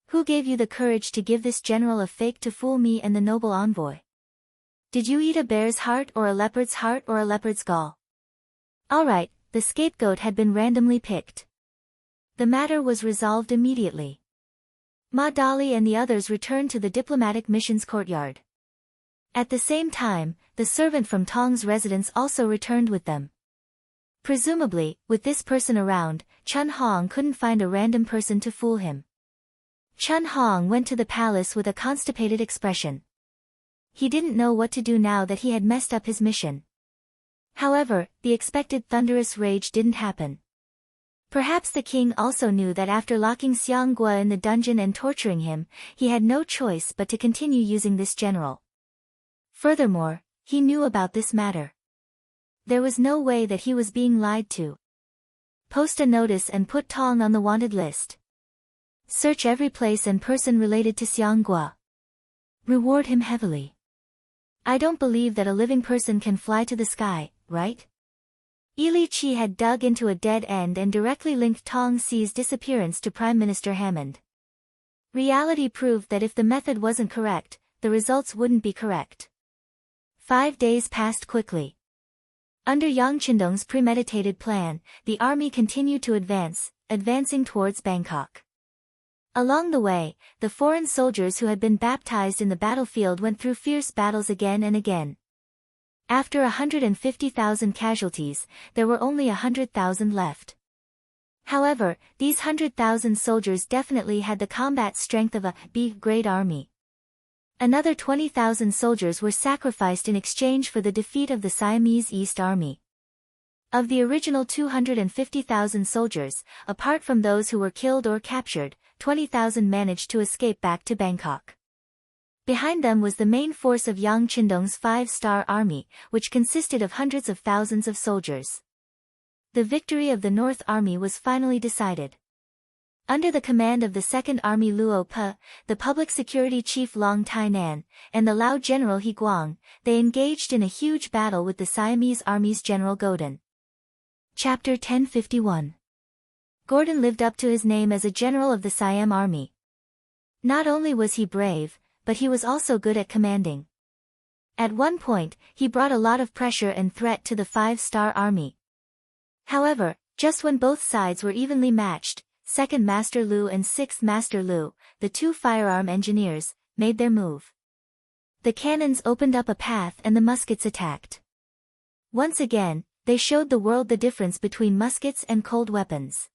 Who gave you the courage to give this general a fake to fool me and the noble envoy? Did you eat a bear's heart or a leopard's heart or a leopard's gall? Alright, the scapegoat had been randomly picked. The matter was resolved immediately. Ma Dali and the others returned to the diplomatic mission's courtyard. At the same time, the servant from Tong's residence also returned with them. Presumably, with this person around, Chun Hong couldn't find a random person to fool him. Chun Hong went to the palace with a constipated expression. He didn't know what to do now that he had messed up his mission. However, the expected thunderous rage didn't happen. Perhaps the king also knew that after locking Xiang Gua in the dungeon and torturing him, he had no choice but to continue using this general. Furthermore, he knew about this matter. There was no way that he was being lied to. Post a notice and put Tong on the wanted list. Search every place and person related to Xiang Gua. Reward him heavily. I don't believe that a living person can fly to the sky, right? Li Qi had dug into a dead end and directly linked Tong Xi's disappearance to Prime Minister Hammond. Reality proved that if the method wasn't correct, the results wouldn't be correct. 5 days passed quickly. Under Yang Qindong's premeditated plan, the army continued to advancing towards Bangkok. Along the way, the foreign soldiers who had been baptized in the battlefield went through fierce battles again and again. After 150,000 casualties, there were only 100,000 left. However, these 100,000 soldiers definitely had the combat strength of a B-grade army. Another 20,000 soldiers were sacrificed in exchange for the defeat of the Siamese East Army. Of the original 250,000 soldiers, apart from those who were killed or captured, 20,000 managed to escape back to Bangkok. Behind them was the main force of Yang Qindong's 5-star army, which consisted of hundreds of thousands of soldiers. The victory of the North Army was finally decided. Under the command of the 2nd Army Luo Pe, the public security chief Long Tainan, and the Lao general He Guang, they engaged in a huge battle with the Siamese army's General Godin. Chapter 1051. Gordon lived up to his name as a general of the Siam army. Not only was he brave, but he was also good at commanding. At one point, he brought a lot of pressure and threat to the 5-star army. However, just when both sides were evenly matched, 2nd Master Lu and 6th Master Lu, the 2 firearm engineers, made their move. The cannons opened up a path and the muskets attacked. Once again, they showed the world the difference between muskets and cold weapons.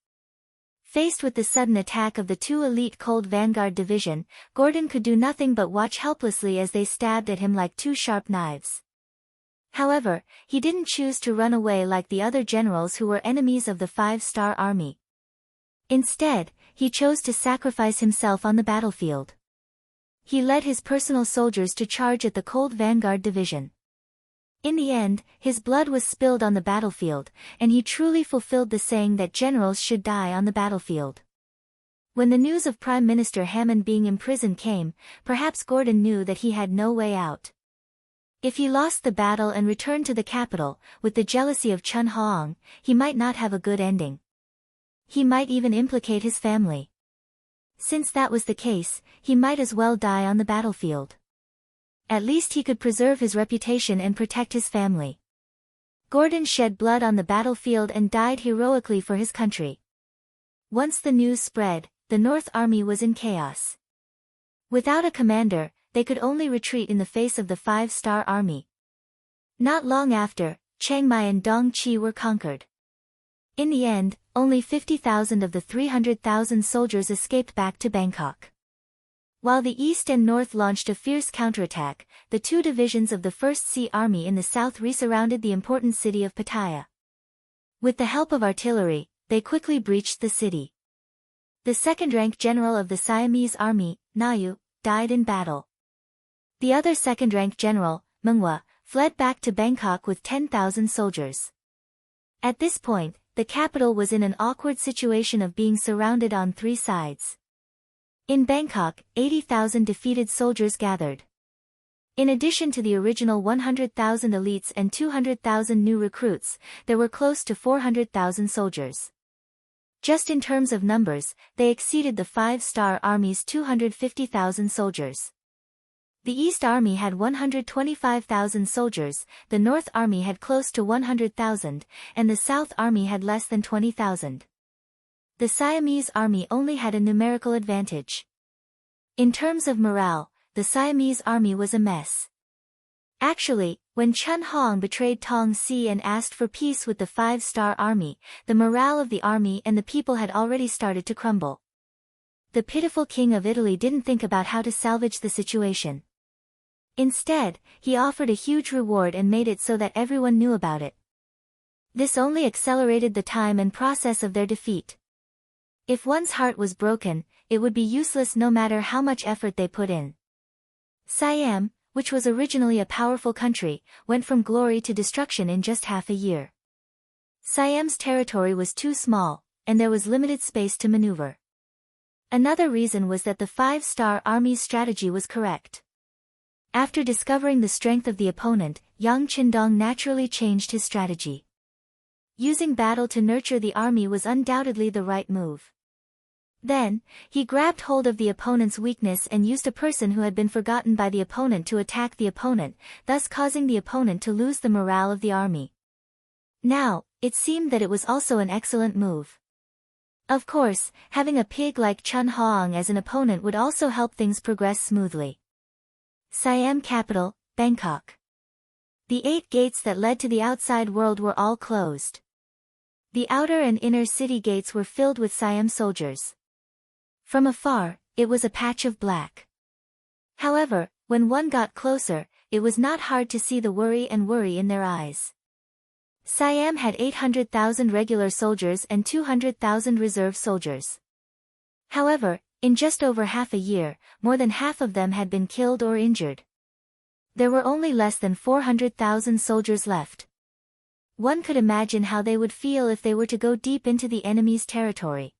Faced with the sudden attack of the 2 elite Cold Vanguard Division, Gordon could do nothing but watch helplessly as they stabbed at him like 2 sharp knives. However, he didn't choose to run away like the other generals who were enemies of the 5-star army. Instead, he chose to sacrifice himself on the battlefield. He led his personal soldiers to charge at the Cold Vanguard Division. In the end, his blood was spilled on the battlefield, and he truly fulfilled the saying that generals should die on the battlefield. When the news of Prime Minister Hammond being imprisoned came, perhaps Gordon knew that he had no way out. If he lost the battle and returned to the capital, with the jealousy of Chun Hong, he might not have a good ending. He might even implicate his family. Since that was the case, he might as well die on the battlefield. At least he could preserve his reputation and protect his family. Gordon shed blood on the battlefield and died heroically for his country. Once the news spread, the North Army was in chaos. Without a commander, they could only retreat in the face of the Five-Star Army. Not long after, Chiang Mai and Dong Qi were conquered. In the end, only 50,000 of the 300,000 soldiers escaped back to Bangkok. While the East and North launched a fierce counterattack, the two divisions of the First Sea Army in the south re-surrounded the important city of Pattaya. With the help of artillery, they quickly breached the city. The second-ranked general of the Siamese army, Nayu, died in battle. The other second-ranked general, Mengwa, fled back to Bangkok with 10,000 soldiers. At this point, the capital was in an awkward situation of being surrounded on three sides. In Bangkok, 80,000 defeated soldiers gathered. In addition to the original 100,000 elites and 200,000 new recruits, there were close to 400,000 soldiers. Just in terms of numbers, they exceeded the Five-Star Army's 250,000 soldiers. The East Army had 125,000 soldiers, the North Army had close to 100,000, and the South Army had less than 20,000. The Siamese army only had a numerical advantage. In terms of morale, the Siamese army was a mess. Actually, when Chun Hong betrayed Tong Si and asked for peace with the Five-Star Army, the morale of the army and the people had already started to crumble. The pitiful king of Italy didn't think about how to salvage the situation. Instead, he offered a huge reward and made it so that everyone knew about it. This only accelerated the time and process of their defeat. If one's heart was broken, it would be useless no matter how much effort they put in. Siam, which was originally a powerful country, went from glory to destruction in just half a year. Siam's territory was too small, and there was limited space to maneuver. Another reason was that the Five-Star Army's strategy was correct. After discovering the strength of the opponent, Yang Qindong naturally changed his strategy. Using battle to nurture the army was undoubtedly the right move. Then, he grabbed hold of the opponent's weakness and used a person who had been forgotten by the opponent to attack the opponent, thus causing the opponent to lose the morale of the army. Now, it seemed that it was also an excellent move. Of course, having a pig like Chun Hong as an opponent would also help things progress smoothly. Siam capital, Bangkok. The 8 gates that led to the outside world were all closed. The outer and inner city gates were filled with Siam soldiers. From afar, it was a patch of black. However, when one got closer, it was not hard to see the worry in their eyes. Siam had 800,000 regular soldiers and 200,000 reserve soldiers. However, in just over half a year, more than half of them had been killed or injured. There were only less than 400,000 soldiers left. One could imagine how they would feel if they were to go deep into the enemy's territory.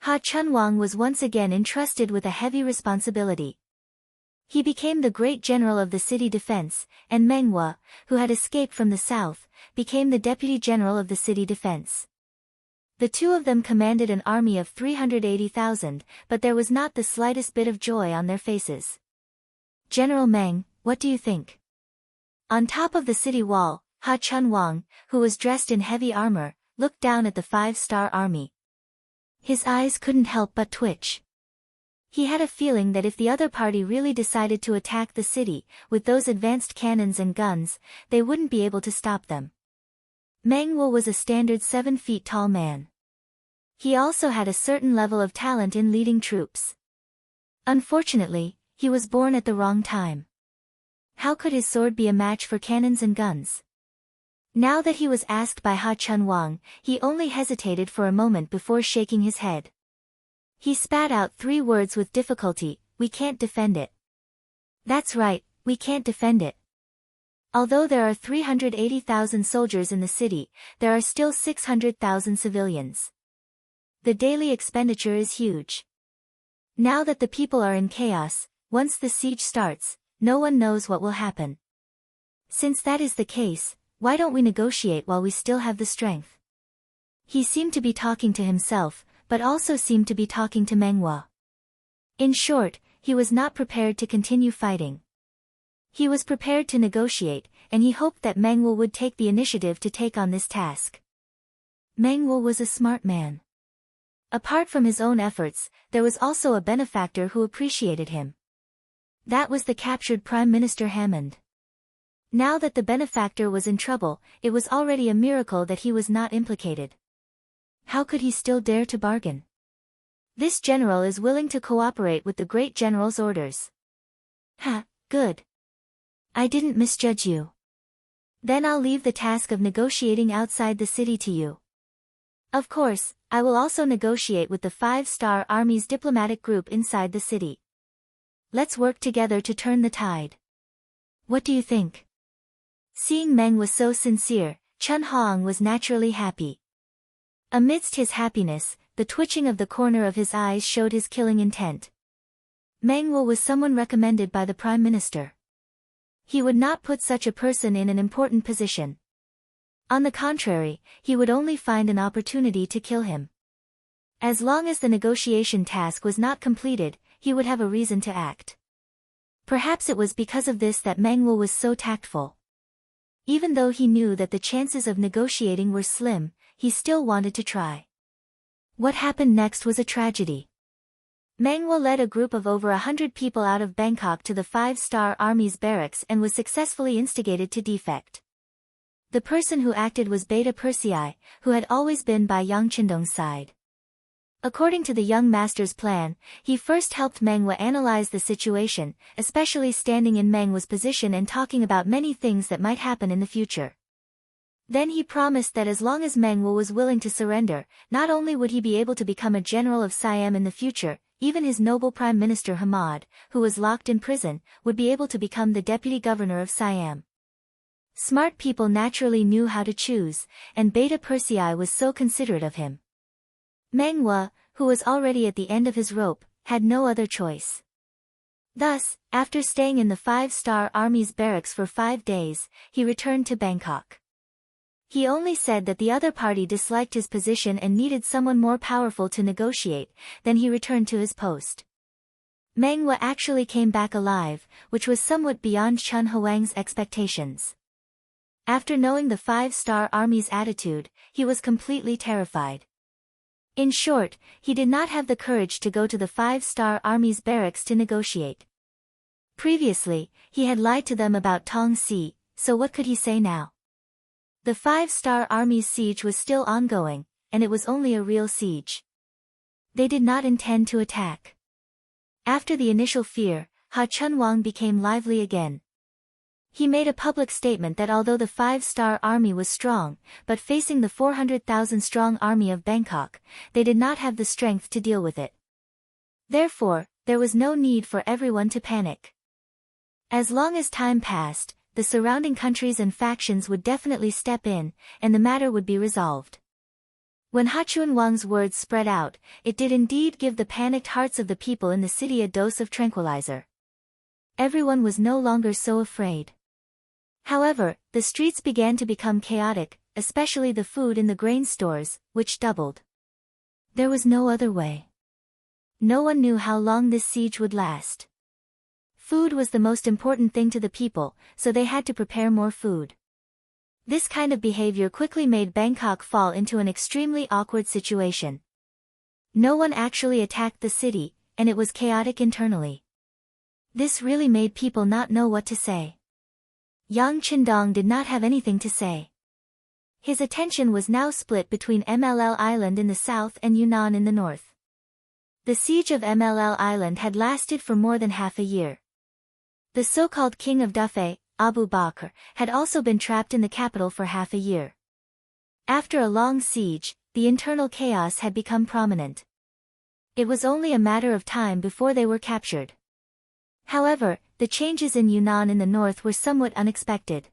Ha Chunwang was once again entrusted with a heavy responsibility. He became the great general of the city defense, and Meng Hua, who had escaped from the south, became the deputy general of the city defense. The two of them commanded an army of 380,000, but there was not the slightest bit of joy on their faces. General Meng, what do you think? On top of the city wall, Ha Chunwang, who was dressed in heavy armor, looked down at the Five-Star Army. His eyes couldn't help but twitch. He had a feeling that if the other party really decided to attack the city, with those advanced cannons and guns, they wouldn't be able to stop them. Meng Hua was a standard 7 feet tall man. He also had a certain level of talent in leading troops. Unfortunately, he was born at the wrong time. How could his sword be a match for cannons and guns? Now that he was asked by Ha Chunwang, he only hesitated for a moment before shaking his head. He spat out 3 words with difficulty: "We can't defend it." That's right, we can't defend it. Although there are 380,000 soldiers in the city, there are still 600,000 civilians. The daily expenditure is huge. Now that the people are in chaos, once the siege starts, no one knows what will happen. Since that is the case, why don't we negotiate while we still have the strength? He seemed to be talking to himself, but also seemed to be talking to Meng Hua. In short, he was not prepared to continue fighting. He was prepared to negotiate, and he hoped that Meng Hua would take the initiative to take on this task. Meng Hua was a smart man. Apart from his own efforts, there was also a benefactor who appreciated him. That was the captured Prime Minister Hammond. Now that the benefactor was in trouble, it was already a miracle that he was not implicated. How could he still dare to bargain? This general is willing to cooperate with the great general's orders. Ha, good. I didn't misjudge you. Then I'll leave the task of negotiating outside the city to you. Of course, I will also negotiate with the 5-star Army's diplomatic group inside the city. Let's work together to turn the tide. What do you think? Seeing Meng was so sincere, Chen Hong was naturally happy. Amidst his happiness, the twitching of the corner of his eyes showed his killing intent. Meng was someone recommended by the Prime Minister. He would not put such a person in an important position. On the contrary, he would only find an opportunity to kill him. As long as the negotiation task was not completed, he would have a reason to act. Perhaps it was because of this that Meng was so tactful. Even though he knew that the chances of negotiating were slim, he still wanted to try. What happened next was a tragedy. Meng led a group of over 100 people out of Bangkok to the 5-star Army's barracks and was successfully instigated to defect. The person who acted was Beta Persei, who had always been by Yang Qindong's side. According to the young master's plan, he first helped Meng analyze the situation, especially standing in Meng's position and talking about many things that might happen in the future. Then he promised that as long as Meng was willing to surrender, not only would he be able to become a general of Siam in the future, even his noble Prime Minister Hamad, who was locked in prison, would be able to become the deputy governor of Siam. Smart people naturally knew how to choose, and Beta Persei was so considerate of him. Meng, who was already at the end of his rope, had no other choice. Thus, after staying in the 5-star Army's barracks for 5 days, he returned to Bangkok. He only said that the other party disliked his position and needed someone more powerful to negotiate, then he returned to his post. Meng actually came back alive, which was somewhat beyond Chen Huang's expectations. After knowing the 5-star Army's attitude, he was completely terrified. In short, he did not have the courage to go to the 5-star Army's barracks to negotiate. Previously, he had lied to them about Tong Si, so what could he say now? The 5-star Army's siege was still ongoing, and it was only a real siege. They did not intend to attack. After the initial fear, Ha Chunwang became lively again. He made a public statement that although the 5-star Army was strong, but facing the 400,000-strong army of Bangkok, they did not have the strength to deal with it. Therefore, there was no need for everyone to panic. As long as time passed, the surrounding countries and factions would definitely step in, and the matter would be resolved. When Ha Chunwang's words spread out, it did indeed give the panicked hearts of the people in the city a dose of tranquilizer. Everyone was no longer so afraid. However, the streets began to become chaotic, especially the food in the grain stores, which doubled. There was no other way. No one knew how long this siege would last. Food was the most important thing to the people, so they had to prepare more food. This kind of behavior quickly made Bangkok fall into an extremely awkward situation. No one actually attacked the city, and it was chaotic internally. This really made people not know what to say. Yang Qindong did not have anything to say. His attention was now split between MLL Island in the south and Yunnan in the north. The siege of MLL Island had lasted for more than half a year. The so-called King of Dufay, Abu Bakr, had also been trapped in the capital for half a year. After a long siege, the internal chaos had become prominent. It was only a matter of time before they were captured. However, the changes in Yunnan in the north were somewhat unexpected.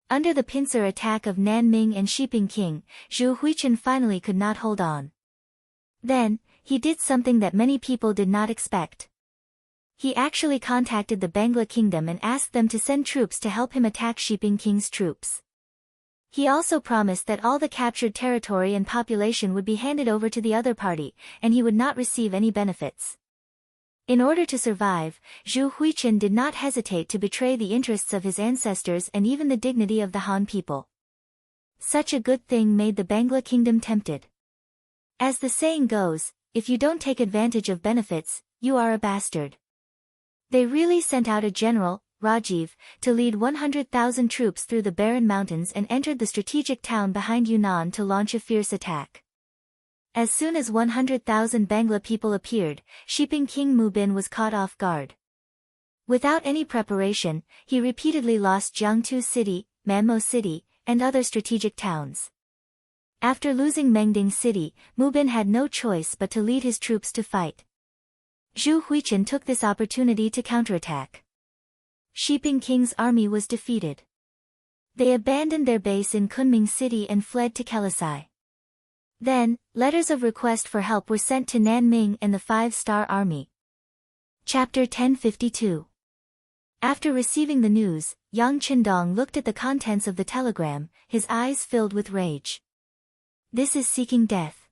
Under the pincer attack of Nanming and Shiping King, Zhu Huichen finally could not hold on. Then, he did something that many people did not expect. He actually contacted the Bangla Kingdom and asked them to send troops to help him attack Shiping King's troops. He also promised that all the captured territory and population would be handed over to the other party, and he would not receive any benefits. In order to survive, Zhu Huichen did not hesitate to betray the interests of his ancestors and even the dignity of the Han people. Such a good thing made the Bangla Kingdom tempted. As the saying goes, if you don't take advantage of benefits, you are a bastard. They really sent out a general, Rajiv, to lead 100,000 troops through the barren mountains and entered the strategic town behind Yunnan to launch a fierce attack. As soon as 100,000 Bangla people appeared, Shiping King Mubin was caught off guard. Without any preparation, he repeatedly lost Jiangtu City, Manmo City, and other strategic towns. After losing Mengding City, Mubin had no choice but to lead his troops to fight. Zhu Huichen took this opportunity to counterattack. Shiping King's army was defeated. They abandoned their base in Kunming City and fled to Kelasai. Then, letters of request for help were sent to Nanming and the Five-Star Army. Chapter 1052. After receiving the news, Yang Qindong looked at the contents of the telegram, his eyes filled with rage. This is seeking death.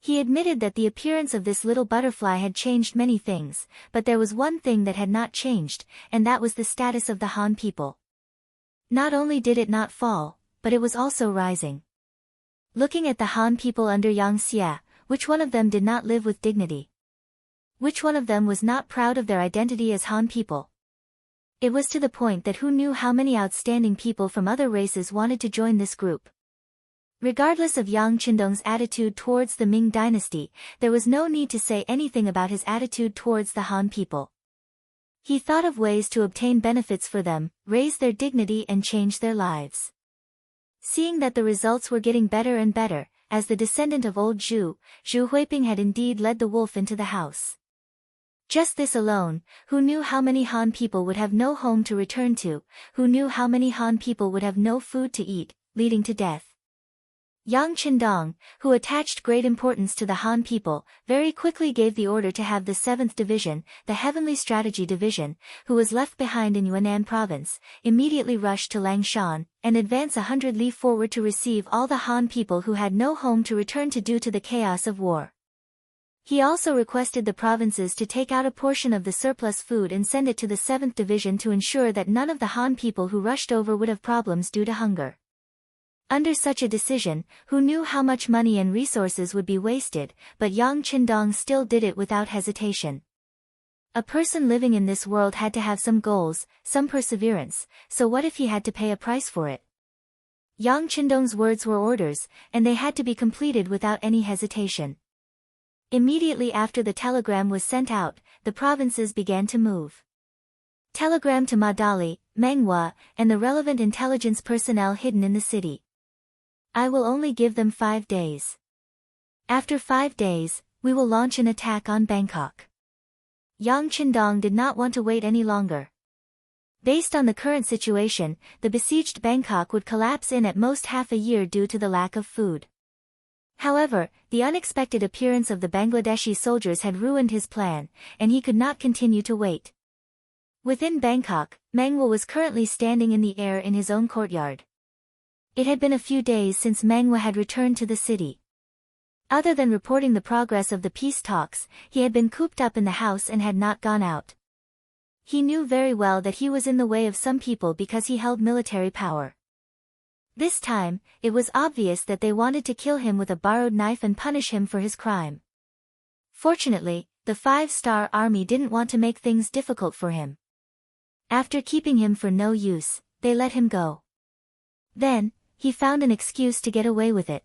He admitted that the appearance of this little butterfly had changed many things, but there was one thing that had not changed, and that was the status of the Han people. Not only did it not fall, but it was also rising. Looking at the Han people under Yang Xia, which one of them did not live with dignity? Which one of them was not proud of their identity as Han people? It was to the point that who knew how many outstanding people from other races wanted to join this group. Regardless of Yang Qindong's attitude towards the Ming dynasty, there was no need to say anything about his attitude towards the Han people. He thought of ways to obtain benefits for them, raise their dignity and change their lives. Seeing that the results were getting better and better, as the descendant of old Zhu, Zhu Huiping had indeed led the wolf into the house. Just this alone, who knew how many Han people would have no home to return to, who knew how many Han people would have no food to eat, leading to death. Yang Qindong, who attached great importance to the Han people, very quickly gave the order to have the 7th Division, the Heavenly Strategy Division, who was left behind in Yunnan Province, immediately rush to Langshan, and advance 100 li forward to receive all the Han people who had no home to return to due to the chaos of war. He also requested the provinces to take out a portion of the surplus food and send it to the 7th Division to ensure that none of the Han people who rushed over would have problems due to hunger. Under such a decision, who knew how much money and resources would be wasted, but Yang Qindong still did it without hesitation. A person living in this world had to have some goals, some perseverance, so what if he had to pay a price for it? Yang Qindong's words were orders, and they had to be completed without any hesitation. Immediately after the telegram was sent out, the provinces began to move. Telegram to Madali, Menghua, and the relevant intelligence personnel hidden in the city. I will only give them 5 days. After 5 days, we will launch an attack on Bangkok. Yang Qindong did not want to wait any longer. Based on the current situation, the besieged Bangkok would collapse in at most half a year due to the lack of food. However, the unexpected appearance of the Bangladeshi soldiers had ruined his plan, and he could not continue to wait. Within Bangkok, Menghua was currently standing in the air in his own courtyard. It had been a few days since Menghua had returned to the city. Other than reporting the progress of the peace talks, he had been cooped up in the house and had not gone out. He knew very well that he was in the way of some people because he held military power. This time, it was obvious that they wanted to kill him with a borrowed knife and punish him for his crime. Fortunately, the 5-Star Army didn't want to make things difficult for him. After keeping him for no use, they let him go. Then, he found an excuse to get away with it.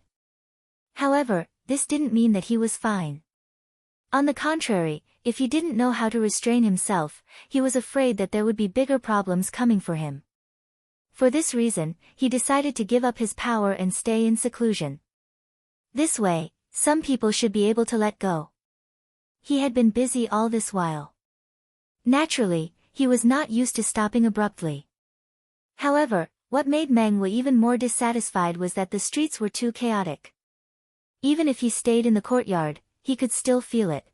However, this didn't mean that he was fine. On the contrary, if he didn't know how to restrain himself, he was afraid that there would be bigger problems coming for him. For this reason, he decided to give up his power and stay in seclusion. This way, some people should be able to let go. He had been busy all this while. Naturally, he was not used to stopping abruptly. However, what made Menghua even more dissatisfied was that the streets were too chaotic. Even if he stayed in the courtyard, he could still feel it.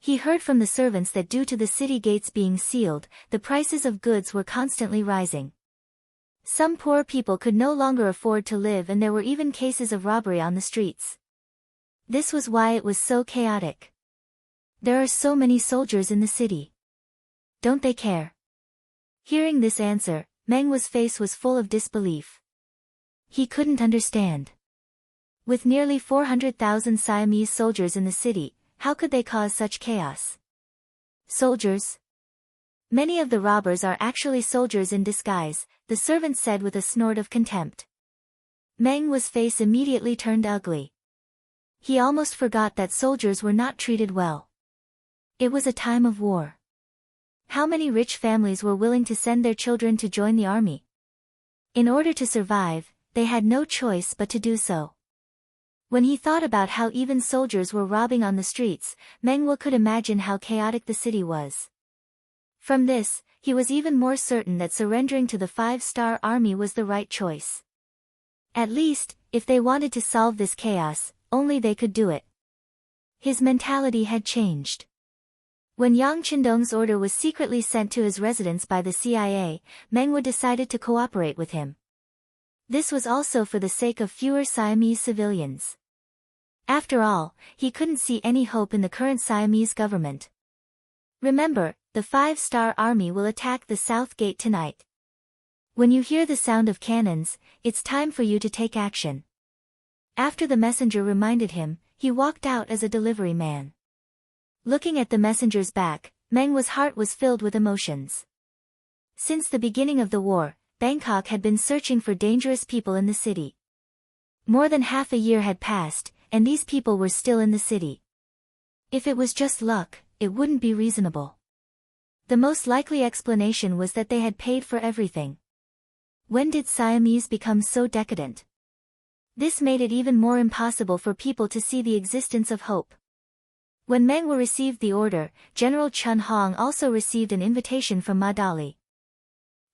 He heard from the servants that due to the city gates being sealed, the prices of goods were constantly rising. Some poor people could no longer afford to live, and there were even cases of robbery on the streets. This was why it was so chaotic. There are so many soldiers in the city. Don't they care? Hearing this answer, Menghua's face was full of disbelief. He couldn't understand. With nearly 400,000 Siamese soldiers in the city, how could they cause such chaos? Soldiers? Many of the robbers are actually soldiers in disguise, the servant said with a snort of contempt. Meng face immediately turned ugly. He almost forgot that soldiers were not treated well. It was a time of war. How many rich families were willing to send their children to join the army? In order to survive, they had no choice but to do so. When he thought about how even soldiers were robbing on the streets, Meng could imagine how chaotic the city was. From this, he was even more certain that surrendering to the 5-star army was the right choice. At least, if they wanted to solve this chaos, only they could do it. His mentality had changed. When Yang Qindong's order was secretly sent to his residence by the CIA, Meng decided to cooperate with him. This was also for the sake of fewer Siamese civilians. After all, he couldn't see any hope in the current Siamese government. Remember, the 5-star army will attack the south gate tonight. When you hear the sound of cannons, it's time for you to take action. After the messenger reminded him, he walked out as a delivery man. Looking at the messenger's back, Meng's heart was filled with emotions. Since the beginning of the war, Bangkok had been searching for dangerous people in the city. More than half a year had passed, and these people were still in the city. If it was just luck, it wouldn't be reasonable. The most likely explanation was that they had paid for everything. When did Siamese become so decadent? This made it even more impossible for people to see the existence of hope. When Meng received the order, General Chun Hong also received an invitation from Ma Dali.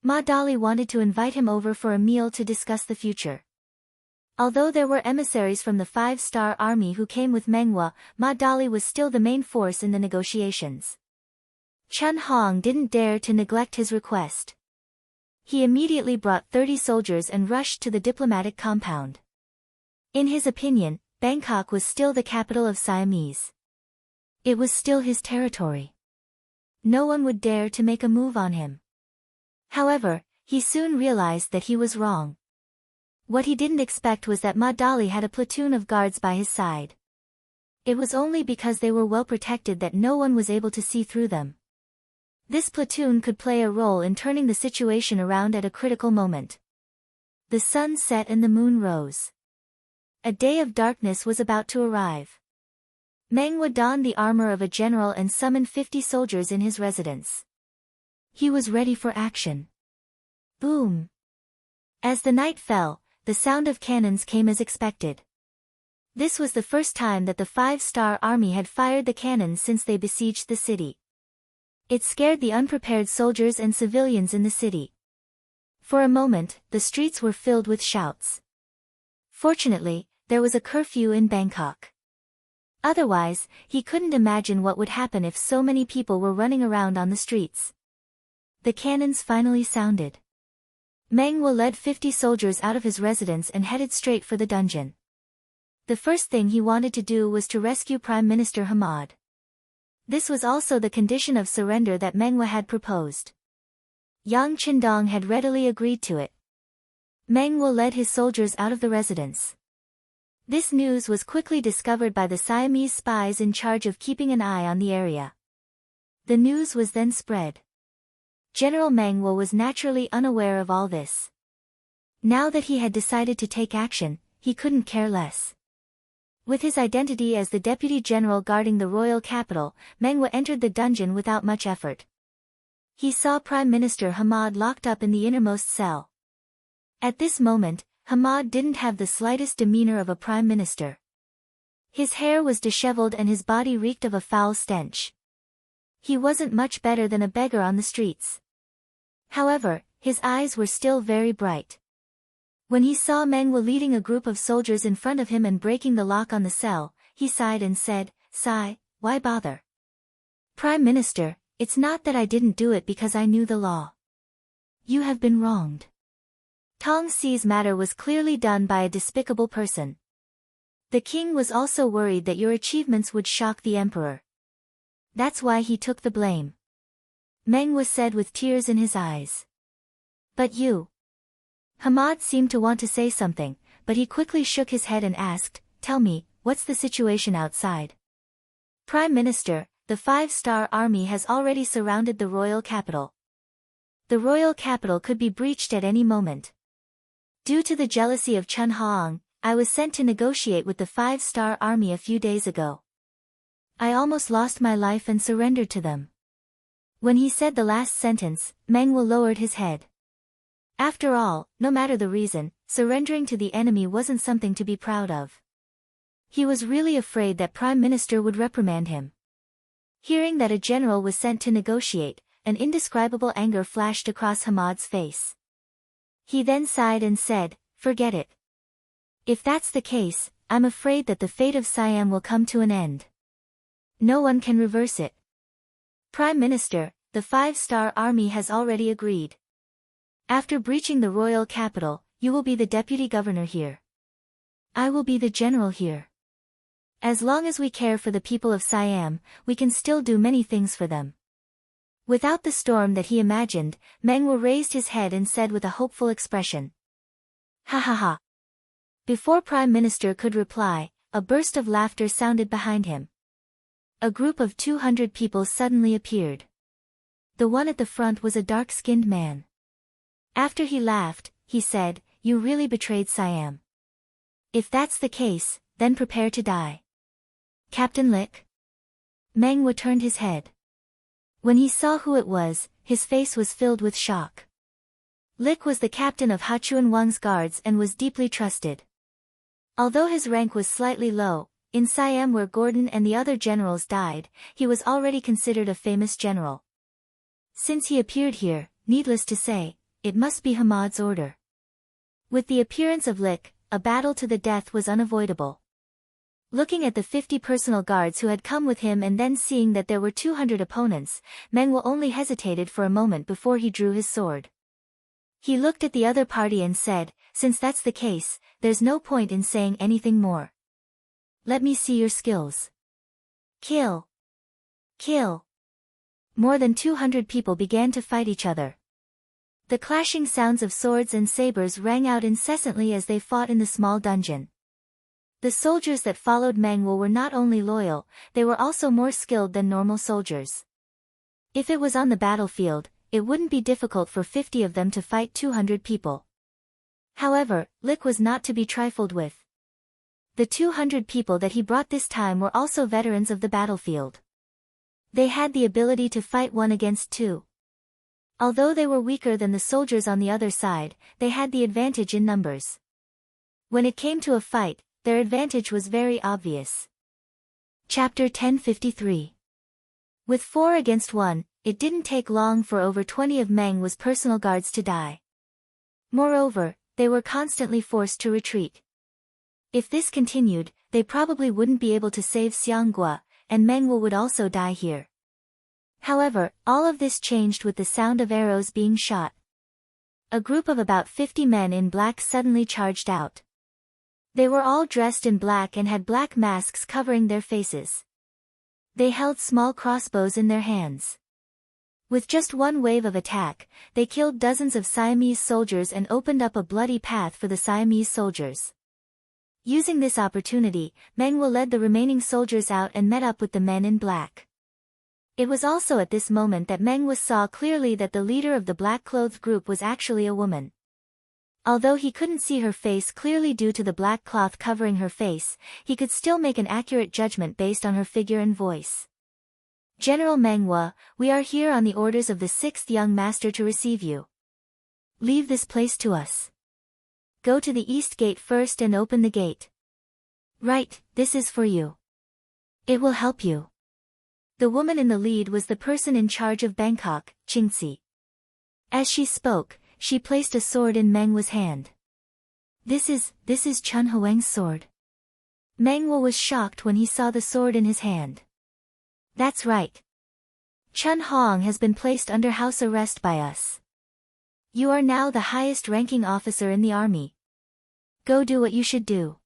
Ma Dali wanted to invite him over for a meal to discuss the future. Although there were emissaries from the 5-star army who came with Meng, Ma Dali was still the main force in the negotiations. Chun Hong didn't dare to neglect his request. He immediately brought 30 soldiers and rushed to the diplomatic compound. In his opinion, Bangkok was still the capital of Siamese. It was still his territory. No one would dare to make a move on him. However, he soon realized that he was wrong. What he didn't expect was that Ma Dali had a platoon of guards by his side. It was only because they were well protected that no one was able to see through them. This platoon could play a role in turning the situation around at a critical moment. The sun set and the moon rose. A day of darkness was about to arrive. Meng donned the armor of a general and summoned 50 soldiers in his residence. He was ready for action. Boom! As the night fell, the sound of cannons came as expected. This was the first time that the 5-star army had fired the cannons since they besieged the city. It scared the unprepared soldiers and civilians in the city. For a moment, the streets were filled with shouts. Fortunately, there was a curfew in Bangkok. Otherwise, he couldn't imagine what would happen if so many people were running around on the streets. The cannons finally sounded. Meng led 50 soldiers out of his residence and headed straight for the dungeon. The first thing he wanted to do was to rescue Prime Minister Hamad. This was also the condition of surrender that Meng had proposed. Yang Qindong had readily agreed to it. Meng led his soldiers out of the residence. This news was quickly discovered by the Siamese spies in charge of keeping an eye on the area. The news was then spread. General Meng was naturally unaware of all this. Now that he had decided to take action, he couldn't care less. With his identity as the deputy general guarding the royal capital, Meng entered the dungeon without much effort. He saw Prime Minister Hamad locked up in the innermost cell. At this moment, Hamad didn't have the slightest demeanor of a prime minister. His hair was disheveled and his body reeked of a foul stench. He wasn't much better than a beggar on the streets. However, his eyes were still very bright. When he saw Meng leading a group of soldiers in front of him and breaking the lock on the cell, he sighed and said, "Sigh, why bother? Prime Minister, it's not that I didn't do it because I knew the law. You have been wronged. Tong Si's matter was clearly done by a despicable person. The king was also worried that your achievements would shock the emperor. That's why he took the blame." Meng said with tears in his eyes. "But you..." Hamad seemed to want to say something, but he quickly shook his head and asked, "Tell me, what's the situation outside?" "Prime Minister, the 5-star army has already surrounded the royal capital. The royal capital could be breached at any moment. Due to the jealousy of Chun Haong, I was sent to negotiate with the 5-star army a few days ago. I almost lost my life and surrendered to them." When he said the last sentence, Meng Wu lowered his head. After all, no matter the reason, surrendering to the enemy wasn't something to be proud of. He was really afraid that Prime Minister would reprimand him. Hearing that a general was sent to negotiate, an indescribable anger flashed across Hamad's face. He then sighed and said, "Forget it. If that's the case, I'm afraid that the fate of Siam will come to an end. No one can reverse it. Prime Minister, the 5-star army has already agreed. After breaching the royal capital, you will be the deputy governor here. I will be the general here. As long as we care for the people of Siam, we can still do many things for them." Without the storm that he imagined, Meng Wu raised his head and said with a hopeful expression, "Ha ha ha." Before Prime Minister could reply, a burst of laughter sounded behind him. A group of 200 people suddenly appeared. The one at the front was a dark-skinned man. After he laughed, he said, "You really betrayed Siam. If that's the case, then prepare to die." "Captain Lick?" Meng Wu turned his head. When he saw who it was, his face was filled with shock. Lick was the captain of Hachuan Wang's guards and was deeply trusted. Although his rank was slightly low, in Siam where Gordon and the other generals died, he was already considered a famous general. Since he appeared here, needless to say, it must be Hamad's order. With the appearance of Lick, a battle to the death was unavoidable. Looking at the 50 personal guards who had come with him and then seeing that there were 200 opponents, Meng Wu only hesitated for a moment before he drew his sword. He looked at the other party and said, "Since that's the case, there's no point in saying anything more. Let me see your skills. Kill! Kill!" More than 200 people began to fight each other. The clashing sounds of swords and sabers rang out incessantly as they fought in the small dungeon. The soldiers that followed Meng Wu were not only loyal, they were also more skilled than normal soldiers. If it was on the battlefield, it wouldn't be difficult for 50 of them to fight 200 people. However, Lick was not to be trifled with. The 200 people that he brought this time were also veterans of the battlefield. They had the ability to fight 1 against 2. Although they were weaker than the soldiers on the other side, they had the advantage in numbers. When it came to a fight, their advantage was very obvious. Chapter 1053. With 4 against 1, it didn't take long for over 20 of Meng Wu's personal guards to die. Moreover, they were constantly forced to retreat. If this continued, they probably wouldn't be able to save Xianghua, and Meng Wu would also die here. However, all of this changed with the sound of arrows being shot. A group of about 50 men in black suddenly charged out. They were all dressed in black and had black masks covering their faces. They held small crossbows in their hands. With just one wave of attack, they killed dozens of Siamese soldiers and opened up a bloody path for the Siamese soldiers. Using this opportunity, Meng Wu led the remaining soldiers out and met up with the men in black. It was also at this moment that Meng Wu saw clearly that the leader of the black-clothed group was actually a woman. Although he couldn't see her face clearly due to the black cloth covering her face, he could still make an accurate judgment based on her figure and voice. "General Meng Wu, we are here on the orders of the 6th young master to receive you. Leave this place to us. Go to the east gate first and open the gate. Right, this is for you. It will help you." The woman in the lead was the person in charge of Bangkok, Qing. As she spoke, she placed a sword in Meng Wu's hand. This is Chun Huang's sword." Meng Wu was shocked when he saw the sword in his hand. "That's right. Chun Huang has been placed under house arrest by us. You are now the highest-ranking officer in the army. Go do what you should do."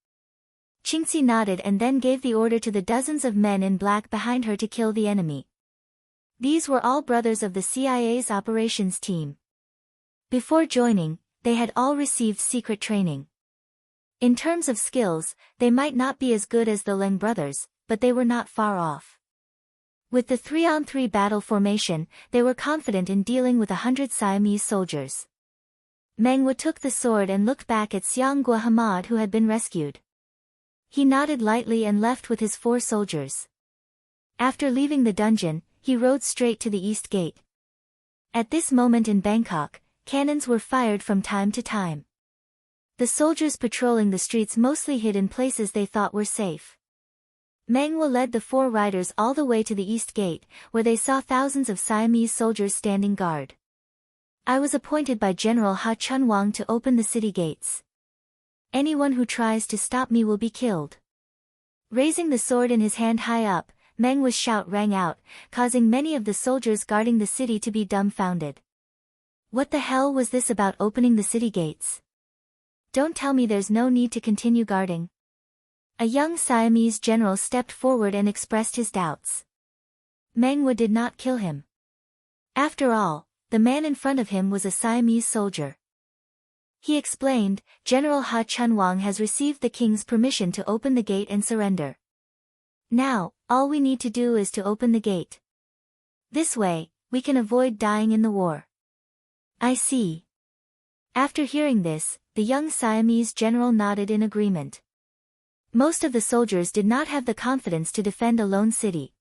Qingxi nodded and then gave the order to the dozens of men in black behind her to kill the enemy. These were all brothers of the CIA's operations team. Before joining, they had all received secret training. In terms of skills, they might not be as good as the Leng brothers, but they were not far off. With the 3-on-3 battle formation, they were confident in dealing with 100 Siamese soldiers. Meng Wu took the sword and looked back at Xiang Hamad, who had been rescued. He nodded lightly and left with his 4 soldiers. After leaving the dungeon, he rode straight to the east gate. At this moment in Bangkok, cannons were fired from time to time. The soldiers patrolling the streets mostly hid in places they thought were safe. Meng Wu led the 4 riders all the way to the east gate, where they saw thousands of Siamese soldiers standing guard. I was appointed by General Ha Chunwang to open the city gates. Anyone who tries to stop me will be killed. Raising the sword in his hand high up, Meng Wu's shout rang out, causing many of the soldiers guarding the city to be dumbfounded. What the hell was this about opening the city gates? Don't tell me there's no need to continue guarding. A young Siamese general stepped forward and expressed his doubts. Meng Wu did not kill him. After all, the man in front of him was a Siamese soldier. He explained, General Ha Chunwang has received the king's permission to open the gate and surrender. Now, all we need to do is to open the gate. This way, we can avoid dying in the war. I see. After hearing this, the young Siamese general nodded in agreement. Most of the soldiers did not have the confidence to defend a lone city.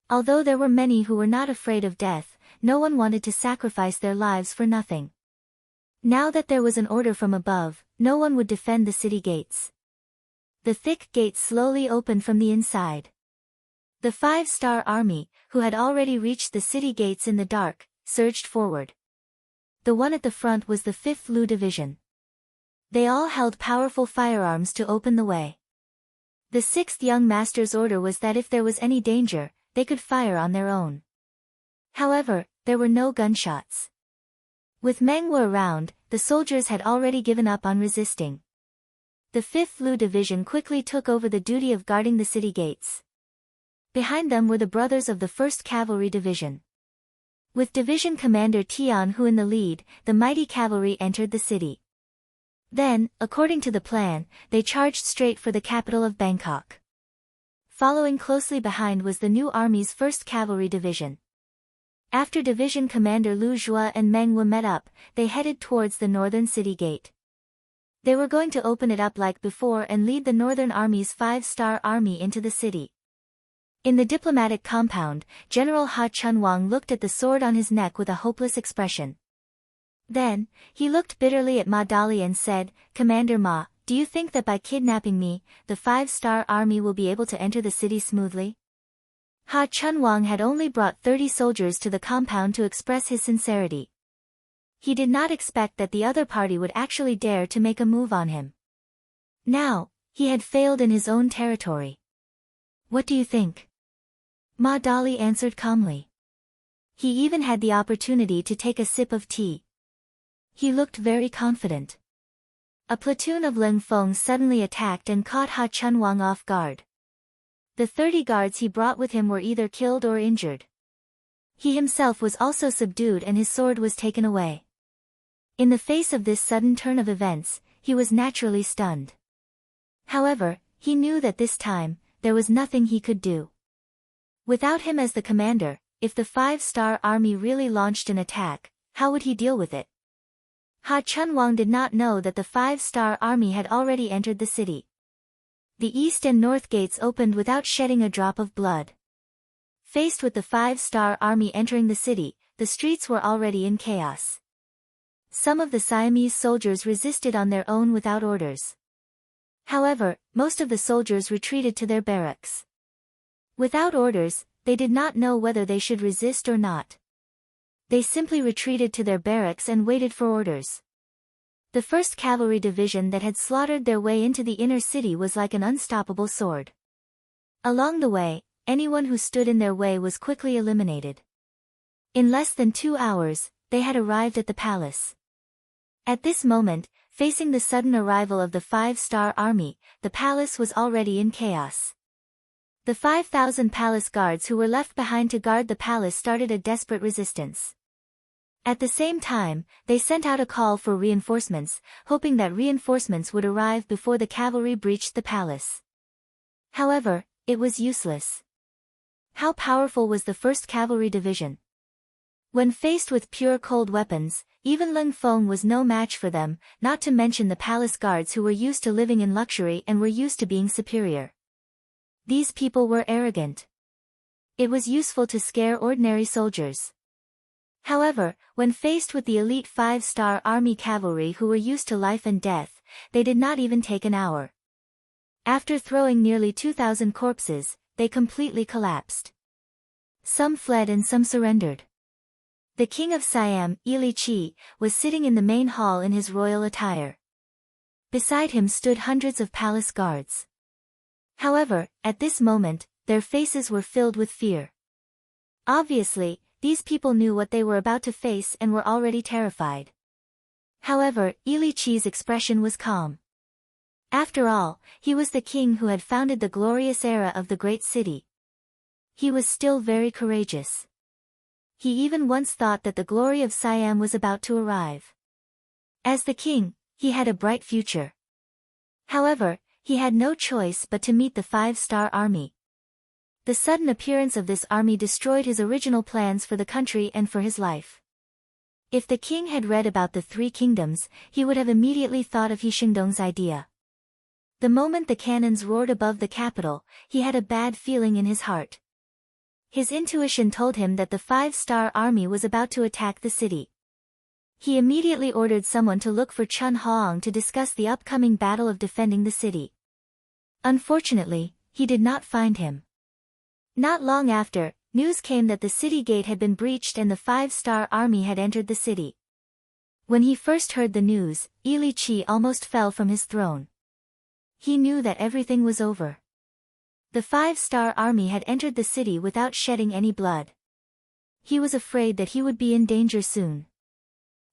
Although there were many who were not afraid of death, no one wanted to sacrifice their lives for nothing. Now that there was an order from above, no one would defend the city gates. The thick gates slowly opened from the inside. The 5-star army, who had already reached the city gates in the dark, surged forward. The one at the front was the 5th Lu Division. They all held powerful firearms to open the way. The 6th Young Master's order was that if there was any danger, they could fire on their own. However, there were no gunshots. With Meng Wu around, the soldiers had already given up on resisting. The 5th Lu Division quickly took over the duty of guarding the city gates. Behind them were the brothers of the 1st Cavalry Division. With Division Commander Tian Hu in the lead, the mighty cavalry entered the city. Then, according to the plan, they charged straight for the capital of Bangkok. Following closely behind was the new army's 1st Cavalry Division. After Division Commander Lu Zhua and Meng Wu met up, they headed towards the northern city gate. They were going to open it up like before and lead the Northern Army's 5-star army into the city. In the diplomatic compound, General Ha Chunwang looked at the sword on his neck with a hopeless expression. Then, he looked bitterly at Ma Dali and said, Commander Ma, do you think that by kidnapping me, the 5-star army will be able to enter the city smoothly? Ha Chunwang had only brought 30 soldiers to the compound to express his sincerity. He did not expect that the other party would actually dare to make a move on him. Now, he had failed in his own territory. What do you think? Ma Dali answered calmly. He even had the opportunity to take a sip of tea. He looked very confident. A platoon of Leng Feng suddenly attacked and caught Ha Chunwang off guard. The 30 guards he brought with him were either killed or injured. He himself was also subdued and his sword was taken away. In the face of this sudden turn of events, he was naturally stunned. However, he knew that this time, there was nothing he could do. Without him as the commander, if the 5-star army really launched an attack, how would he deal with it? Ha Chunwang did not know that the 5-star army had already entered the city. The east and north gates opened without shedding a drop of blood. Faced with the 5-star army entering the city, the streets were already in chaos. Some of the Siamese soldiers resisted on their own without orders. However, most of the soldiers retreated to their barracks. Without orders, they did not know whether they should resist or not. They simply retreated to their barracks and waited for orders. The 1st Cavalry Division that had slaughtered their way into the inner city was like an unstoppable sword. Along the way, anyone who stood in their way was quickly eliminated. In less than 2 hours, they had arrived at the palace. At this moment, facing the sudden arrival of the 5-star army, the palace was already in chaos. The 5,000 palace guards who were left behind to guard the palace started a desperate resistance. At the same time, they sent out a call for reinforcements, hoping that reinforcements would arrive before the cavalry breached the palace. However, it was useless. How powerful was the 1st Cavalry Division? When faced with pure cold weapons, even Leng Feng was no match for them, not to mention the palace guards who were used to living in luxury and were used to being superior. These people were arrogant. It was useful to scare ordinary soldiers. However, when faced with the elite 5-star army cavalry who were used to life and death, they did not even take an hour. After throwing nearly 2,000 corpses, they completely collapsed. Some fled and some surrendered. The king of Siam, Li Qi, was sitting in the main hall in his royal attire. Beside him stood hundreds of palace guards. However, at this moment, their faces were filled with fear. Obviously, these people knew what they were about to face and were already terrified. However, Li Qi's expression was calm. After all, he was the king who had founded the glorious era of the great city. He was still very courageous. He even once thought that the glory of Siam was about to arrive. As the king, he had a bright future. However, he had no choice but to meet the 5-star army. The sudden appearance of this army destroyed his original plans for the country and for his life. If the king had read about the 3 kingdoms, he would have immediately thought of He Shengdong's idea. The moment the cannons roared above the capital, he had a bad feeling in his heart. His intuition told him that the 5-star army was about to attack the city. He immediately ordered someone to look for Chun Haong to discuss the upcoming battle of defending the city. Unfortunately, he did not find him. Not long after, news came that the city gate had been breached and the 5-star army had entered the city. When he first heard the news, Li Qi almost fell from his throne. He knew that everything was over. The 5-star army had entered the city without shedding any blood. He was afraid that he would be in danger soon.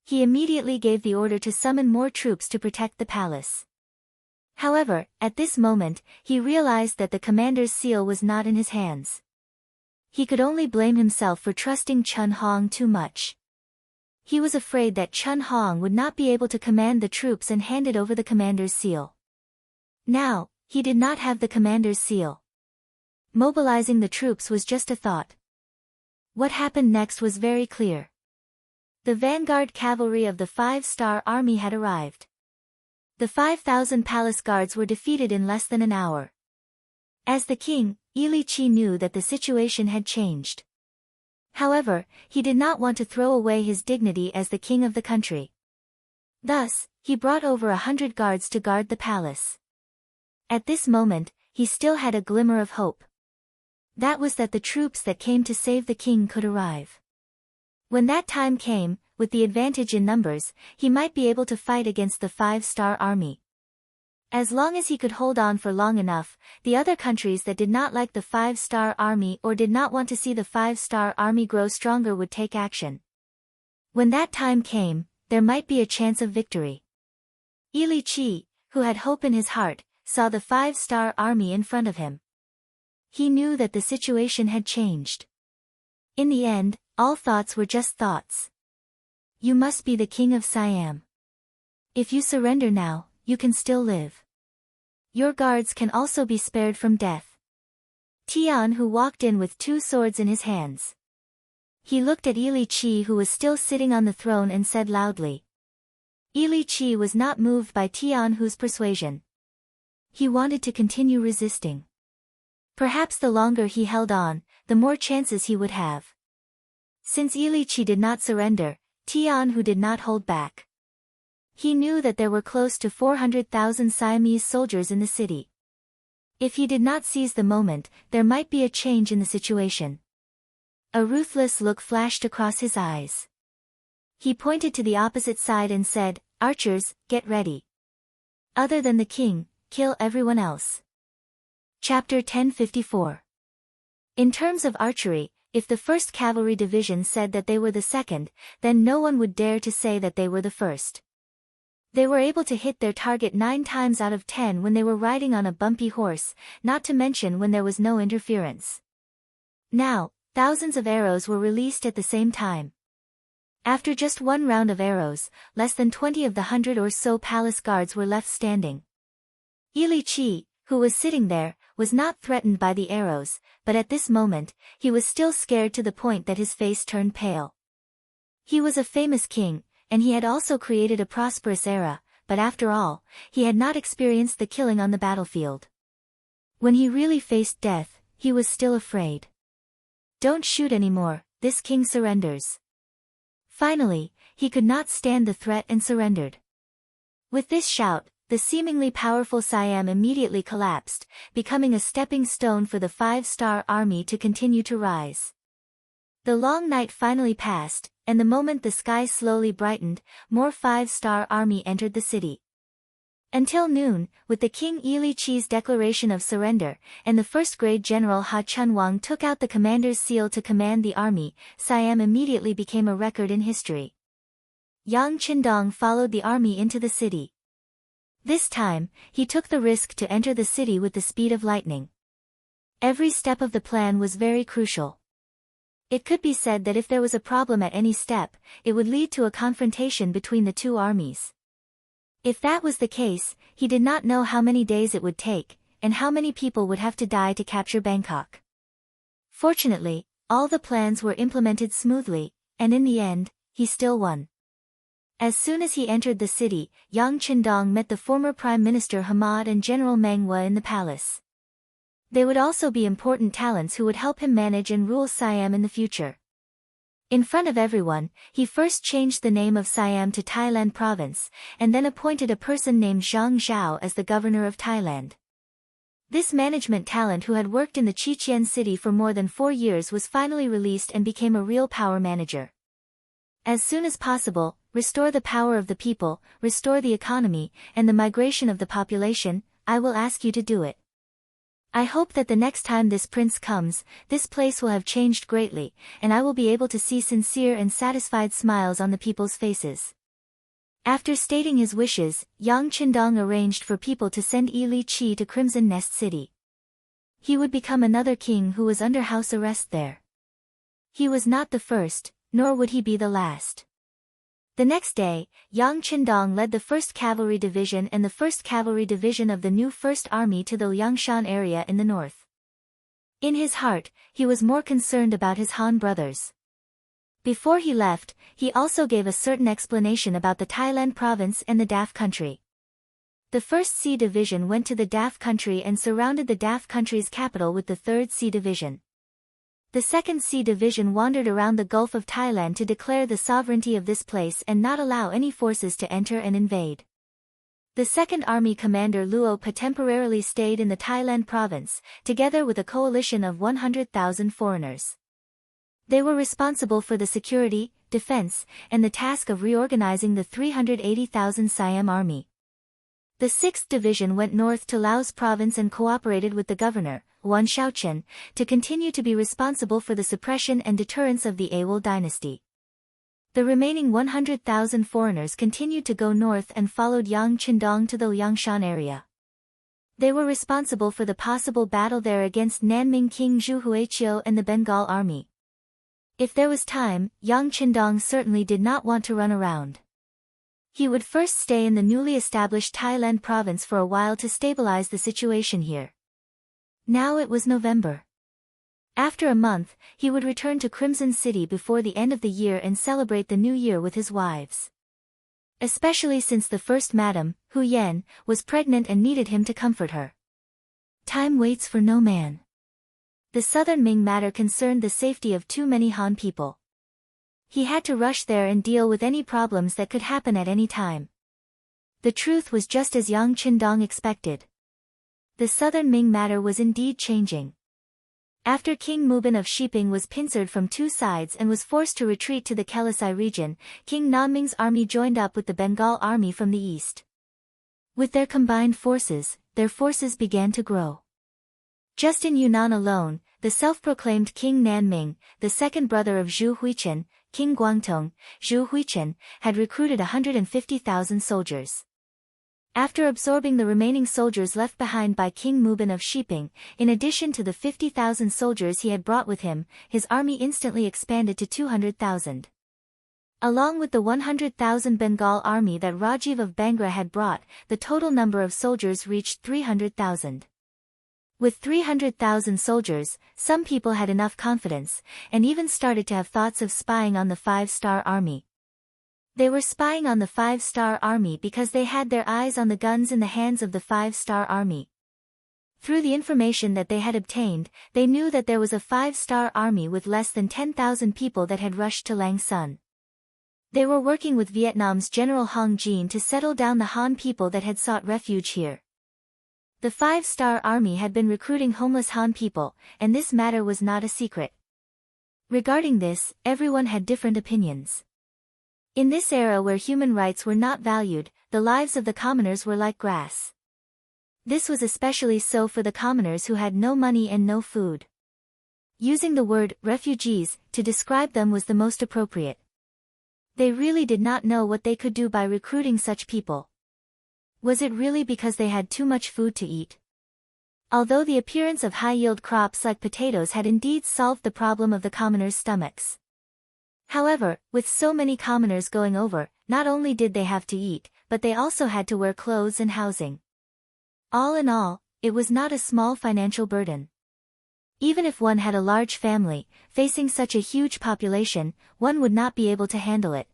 He immediately gave the order to summon more troops to protect the palace. However, at this moment, he realized that the commander's seal was not in his hands. He could only blame himself for trusting Chun Hong too much. He was afraid that Chun Hong would not be able to command the troops and handed over the commander's seal. Now, he did not have the commander's seal. Mobilizing the troops was just a thought. What happened next was very clear. The vanguard cavalry of the 5-star army had arrived. The 5,000 palace guards were defeated in less than an hour. As the king, Li Qi knew that the situation had changed. However, he did not want to throw away his dignity as the king of the country. Thus, he brought over 100 guards to guard the palace. At this moment, he still had a glimmer of hope. That was that the troops that came to save the king could arrive. When that time came, with the advantage in numbers, he might be able to fight against the 5-star army. As long as he could hold on for long enough, the other countries that did not like the 5-star army or did not want to see the 5-star army grow stronger would take action. When that time came, there might be a chance of victory. Li Qi, who had hope in his heart, saw the 5-star army in front of him. He knew that the situation had changed. In the end, all thoughts were just thoughts. You must be the king of Siam. If you surrender now, you can still live. Your guards can also be spared from death. Tian, who walked in with 2 swords in his hands. He looked at Li Qi, who was still sitting on the throne, and said loudly. Li Qi was not moved by Tian Hu's persuasion. He wanted to continue resisting. Perhaps the longer he held on, the more chances he would have. Since Li Qi did not surrender, Tian Hu did not hold back. He knew that there were close to 400,000 Siamese soldiers in the city. If he did not seize the moment, there might be a change in the situation. A ruthless look flashed across his eyes. He pointed to the opposite side and said, "Archers, get ready. Other than the king, kill everyone else." Chapter 1054. In terms of archery, if the 1st Cavalry Division said that they were the 2nd, then no one would dare to say that they were the 1st. They were able to hit their target 9 times out of 10 when they were riding on a bumpy horse, not to mention when there was no interference. Now, thousands of arrows were released at the same time. After just one round of arrows, less than 20 of the 100 or so palace guards were left standing. Li Qi, who was sitting there, was not threatened by the arrows, but at this moment, he was still scared to the point that his face turned pale. He was a famous king, and he had also created a prosperous era, but after all, he had not experienced the killing on the battlefield. When he really faced death, he was still afraid. "Don't shoot anymore, this king surrenders." Finally, he could not stand the threat and surrendered. With this shout, the seemingly powerful Siam immediately collapsed, becoming a stepping stone for the 5-star army to continue to rise. The long night finally passed, and the moment the sky slowly brightened, more 5-star army entered the city. Until noon, with the King Li Qi's declaration of surrender, and the first-grade General Ha Chunwang took out the commander's seal to command the army, Siam immediately became a record in history. Yang Qindong followed the army into the city. This time, he took the risk to enter the city with the speed of lightning. Every step of the plan was very crucial. It could be said that if there was a problem at any step, it would lead to a confrontation between the two armies. If that was the case, he did not know how many days it would take, and how many people would have to die to capture Bangkok. Fortunately, all the plans were implemented smoothly, and in the end, he still won. As soon as he entered the city, Yang Qindong met the former Prime Minister Hamad and General Meng Hua in the palace. They would also be important talents who would help him manage and rule Siam in the future. In front of everyone, he first changed the name of Siam to Thailand Province, and then appointed a person named Zhang Zhao as the governor of Thailand. This management talent who had worked in the Chichen city for more than 4 years was finally released and became a real power manager. As soon as possible, restore the power of the people, restore the economy, and the migration of the population, I will ask you to do it. I hope that the next time this prince comes, this place will have changed greatly, and I will be able to see sincere and satisfied smiles on the people's faces. After stating his wishes, Yang Qindong arranged for people to send Li Qi to Crimson Nest City. He would become another king who was under house arrest there. He was not the first, nor would he be the last. The next day, Yang Qindong led the 1st Cavalry Division and the 1st Cavalry Division of the new 1st Army to the Liangshan area in the north. In his heart, he was more concerned about his Han brothers. Before he left, he also gave a certain explanation about the Thailand province and the Daf country. The 1st C Division went to the Daf country and surrounded the Daf country's capital with the 3rd C Division. The 2nd C Division wandered around the Gulf of Thailand to declare the sovereignty of this place and not allow any forces to enter and invade. The 2nd Army Commander Luo Pa temporarily stayed in the Thailand province, together with a coalition of 100,000 foreigners. They were responsible for the security, defense, and the task of reorganizing the 380,000 Siam army. The 6th Division went north to Laos province and cooperated with the governor, Wan Shaoqian, to continue to be responsible for the suppression and deterrence of the Awol dynasty. The remaining 100,000 foreigners continued to go north and followed Yang Qindong to the Liangshan area. They were responsible for the possible battle there against Nanming King Zhu Huiqiu and the Bengal army. If there was time, Yang Qindong certainly did not want to run around. He would first stay in the newly established Thailand province for a while to stabilize the situation here. Now it was November. After a month, he would return to Crimson City before the end of the year and celebrate the new year with his wives. Especially since the first madam, Hu Yan, was pregnant and needed him to comfort her. Time waits for no man. The southern Ming matter concerned the safety of too many Han people. He had to rush there and deal with any problems that could happen at any time. The truth was just as Yang Qindong expected. The southern Ming matter was indeed changing. After King Mubin of Shiping was pincered from 2 sides and was forced to retreat to the Kelisai region, King Nanming's army joined up with the Bengal army from the east. With their combined forces, their forces began to grow. Just in Yunnan alone, the self-proclaimed King Nanming, the second brother of Zhu Huiqian, King Guangtong, Zhu Huiqian, had recruited 150,000 soldiers. After absorbing the remaining soldiers left behind by King Mubin of Shiping, in addition to the 50,000 soldiers he had brought with him, his army instantly expanded to 200,000. Along with the 100,000 Bengal army that Rajiv of Bangra had brought, the total number of soldiers reached 300,000. With 300,000 soldiers, some people had enough confidence, and even started to have thoughts of spying on the five-star army. They were spying on the five-star army because they had their eyes on the guns in the hands of the five-star army. Through the information that they had obtained, they knew that there was a five-star army with less than 10,000 people that had rushed to Lang Son. They were working with Vietnam's General Hong Jin to settle down the Han people that had sought refuge here. The five-star army had been recruiting homeless Han people, and this matter was not a secret. Regarding this, everyone had different opinions. In this era where human rights were not valued, the lives of the commoners were like grass. This was especially so for the commoners who had no money and no food. Using the word refugees to describe them was the most appropriate. They really did not know what they could do by recruiting such people. Was it really because they had too much food to eat? Although the appearance of high-yield crops like potatoes had indeed solved the problem of the commoners' stomachs. However, with so many commoners going over, not only did they have to eat, but they also had to wear clothes and housing. All in all, it was not a small financial burden. Even if one had a large family, facing such a huge population, one would not be able to handle it.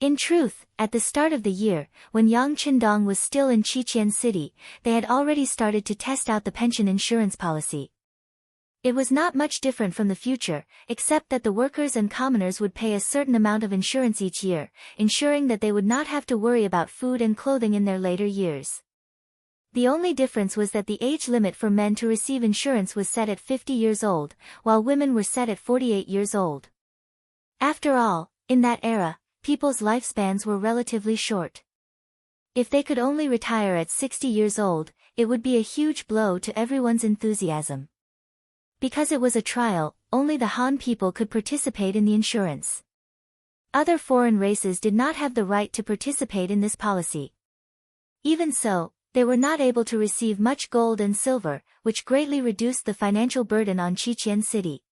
In truth, at the start of the year, when Yang Qindong was still in Qiqian City, they had already started to test out the pension insurance policy. It was not much different from the future, except that the workers and commoners would pay a certain amount of insurance each year, ensuring that they would not have to worry about food and clothing in their later years. The only difference was that the age limit for men to receive insurance was set at 50 years old, while women were set at 48 years old. After all, in that era, people's lifespans were relatively short. If they could only retire at 60 years old, it would be a huge blow to everyone's enthusiasm. Because it was a trial, only the Han people could participate in the insurance. Other foreign races did not have the right to participate in this policy. Even so, they were not able to receive much gold and silver, which greatly reduced the financial burden on Qiqian City.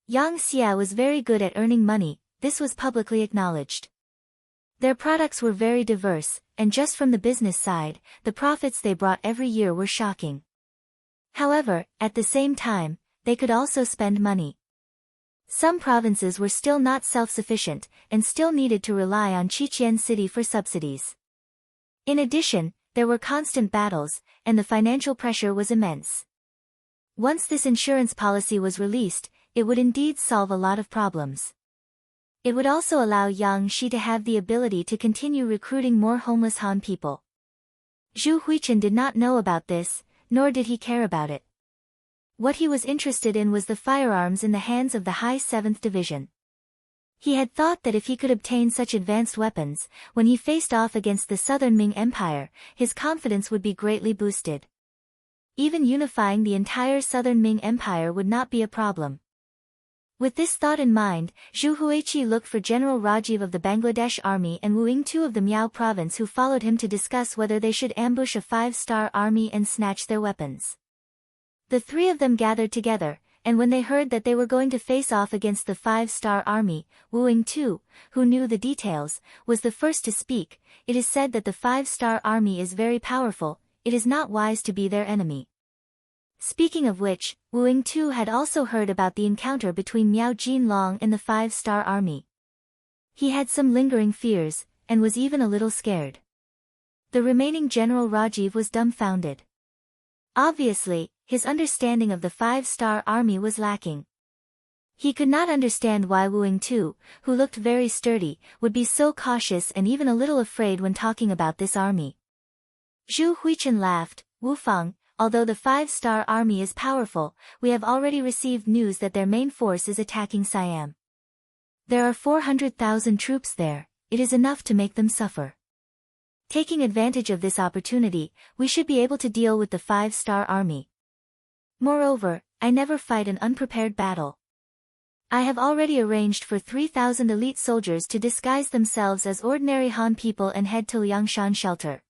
Yang Xia was very good at earning money, this was publicly acknowledged. Their products were very diverse, and just from the business side, the profits they brought every year were shocking. However, at the same time, they could also spend money. Some provinces were still not self-sufficient, and still needed to rely on Qiqian City for subsidies. In addition, there were constant battles, and the financial pressure was immense. Once this insurance policy was released, it would indeed solve a lot of problems. It would also allow Yang Shi to have the ability to continue recruiting more homeless Han people. Zhu Huichen did not know about this, nor did he care about it. What he was interested in was the firearms in the hands of the High 7th Division. He had thought that if he could obtain such advanced weapons, when he faced off against the Southern Ming Empire, his confidence would be greatly boosted. Even unifying the entire Southern Ming Empire would not be a problem. With this thought in mind, Zhu Huichi looked for General Rajiv of the Bangladesh Army and Wu Yingtu of the Miao province, who followed him to discuss whether they should ambush a 5-star army and snatch their weapons. The three of them gathered together, and when they heard that they were going to face off against the 5-star army, Wu Yingtu, who knew the details, was the first to speak. It is said that the 5-star army is very powerful, it is not wise to be their enemy. Speaking of which, Wu Yingtu had also heard about the encounter between Miao Jinlong and the 5-star army. He had some lingering fears, and was even a little scared. The remaining General Rajiv was dumbfounded. Obviously, his understanding of the 5-star army was lacking. He could not understand why Wu Yingtu, who looked very sturdy, would be so cautious and even a little afraid when talking about this army. Zhu Huichen laughed. Wu Feng, although the 5-star army is powerful, we have already received news that their main force is attacking Siam. There are 400,000 troops there, it is enough to make them suffer. Taking advantage of this opportunity, we should be able to deal with the 5-star army. Moreover, I never fight an unprepared battle. I have already arranged for 3,000 elite soldiers to disguise themselves as ordinary Han people and head to Liangshan shelter.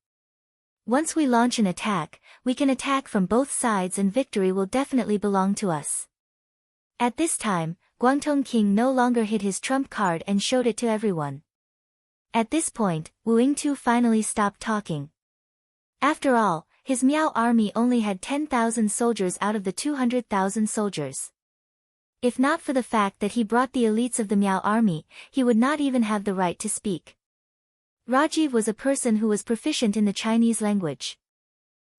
Once we launch an attack, we can attack from both sides and victory will definitely belong to us. At this time, Guangdong King no longer hid his trump card and showed it to everyone. At this point, Wu Yingtu finally stopped talking. After all, his Miao army only had 10,000 soldiers out of the 200,000 soldiers. If not for the fact that he brought the elites of the Miao army, he would not even have the right to speak. Rajiv was a person who was proficient in the Chinese language.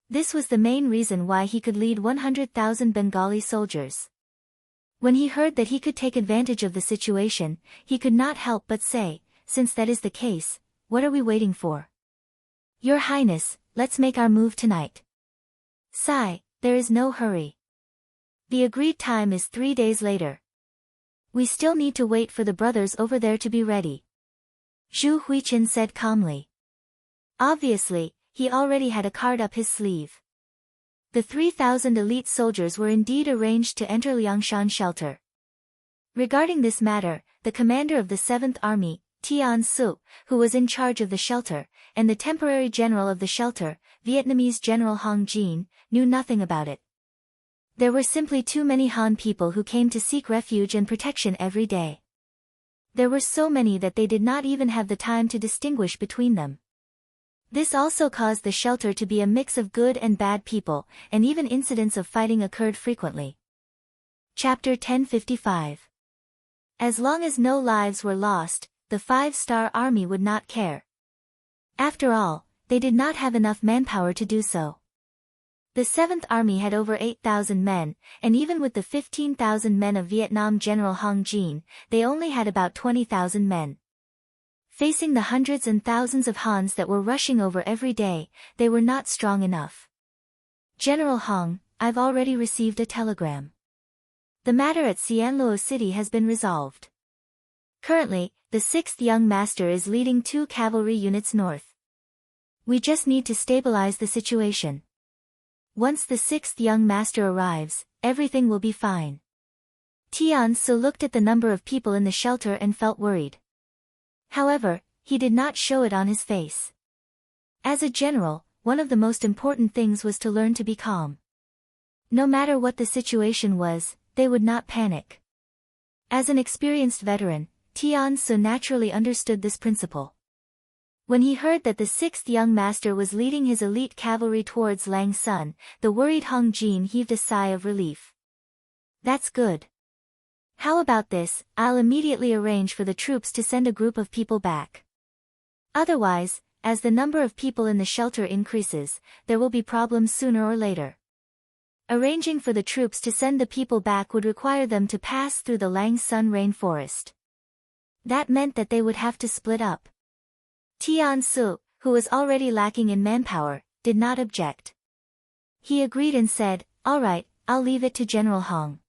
This was the main reason why he could lead 100,000 Bengali soldiers. When he heard that he could take advantage of the situation, he could not help but say, "Since that is the case, what are we waiting for? Your Highness, let's make our move tonight." "Sigh, there is no hurry. The agreed time is 3 days later. We still need to wait for the brothers over there to be ready," Zhu Huichen said calmly. Obviously, he already had a card up his sleeve. The 3,000 elite soldiers were indeed arranged to enter Liangshan shelter. Regarding this matter, the commander of the 7th Army, Tian Su, who was in charge of the shelter, and the temporary general of the shelter, Vietnamese General Hong Jin, knew nothing about it. There were simply too many Han people who came to seek refuge and protection every day. There were so many that they did not even have the time to distinguish between them. This also caused the shelter to be a mix of good and bad people, and even incidents of fighting occurred frequently. Chapter 1055. As long as no lives were lost, the 5-star army would not care. After all, they did not have enough manpower to do so. The 7th Army had over 8,000 men, and even with the 15,000 men of Vietnam General Hong Jin, they only had about 20,000 men. Facing the hundreds and thousands of Hans that were rushing over every day, they were not strong enough. "General Hong, I've already received a telegram. The matter at Sianluo City has been resolved. Currently, the 6th Young Master is leading 2 cavalry units north. We just need to stabilize the situation. Once the 6th Young Master arrives, everything will be fine." Tian Su looked at the number of people in the shelter and felt worried. However, he did not show it on his face. As a general, one of the most important things was to learn to be calm. No matter what the situation was, they would not panic. As an experienced veteran, Tian Su naturally understood this principle. When he heard that the 6th Young Master was leading his elite cavalry towards Lang Sun, the worried Hong Jin heaved a sigh of relief. "That's good. How about this, I'll immediately arrange for the troops to send a group of people back. Otherwise, as the number of people in the shelter increases, there will be problems sooner or later." Arranging for the troops to send the people back would require them to pass through the Lang Sun rainforest. That meant that they would have to split up. Tian Su, who was already lacking in manpower, did not object. He agreed and said, "All right, I'll leave it to General Hong."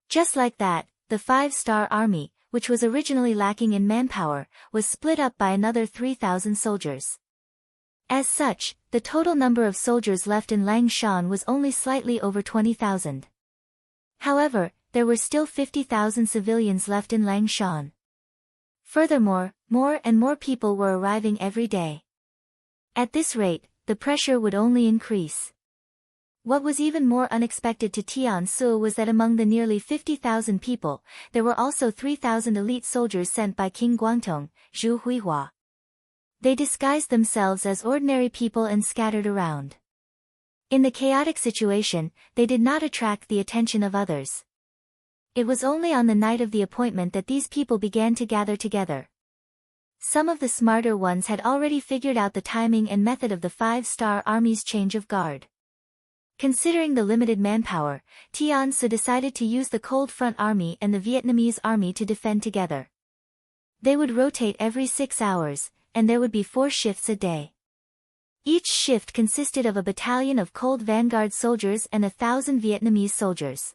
Just like that, the 5-star army, which was originally lacking in manpower, was split up by another 3,000 soldiers. As such, the total number of soldiers left in Langshan was only slightly over 20,000. However, there were still 50,000 civilians left in Langshan. Furthermore, more and more people were arriving every day. At this rate, the pressure would only increase. What was even more unexpected to Tian Su was that among the nearly 50,000 people, there were also 3,000 elite soldiers sent by King Guangdong, Zhu Huihua. They disguised themselves as ordinary people and scattered around. In the chaotic situation, they did not attract the attention of others. It was only on the night of the appointment that these people began to gather together. Some of the smarter ones had already figured out the timing and method of the 5-star army's change of guard. Considering the limited manpower, Tian Su decided to use the Cold Front Army and the Vietnamese army to defend together. They would rotate every 6 hours, and there would be 4 shifts a day. Each shift consisted of a battalion of Cold Vanguard soldiers and 1,000 Vietnamese soldiers.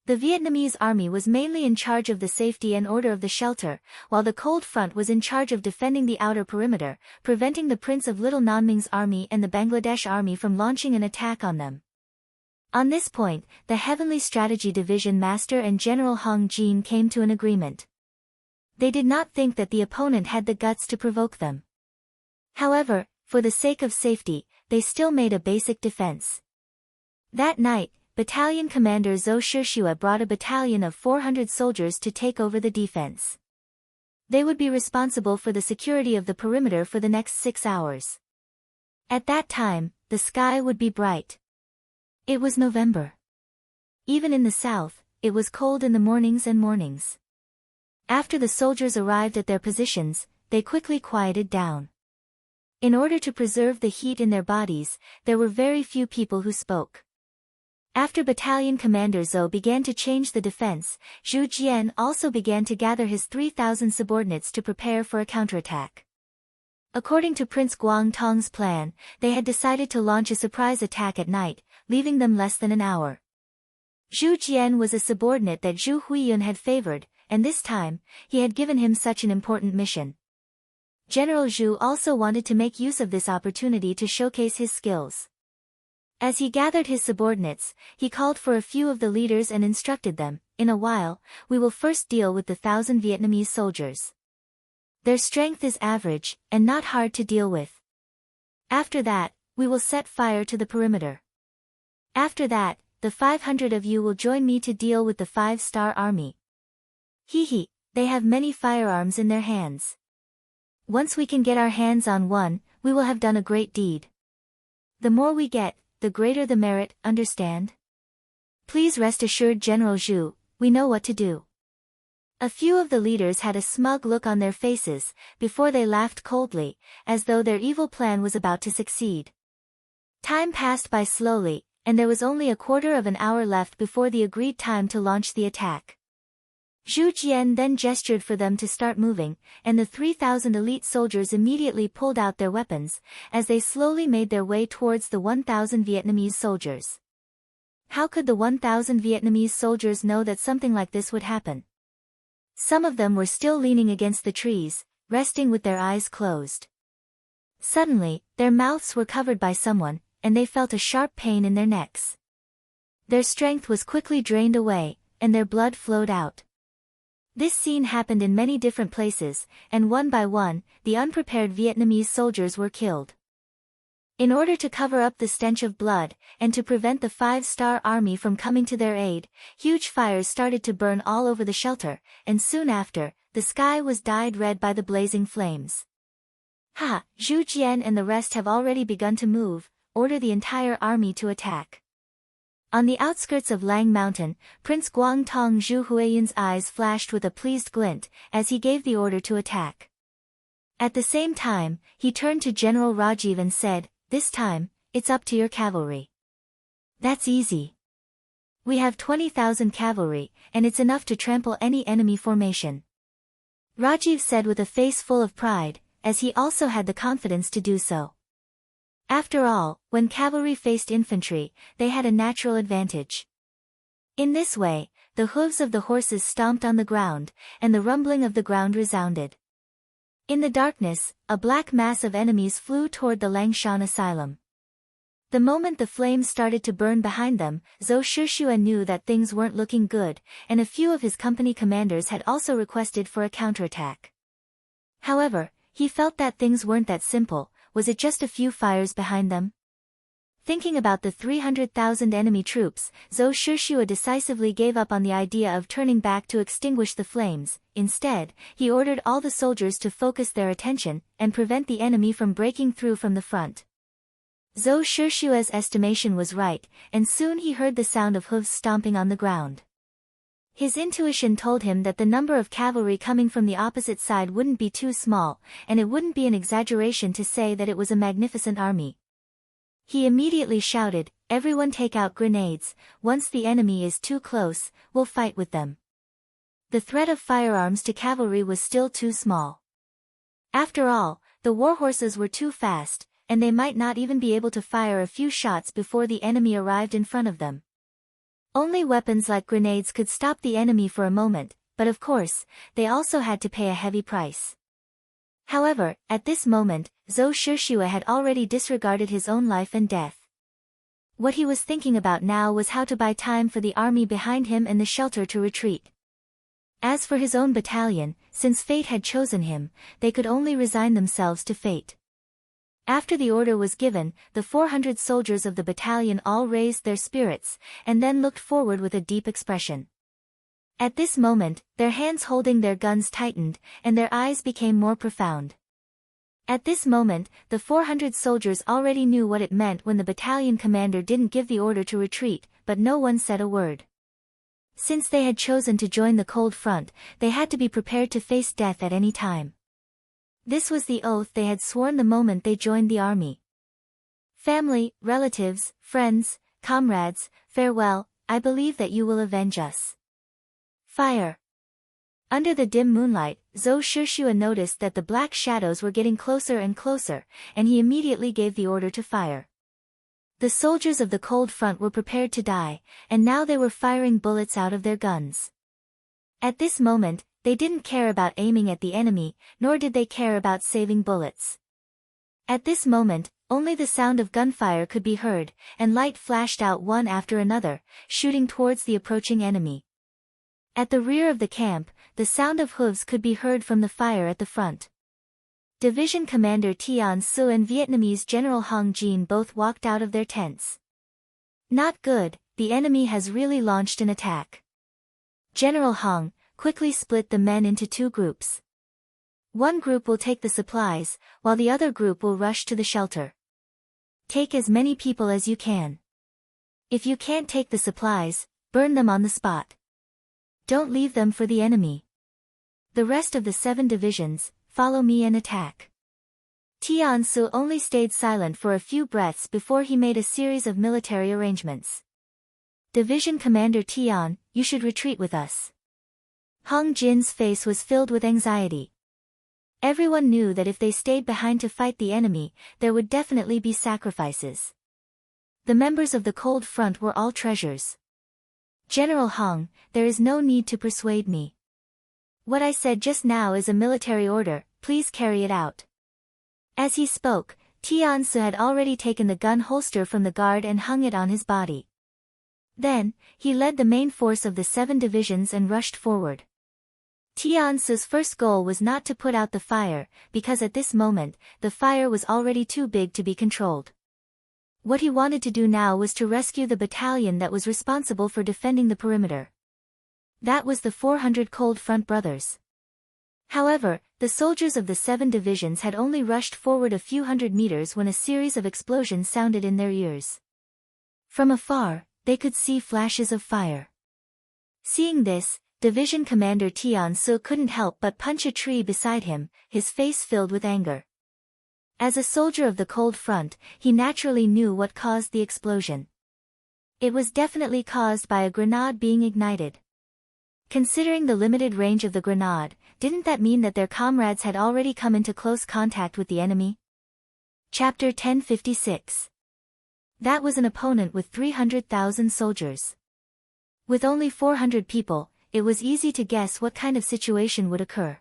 The Vietnamese army was mainly in charge of the safety and order of the shelter, while the Cold Front was in charge of defending the outer perimeter, preventing the Prince of Little Nanming's army and the Bangladesh army from launching an attack on them. On this point, the Heavenly Strategy Division Master and General Hong Jin came to an agreement. They did not think that the opponent had the guts to provoke them. However, for the sake of safety, they still made a basic defense. That night, Battalion Commander Zhou Shishua brought a battalion of 400 soldiers to take over the defense. They would be responsible for the security of the perimeter for the next 6 hours. At that time, the sky would be bright. It was November. Even in the south, it was cold in the mornings and mornings. After the soldiers arrived at their positions, they quickly quieted down. In order to preserve the heat in their bodies, there were very few people who spoke. After Battalion Commander Zhou began to change the defense, Zhu Jian also began to gather his 3,000 subordinates to prepare for a counterattack. According to Prince Guangtong's plan, they had decided to launch a surprise attack at night, leaving them less than an hour. Zhu Jian was a subordinate that Zhu Huiyun had favored, and this time, he had given him such an important mission. General Zhu also wanted to make use of this opportunity to showcase his skills. As he gathered his subordinates, he called for a few of the leaders and instructed them, "In a while, we will first deal with the 1,000 Vietnamese soldiers. Their strength is average, and not hard to deal with. After that, we will set fire to the perimeter. After that, the 500 of you will join me to deal with the 5-star army. Hee, they have many firearms in their hands. Once we can get our hands on one, we will have done a great deed. The more we get, the greater the merit, understand? Please rest assured, General Zhu, we know what to do." A few of the leaders had a smug look on their faces, before they laughed coldly, as though their evil plan was about to succeed. Time passed by slowly, and there was only a quarter of an hour left before the agreed time to launch the attack. Zhu Jian then gestured for them to start moving, and the 3,000 elite soldiers immediately pulled out their weapons, as they slowly made their way towards the 1,000 Vietnamese soldiers. How could the 1,000 Vietnamese soldiers know that something like this would happen? Some of them were still leaning against the trees, resting with their eyes closed. Suddenly, their mouths were covered by someone, and they felt a sharp pain in their necks. Their strength was quickly drained away, and their blood flowed out. This scene happened in many different places, and one by one, the unprepared Vietnamese soldiers were killed. In order to cover up the stench of blood, and to prevent the 5-star army from coming to their aid, huge fires started to burn all over the shelter, and soon after, the sky was dyed red by the blazing flames. "Ha, Zhu Jian and the rest have already begun to move, order the entire army to attack." On the outskirts of Lang Mountain, Prince Guangtong Zhu Huiyun's eyes flashed with a pleased glint, as he gave the order to attack. At the same time, he turned to General Rajiv and said, "This time, it's up to your cavalry." "That's easy. We have 20,000 cavalry, and it's enough to trample any enemy formation," Rajiv said with a face full of pride, as he also had the confidence to do so. After all, when cavalry faced infantry, they had a natural advantage. In this way, the hooves of the horses stomped on the ground, and the rumbling of the ground resounded. In the darkness, a black mass of enemies flew toward the Langshan asylum. The moment the flames started to burn behind them, Zhou Shishua knew that things weren't looking good, and a few of his company commanders had also requested for a counterattack. However, he felt that things weren't that simple. Was it just a few fires behind them? Thinking about the 300,000 enemy troops, Zhou Shishua decisively gave up on the idea of turning back to extinguish the flames. Instead, he ordered all the soldiers to focus their attention, and prevent the enemy from breaking through from the front. Zhou Shishua's estimation was right, and soon he heard the sound of hooves stomping on the ground. His intuition told him that the number of cavalry coming from the opposite side wouldn't be too small, and it wouldn't be an exaggeration to say that it was a magnificent army. He immediately shouted, "Everyone take out grenades, once the enemy is too close, we'll fight with them." The threat of firearms to cavalry was still too small. After all, the warhorses were too fast, and they might not even be able to fire a few shots before the enemy arrived in front of them. Only weapons like grenades could stop the enemy for a moment, but of course, they also had to pay a heavy price. However, at this moment, Zhou Shishua had already disregarded his own life and death. What he was thinking about now was how to buy time for the army behind him and the shelter to retreat. As for his own battalion, since fate had chosen him, they could only resign themselves to fate. After the order was given, the 400 soldiers of the battalion all raised their spirits, and then looked forward with a deep expression. At this moment, their hands holding their guns tightened, and their eyes became more profound. At this moment, the 400 soldiers already knew what it meant when the battalion commander didn't give the order to retreat, but no one said a word. Since they had chosen to join the cold front, they had to be prepared to face death at any time. This was the oath they had sworn the moment they joined the army. Family, relatives, friends, comrades, farewell, I believe that you will avenge us. Fire. Under the dim moonlight, Zhou Shishua noticed that the black shadows were getting closer and closer, and he immediately gave the order to fire. The soldiers of the cold front were prepared to die, and now they were firing bullets out of their guns. At this moment, they didn't care about aiming at the enemy, nor did they care about saving bullets. At this moment, only the sound of gunfire could be heard, and light flashed out one after another, shooting towards the approaching enemy. At the rear of the camp, the sound of hooves could be heard from the fire at the front. Division Commander Tian Su and Vietnamese General Hong Jin both walked out of their tents. Not good, the enemy has really launched an attack. General Hong quickly split the men into two groups. One group will take the supplies, while the other group will rush to the shelter. Take as many people as you can. If you can't take the supplies, burn them on the spot. Don't leave them for the enemy. The rest of the 7 divisions, follow me and attack. Tian Su only stayed silent for a few breaths before he made a series of military arrangements. Division Commander Tian, you should retreat with us. Hong Jin's face was filled with anxiety. Everyone knew that if they stayed behind to fight the enemy, there would definitely be sacrifices. The members of the cold front were all treasures. General Hong, there is no need to persuade me. What I said just now is a military order, please carry it out. As he spoke, Tian Su had already taken the gun holster from the guard and hung it on his body. Then, he led the main force of the 7 divisions and rushed forward. Tian Su's first goal was not to put out the fire, because at this moment, the fire was already too big to be controlled. What he wanted to do now was to rescue the battalion that was responsible for defending the perimeter. That was the 400 Cold Front brothers. However, the soldiers of the 7 divisions had only rushed forward a few hundred meters when a series of explosions sounded in their ears. From afar, they could see flashes of fire. Seeing this, Division Commander Tian Su couldn't help but punch a tree beside him, his face filled with anger. As a soldier of the cold front, he naturally knew what caused the explosion. It was definitely caused by a grenade being ignited. Considering the limited range of the grenade, didn't that mean that their comrades had already come into close contact with the enemy? Chapter 1056. That was an opponent with 300,000 soldiers. With only 400 people, it was easy to guess what kind of situation would occur.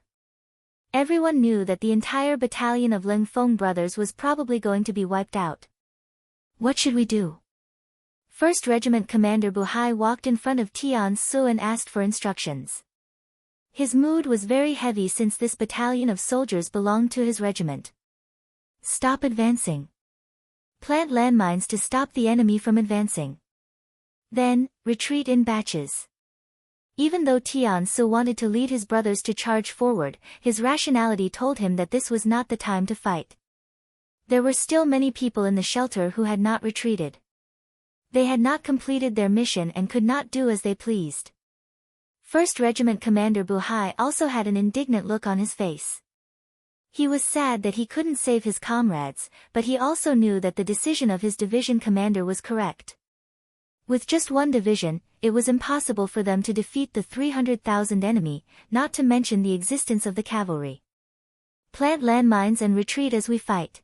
Everyone knew that the entire battalion of Ling Feng brothers was probably going to be wiped out. What should we do? 1st Regiment Commander Bu Hai walked in front of Tian Su and asked for instructions. His mood was very heavy since this battalion of soldiers belonged to his regiment. Stop advancing. Plant landmines to stop the enemy from advancing. Then, retreat in batches. Even though Tian Su wanted to lead his brothers to charge forward, his rationality told him that this was not the time to fight. There were still many people in the shelter who had not retreated. They had not completed their mission and could not do as they pleased. 1st Regiment Commander Bu Hai also had an indignant look on his face. He was sad that he couldn't save his comrades, but he also knew that the decision of his division commander was correct. With just one division, it was impossible for them to defeat the 300,000 enemy, not to mention the existence of the cavalry. Plant landmines and retreat as we fight.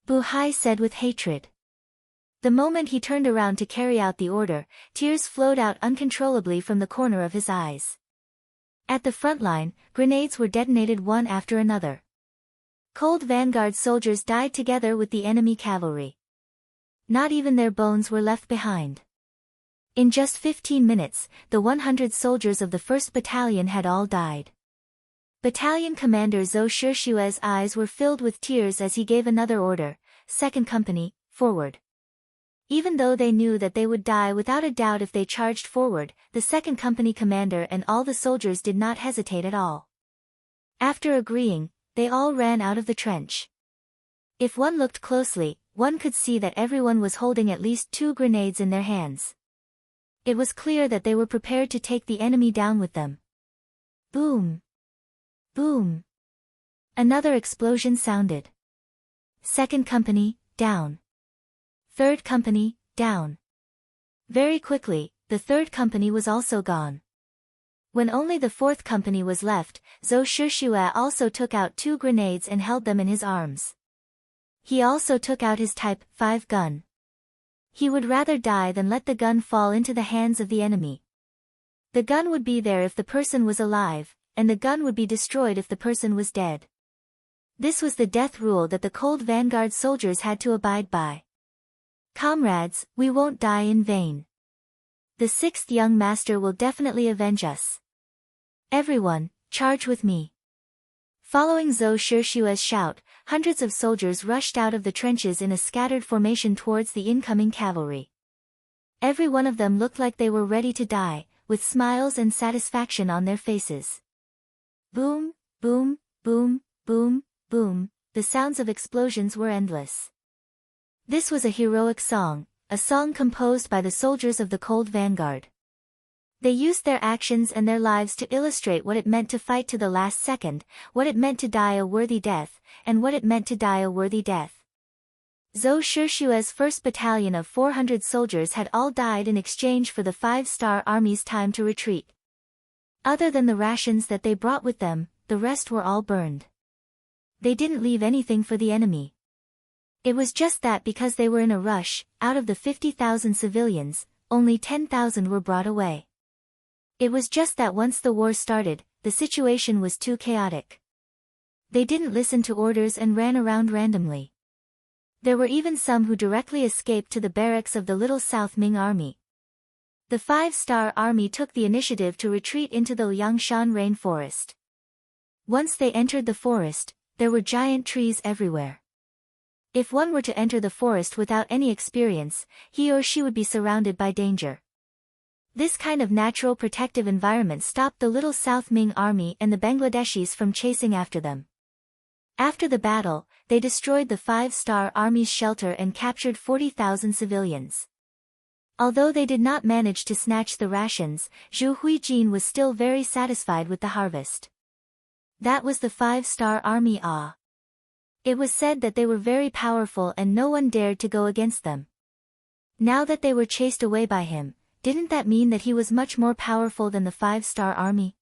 Bu Hai said with hatred. The moment he turned around to carry out the order, tears flowed out uncontrollably from the corner of his eyes. At the front line, grenades were detonated one after another. Cold vanguard soldiers died together with the enemy cavalry. Not even their bones were left behind. In just 15 minutes, the 100 soldiers of the 1st Battalion had all died. Battalion Commander Zhou Shishue's eyes were filled with tears as he gave another order, "Second Company, forward." Even though they knew that they would die without a doubt if they charged forward, the second company commander and all the soldiers did not hesitate at all. After agreeing, they all ran out of the trench. If one looked closely, one could see that everyone was holding at least 2 grenades in their hands. It was clear that they were prepared to take the enemy down with them. Boom! Boom! Another explosion sounded. Second company, down. Third company, down. Very quickly, the third company was also gone. When only the fourth company was left, Zhou Shishue also took out 2 grenades and held them in his arms. He also took out his Type 5 gun. He would rather die than let the gun fall into the hands of the enemy. The gun would be there if the person was alive, and the gun would be destroyed if the person was dead. This was the death rule that the Cold Vanguard soldiers had to abide by. "Comrades, we won't die in vain. The 6th young master will definitely avenge us. Everyone, charge with me." Following Zhou Shishue's shout, hundreds of soldiers rushed out of the trenches in a scattered formation towards the incoming cavalry. Every one of them looked like they were ready to die, with smiles and satisfaction on their faces. Boom, boom, boom, boom, boom, the sounds of explosions were endless. This was a heroic song, a song composed by the soldiers of the Cold Vanguard. They used their actions and their lives to illustrate what it meant to fight to the last second, what it meant to die a worthy death, and what it meant to die a worthy death. Zhou Shishue's first battalion of 400 soldiers had all died in exchange for the 5-star army's time to retreat. Other than the rations that they brought with them, the rest were all burned. They didn't leave anything for the enemy. It was just that because they were in a rush, out of the 50,000 civilians, only 10,000 were brought away. It was just that once the war started, the situation was too chaotic. They didn't listen to orders and ran around randomly. There were even some who directly escaped to the barracks of the Little South Ming Army. The 5-star army took the initiative to retreat into the Liangshan rainforest. Once they entered the forest, there were giant trees everywhere. If one were to enter the forest without any experience, he or she would be surrounded by danger. This kind of natural protective environment stopped the Little South Ming Army and the Bangladeshis from chasing after them. After the battle, they destroyed the 5-star army's shelter and captured 40,000 civilians. Although they did not manage to snatch the rations, Zhu Huijin was still very satisfied with the harvest. That was the 5-star army. It was said that they were very powerful and no one dared to go against them. Now that they were chased away by him, didn't that mean that he was much more powerful than the 5-star army?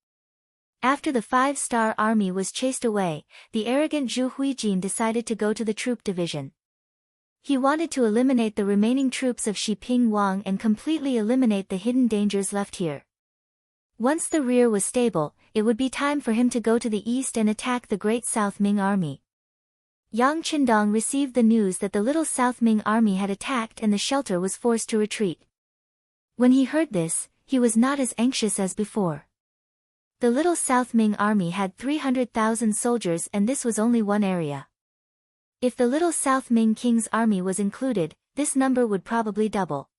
After the 5-star army was chased away, the arrogant Zhu Huijin decided to go to the troop division. He wanted to eliminate the remaining troops of Xiping Wang and completely eliminate the hidden dangers left here. Once the rear was stable, it would be time for him to go to the east and attack the Great South Ming Army. Yang Qindong received the news that the Little South Ming Army had attacked and the shelter was forced to retreat. When he heard this, he was not as anxious as before. The Little South Ming Army had 300,000 soldiers and this was only one area. If the Little South Ming King's army was included, this number would probably double.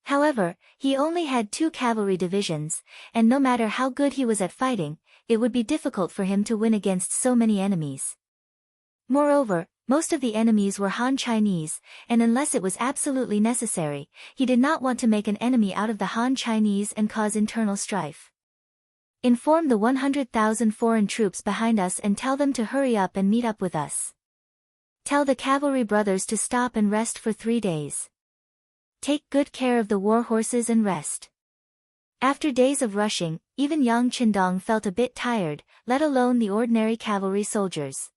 However, he only had 2 cavalry divisions, and no matter how good he was at fighting, it would be difficult for him to win against so many enemies. Moreover, most of the enemies were Han Chinese, and unless it was absolutely necessary, he did not want to make an enemy out of the Han Chinese and cause internal strife. Inform the 100,000 foreign troops behind us and tell them to hurry up and meet up with us. Tell the cavalry brothers to stop and rest for 3 days. Take good care of the war horses and rest. After days of rushing, even Yang Qindong felt a bit tired, let alone the ordinary cavalry soldiers.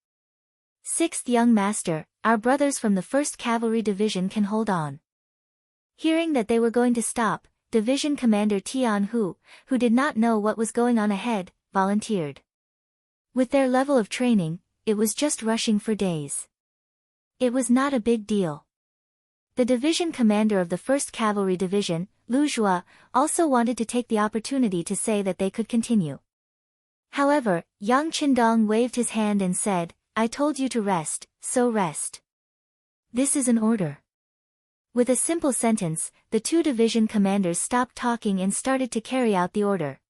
6th young master, our brothers from the 1st Cavalry Division can hold on. Hearing that they were going to stop, Division Commander Tian Hu, who did not know what was going on ahead, volunteered. With their level of training, it was just rushing for days. It was not a big deal. The division commander of the 1st Cavalry Division, Lu Zhua, also wanted to take the opportunity to say that they could continue. However, Yang Qindong waved his hand and said, "I told you to rest, so rest. This is an order." With a simple sentence, the two division commanders stopped talking and started to carry out the order.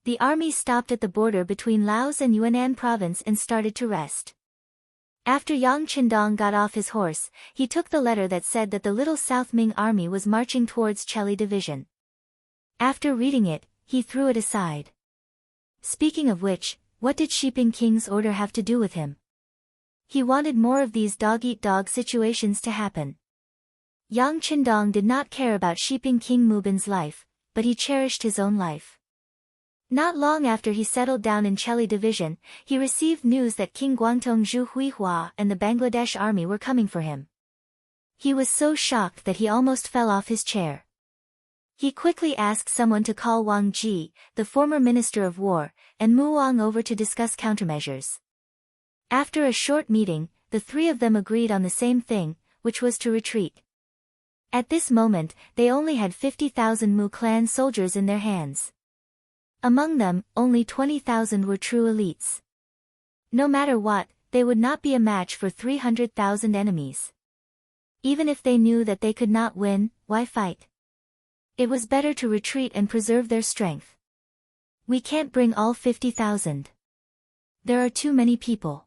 The army stopped at the border between Laos and Yunnan province and started to rest. After Yang Qindong got off his horse, he took the letter that said that the Little South Ming army was marching towards Cheli division. After reading it, he threw it aside. Speaking of which, what did Shiping King's order have to do with him? He wanted more of these dog-eat-dog situations to happen. Yang Qindong did not care about Shiping King Mubin's life, but he cherished his own life. Not long after he settled down in Cheli division, he received news that King Guangdong Zhu Huihua and the Bangladesh army were coming for him. He was so shocked that he almost fell off his chair. He quickly asked someone to call Wang Ji, the former Minister of War, and Mu Wang over to discuss countermeasures. After a short meeting, the three of them agreed on the same thing, which was to retreat. At this moment, they only had 50,000 Mu clan soldiers in their hands. Among them, only 20,000 were true elites. No matter what, they would not be a match for 300,000 enemies. Even if they knew that they could not win, why fight? It was better to retreat and preserve their strength. "We can't bring all 50,000. There are too many people.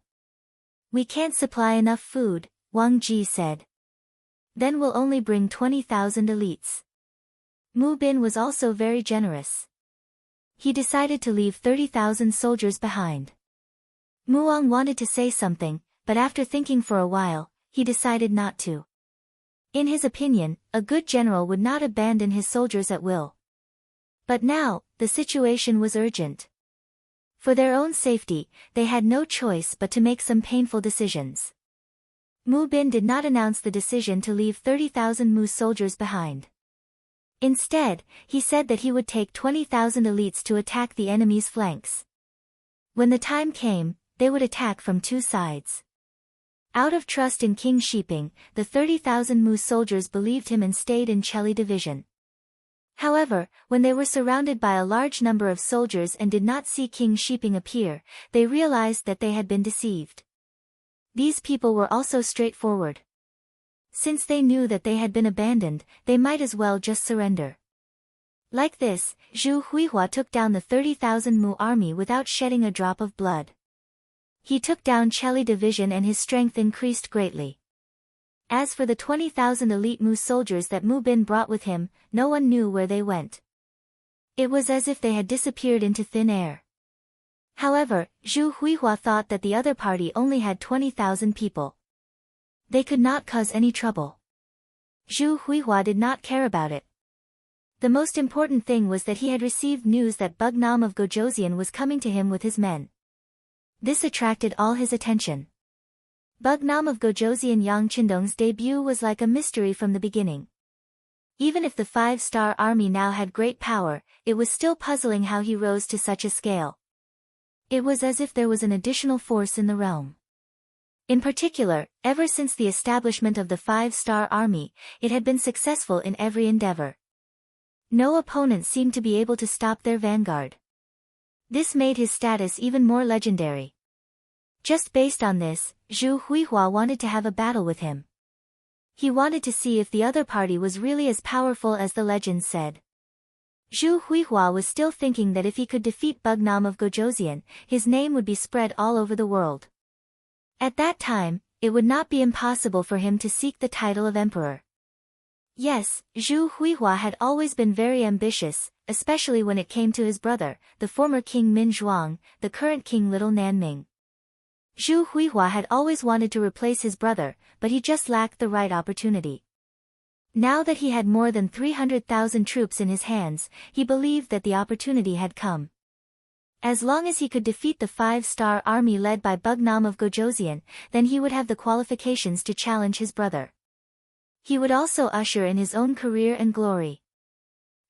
We can't supply enough food," Wang Ji said. "Then we'll only bring 20,000 elites." Mu Bin was also very generous. He decided to leave 30,000 soldiers behind. Mu Wang wanted to say something, but after thinking for a while, he decided not to. In his opinion, a good general would not abandon his soldiers at will. But now, the situation was urgent. For their own safety, they had no choice but to make some painful decisions. Mu Bin did not announce the decision to leave 30,000 Mu soldiers behind. Instead, he said that he would take 20,000 elites to attack the enemy's flanks. When the time came, they would attack from two sides. Out of trust in King Shiping, the 30,000 Mu soldiers believed him and stayed in Cheli division. However, when they were surrounded by a large number of soldiers and did not see King Shiping appear, they realized that they had been deceived. These people were also straightforward. Since they knew that they had been abandoned, they might as well just surrender. Like this, Zhu Huihua took down the 30,000 Mu army without shedding a drop of blood. He took down Cheli division and his strength increased greatly. As for the 20,000 elite Mu soldiers that Mu Bin brought with him, no one knew where they went. It was as if they had disappeared into thin air. However, Zhu Huihua thought that the other party only had 20,000 people. They could not cause any trouble. Zhu Huihua did not care about it. The most important thing was that he had received news that Bugnam of Gojoseon was coming to him with his men. This attracted all his attention. Bugnam of Gojoseon Yang Qindong's debut was like a mystery from the beginning. Even if the 5-star army now had great power, it was still puzzling how he rose to such a scale. It was as if there was an additional force in the realm. In particular, ever since the establishment of the 5-star army, it had been successful in every endeavor. No opponent seemed to be able to stop their vanguard. This made his status even more legendary. Just based on this, Zhu Huihua wanted to have a battle with him. He wanted to see if the other party was really as powerful as the legends said. Zhu Huihua was still thinking that if he could defeat Bugnam of Gojoseon, his name would be spread all over the world. At that time, it would not be impossible for him to seek the title of emperor. Yes, Zhu Huihua had always been very ambitious, especially when it came to his brother, the former King Min Zhuang, the current King Little Nanming. Zhu Huihua had always wanted to replace his brother, but he just lacked the right opportunity. Now that he had more than 300,000 troops in his hands, he believed that the opportunity had come. As long as he could defeat the 5-star army led by Bugnam of Gojoseon, then he would have the qualifications to challenge his brother. He would also usher in his own career and glory.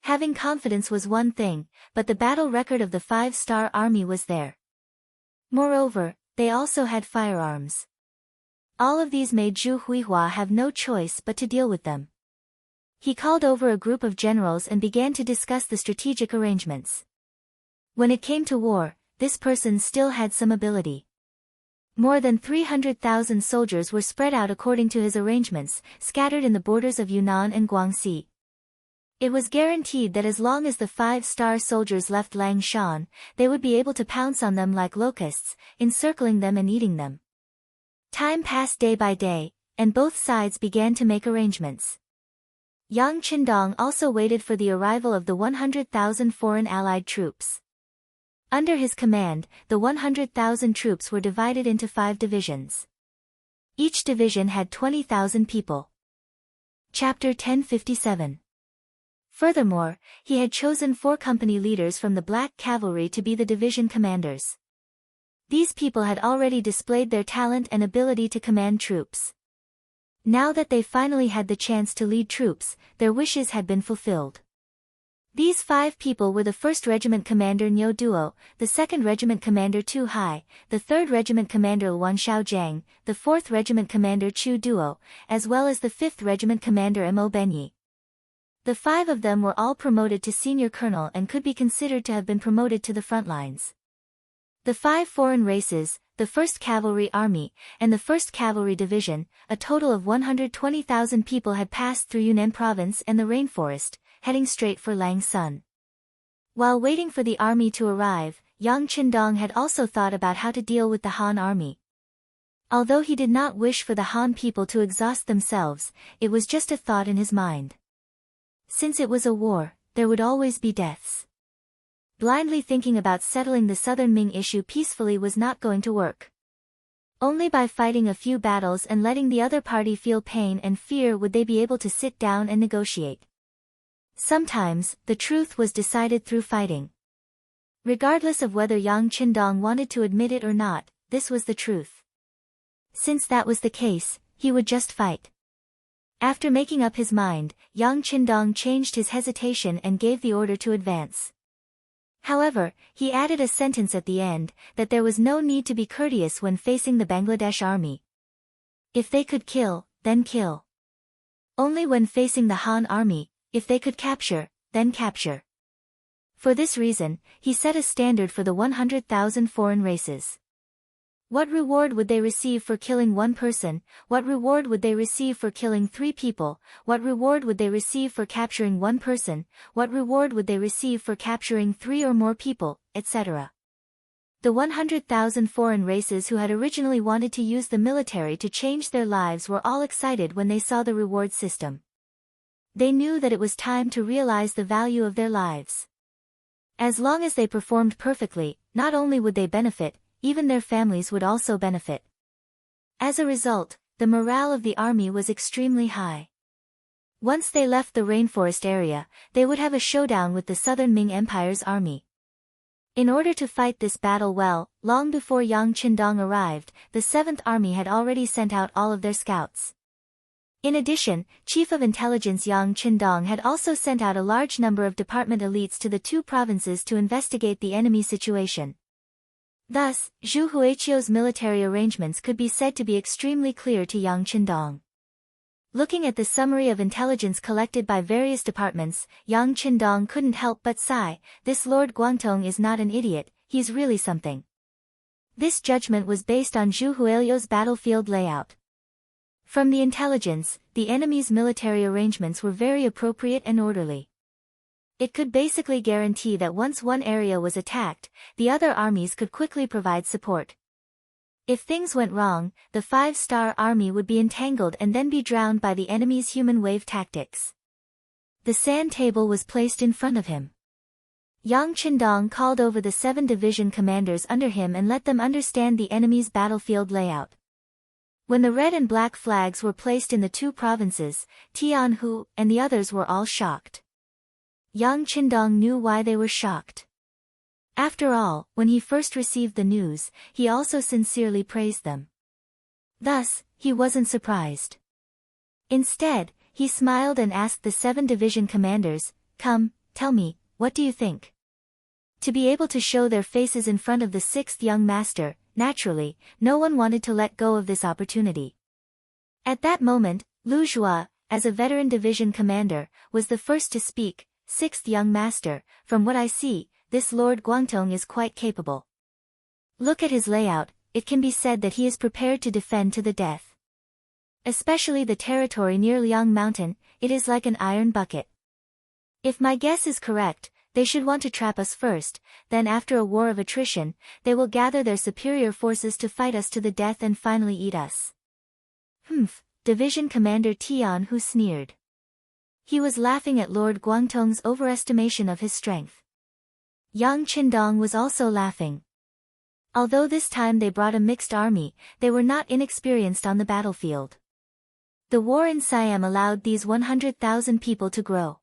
Having confidence was one thing, but the battle record of the 5-star army was there. Moreover, they also had firearms. All of these made Zhu Huihua have no choice but to deal with them. He called over a group of generals and began to discuss the strategic arrangements. When it came to war, this person still had some ability. More than 300,000 soldiers were spread out according to his arrangements, scattered in the borders of Yunnan and Guangxi. It was guaranteed that as long as the 5-star soldiers left Langshan, they would be able to pounce on them like locusts, encircling them and eating them. Time passed day by day, and both sides began to make arrangements. Yang Qindong also waited for the arrival of the 100,000 foreign allied troops. Under his command, the 100,000 troops were divided into 5 divisions. Each division had 20,000 people. Chapter 1057. Furthermore, he had chosen 4 company leaders from the Black Cavalry to be the division commanders. These people had already displayed their talent and ability to command troops. Now that they finally had the chance to lead troops, their wishes had been fulfilled. These 5 people were the 1st Regiment Commander Niu Duo, the 2nd Regiment Commander Tu Hai, the 3rd Regiment Commander Wan Xiaojiang, the 4th Regiment Commander Chu Duo, as well as the 5th Regiment Commander Mo Benyi. The 5 of them were all promoted to senior colonel and could be considered to have been promoted to the front lines. The 5 foreign races, the 1st Cavalry Army, and the 1st Cavalry Division, a total of 120,000 people had passed through Yunnan Province and the rainforest, heading straight for Langsun. While waiting for the army to arrive, Yang Qindong had also thought about how to deal with the Han army. Although he did not wish for the Han people to exhaust themselves, it was just a thought in his mind. Since it was a war, there would always be deaths. Blindly thinking about settling the southern Ming issue peacefully was not going to work. Only by fighting a few battles and letting the other party feel pain and fear would they be able to sit down and negotiate. Sometimes, the truth was decided through fighting. Regardless of whether Yang Qindong wanted to admit it or not, this was the truth. Since that was the case, he would just fight. After making up his mind, Yang Qindong changed his hesitation and gave the order to advance. However, he added a sentence at the end, that there was no need to be courteous when facing the Bangladesh army. If they could kill, then kill. Only when facing the Han army, if they could capture, then capture. For this reason, he set a standard for the 100,000 foreign races. What reward would they receive for killing 1 person? What reward would they receive for killing 3 people? What reward would they receive for capturing 1 person? What reward would they receive for capturing 3 or more people, etc.? The 100,000 foreign races who had originally wanted to use the military to change their lives were all excited when they saw the reward system. They knew that it was time to realize the value of their lives. As long as they performed perfectly, not only would they benefit, even their families would also benefit. As a result, the morale of the army was extremely high. Once they left the rainforest area, they would have a showdown with the southern Ming Empire's army. In order to fight this battle well, long before Yang Qindong arrived, the 7th Army had already sent out all of their scouts. In addition, Chief of Intelligence Yang Qindong had also sent out a large number of department elites to the 2 provinces to investigate the enemy situation. Thus, Zhu Huiqiu's military arrangements could be said to be extremely clear to Yang Qindong. Looking at the summary of intelligence collected by various departments, Yang Qindong couldn't help but sigh, this Lord Guangtong is not an idiot, he's really something. This judgment was based on Zhu Huiqiu's battlefield layout. From the intelligence, the enemy's military arrangements were very appropriate and orderly. It could basically guarantee that once one area was attacked, the other armies could quickly provide support. If things went wrong, the 5-star army would be entangled and then be drowned by the enemy's human wave tactics. The sand table was placed in front of him. Yang Qindong called over the 7 division commanders under him and let them understand the enemy's battlefield layout. When the red and black flags were placed in the 2 provinces, Tianhu and the others were all shocked. Yang Qindong knew why they were shocked. After all, when he first received the news, he also sincerely praised them. Thus, he wasn't surprised. Instead, he smiled and asked the 7 division commanders, "Come, tell me, what do you think?" To be able to show their faces in front of the 6th young master, naturally, no one wanted to let go of this opportunity. At that moment, Lu Zhua, as a veteran division commander, was the first to speak. 6th young master, from what I see, this Lord Guangtong is quite capable. Look at his layout, it can be said that he is prepared to defend to the death. Especially the territory near Liang Mountain, it is like an iron bucket. If my guess is correct, they should want to trap us first, then after a war of attrition, they will gather their superior forces to fight us to the death and finally eat us. Humph, Division Commander Tian Hu sneered. He was laughing at Lord Guangtong's overestimation of his strength. Yang Qindong was also laughing. Although this time they brought a mixed army, they were not inexperienced on the battlefield. The war in Siam allowed these 100,000 people to grow.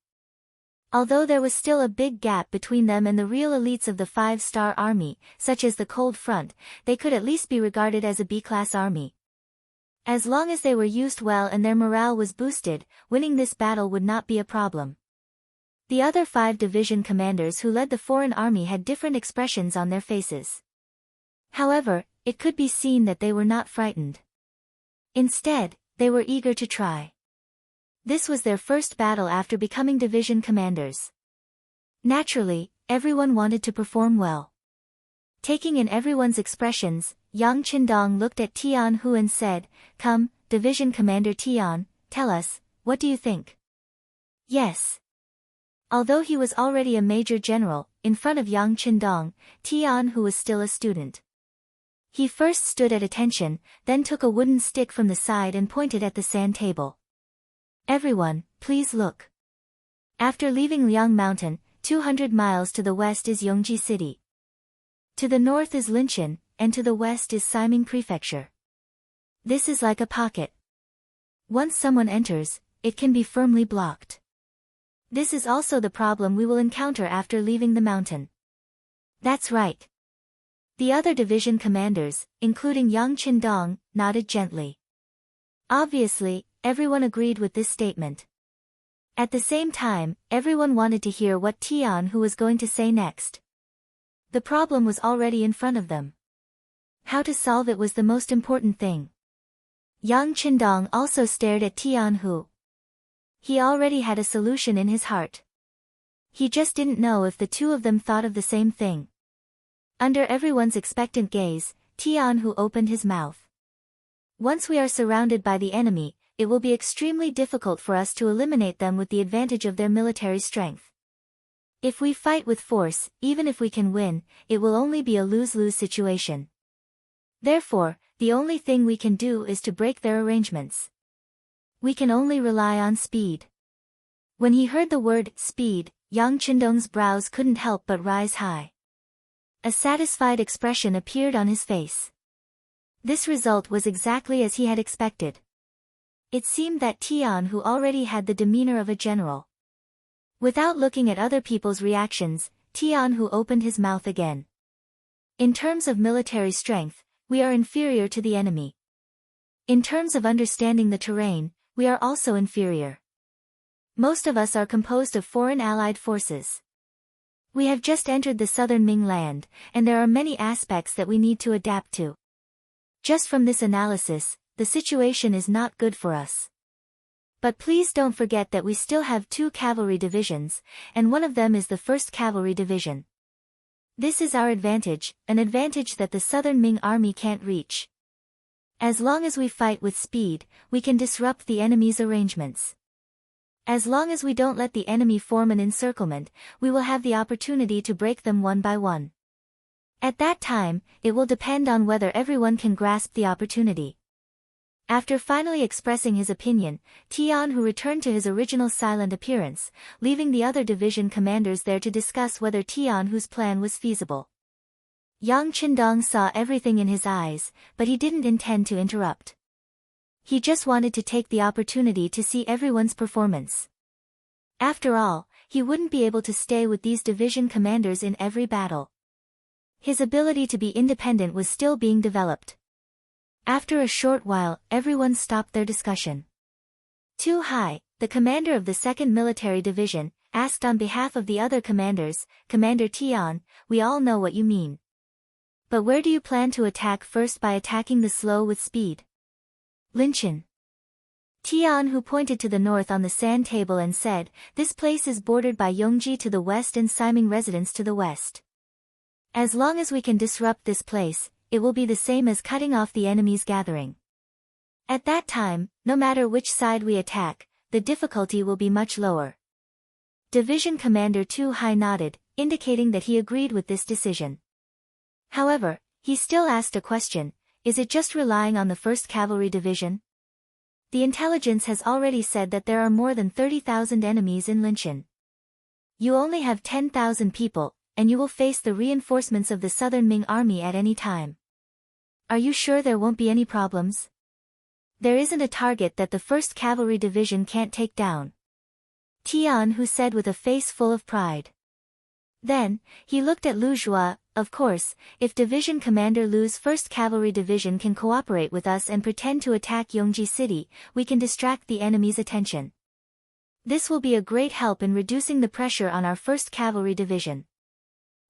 Although there was still a big gap between them and the real elites of the five-star army, such as the Cold Front, they could at least be regarded as a B-class army. As long as they were used well and their morale was boosted, winning this battle would not be a problem. The other 5 division commanders who led the foreign army had different expressions on their faces. However, it could be seen that they were not frightened. Instead, they were eager to try. This was their first battle after becoming division commanders. Naturally, everyone wanted to perform well. Taking in everyone's expressions, Yang Qindong looked at Tian Hu and said, "Come, Division Commander Tian, tell us, what do you think?" Yes. Although he was already a major general, in front of Yang Qindong, Tian Hu was still a student. He first stood at attention, then took a wooden stick from the side and pointed at the sand table. "Everyone, please look." After leaving Liang Mountain, 200 miles to the west is Yongji City. To the north is Linchin, and to the west is Siming Prefecture. This is like a pocket. Once someone enters, it can be firmly blocked. This is also the problem we will encounter after leaving the mountain. That's right. The other division commanders, including Yang Qindong, nodded gently. Obviously, everyone agreed with this statement. At the same time, everyone wanted to hear what Tian Hu was going to say next. The problem was already in front of them. How to solve it was the most important thing. Yang Qindong also stared at Tian Hu. He already had a solution in his heart. He just didn't know if the two of them thought of the same thing. Under everyone's expectant gaze, Tian Hu opened his mouth. "Once we are surrounded by the enemy, it will be extremely difficult for us to eliminate them with the advantage of their military strength. If we fight with force, even if we can win, it will only be a lose-lose situation. Therefore, the only thing we can do is to break their arrangements. We can only rely on speed." When he heard the word speed, Yang Qindong's brows couldn't help but rise high. A satisfied expression appeared on his face. This result was exactly as he had expected. It seemed that Tian Hu already had the demeanor of a general. Without looking at other people's reactions, Tian Hu opened his mouth again. "In terms of military strength, we are inferior to the enemy. In terms of understanding the terrain, we are also inferior. Most of us are composed of foreign allied forces. We have just entered the southern Ming land, and there are many aspects that we need to adapt to. Just from this analysis, the situation is not good for us. But please don't forget that we still have 2 cavalry divisions, and one of them is the 1st Cavalry Division. This is our advantage, an advantage that the southern Ming army can't reach. As long as we fight with speed, we can disrupt the enemy's arrangements. As long as we don't let the enemy form an encirclement, we will have the opportunity to break them one by one. At that time, it will depend on whether everyone can grasp the opportunity." After finally expressing his opinion, Tian Hu returned to his original silent appearance, leaving the other division commanders there to discuss whether Tian Hu's plan was feasible. Yang Qindong saw everything in his eyes, but he didn't intend to interrupt. He just wanted to take the opportunity to see everyone's performance. After all, he wouldn't be able to stay with these division commanders in every battle. His ability to be independent was still being developed. After a short while, everyone stopped their discussion. Tu Hai, the commander of the 2nd Military Division, asked on behalf of the other commanders, "Commander Tian, we all know what you mean. But where do you plan to attack first by attacking the slow with speed?" "Linchin." Tian Hu pointed to the north on the sand table and said, "This place is bordered by Yongji to the west and Siming residence to the west. As long as we can disrupt this place, it will be the same as cutting off the enemy's gathering. At that time, no matter which side we attack, the difficulty will be much lower. Division Commander Tu Hai nodded, indicating that he agreed with this decision. However, he still asked a question: is it just relying on the 1st Cavalry Division? The intelligence has already said that there are more than 30,000 enemies in Linshan. You only have 10,000 people, and you will face the reinforcements of the Southern Ming Army at any time. Are you sure there won't be any problems? There isn't a target that the 1st Cavalry Division can't take down, Tian Hu said with a face full of pride. Then, he looked at Lu Zhua. Of course, if Division Commander Lu's 1st Cavalry Division can cooperate with us and pretend to attack Yongji City, we can distract the enemy's attention. This will be a great help in reducing the pressure on our 1st Cavalry Division.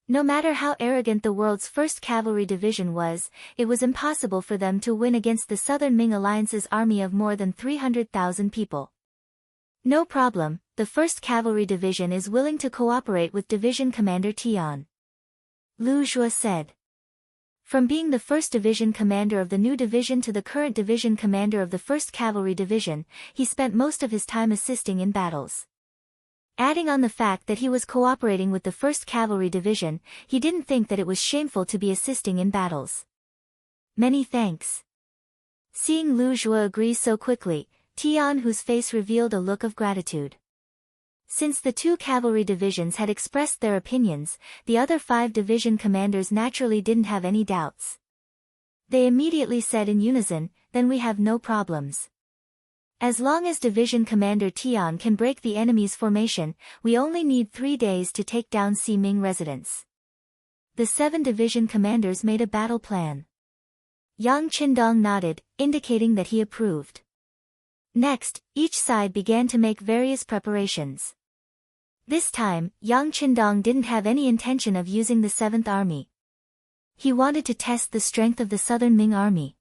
No matter how arrogant the world's 1st Cavalry Division was, it was impossible for them to win against the Southern Ming Alliance's army of more than 300,000 people. No problem, the 1st Cavalry Division is willing to cooperate with Division Commander Tian, Lu Zhua said. From being the 1st Division Commander of the new division to the current Division Commander of the 1st Cavalry Division, he spent most of his time assisting in battles. Adding on the fact that he was cooperating with the 1st Cavalry Division, he didn't think that it was shameful to be assisting in battles. Many thanks. Seeing Lu Zhua agree so quickly, Tian Hu's face revealed a look of gratitude. Since the 2 cavalry divisions had expressed their opinions, the other 5 division commanders naturally didn't have any doubts. They immediately said in unison, then we have no problems. As long as Division Commander Tian can break the enemy's formation, we only need 3 days to take down Ximing residents. The 7 division commanders made a battle plan. Yang Qindong nodded, indicating that he approved. Next, each side began to make various preparations. This time, Yang Qindong didn't have any intention of using the 7th Army. He wanted to test the strength of the Southern Ming Army.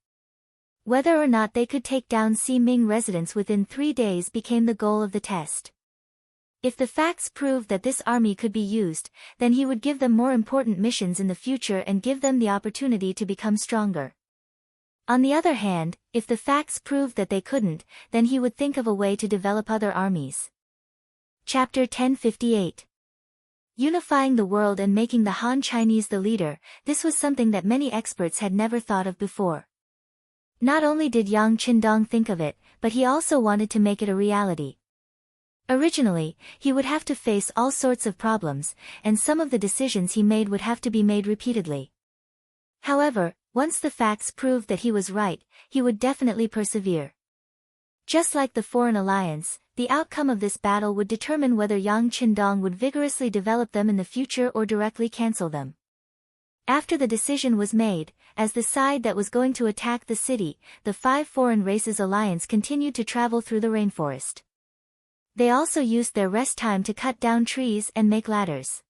Whether or not they could take down Ximing residents within 3 days became the goal of the test. If the facts proved that this army could be used, then he would give them more important missions in the future and give them the opportunity to become stronger. On the other hand, if the facts proved that they couldn't, then he would think of a way to develop other armies. Chapter 1058. Unifying the world and making the Han Chinese the leader, this was something that many experts had never thought of before. Not only did Yang Qindong think of it, but he also wanted to make it a reality. Originally, he would have to face all sorts of problems, and some of the decisions he made would have to be made repeatedly. However, once the facts proved that he was right, he would definitely persevere. Just like the Foreign Alliance, the outcome of this battle would determine whether Yang Qindong would vigorously develop them in the future or directly cancel them. After the decision was made, as the side that was going to attack the city, the 5 Foreign Races Alliance continued to travel through the rainforest. They also used their rest time to cut down trees and make ladders.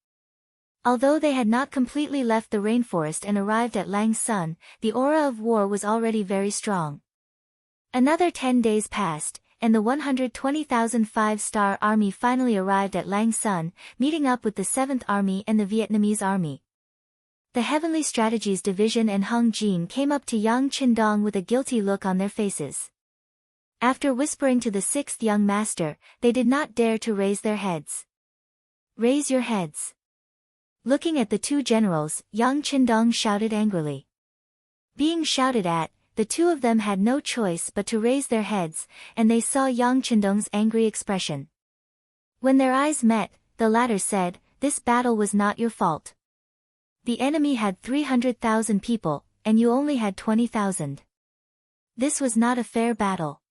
Although they had not completely left the rainforest and arrived at Lang Sun, the aura of war was already very strong. Another 10 days passed, and the 120,000 5-star army finally arrived at Lang Sun, meeting up with the 7th Army and the Vietnamese Army. The Heavenly Strategies Division and Hung Jin came up to Yang Qindong with a guilty look on their faces. After whispering to the 6th young master, they did not dare to raise their heads. Raise your heads. Looking at the 2 generals, Yang Qindong shouted angrily. Being shouted at, the 2 of them had no choice but to raise their heads, and they saw Yang Qindong's angry expression. When their eyes met, the latter said, "This battle was not your fault. The enemy had 300,000 people, and you only had 20,000. This was not a fair battle.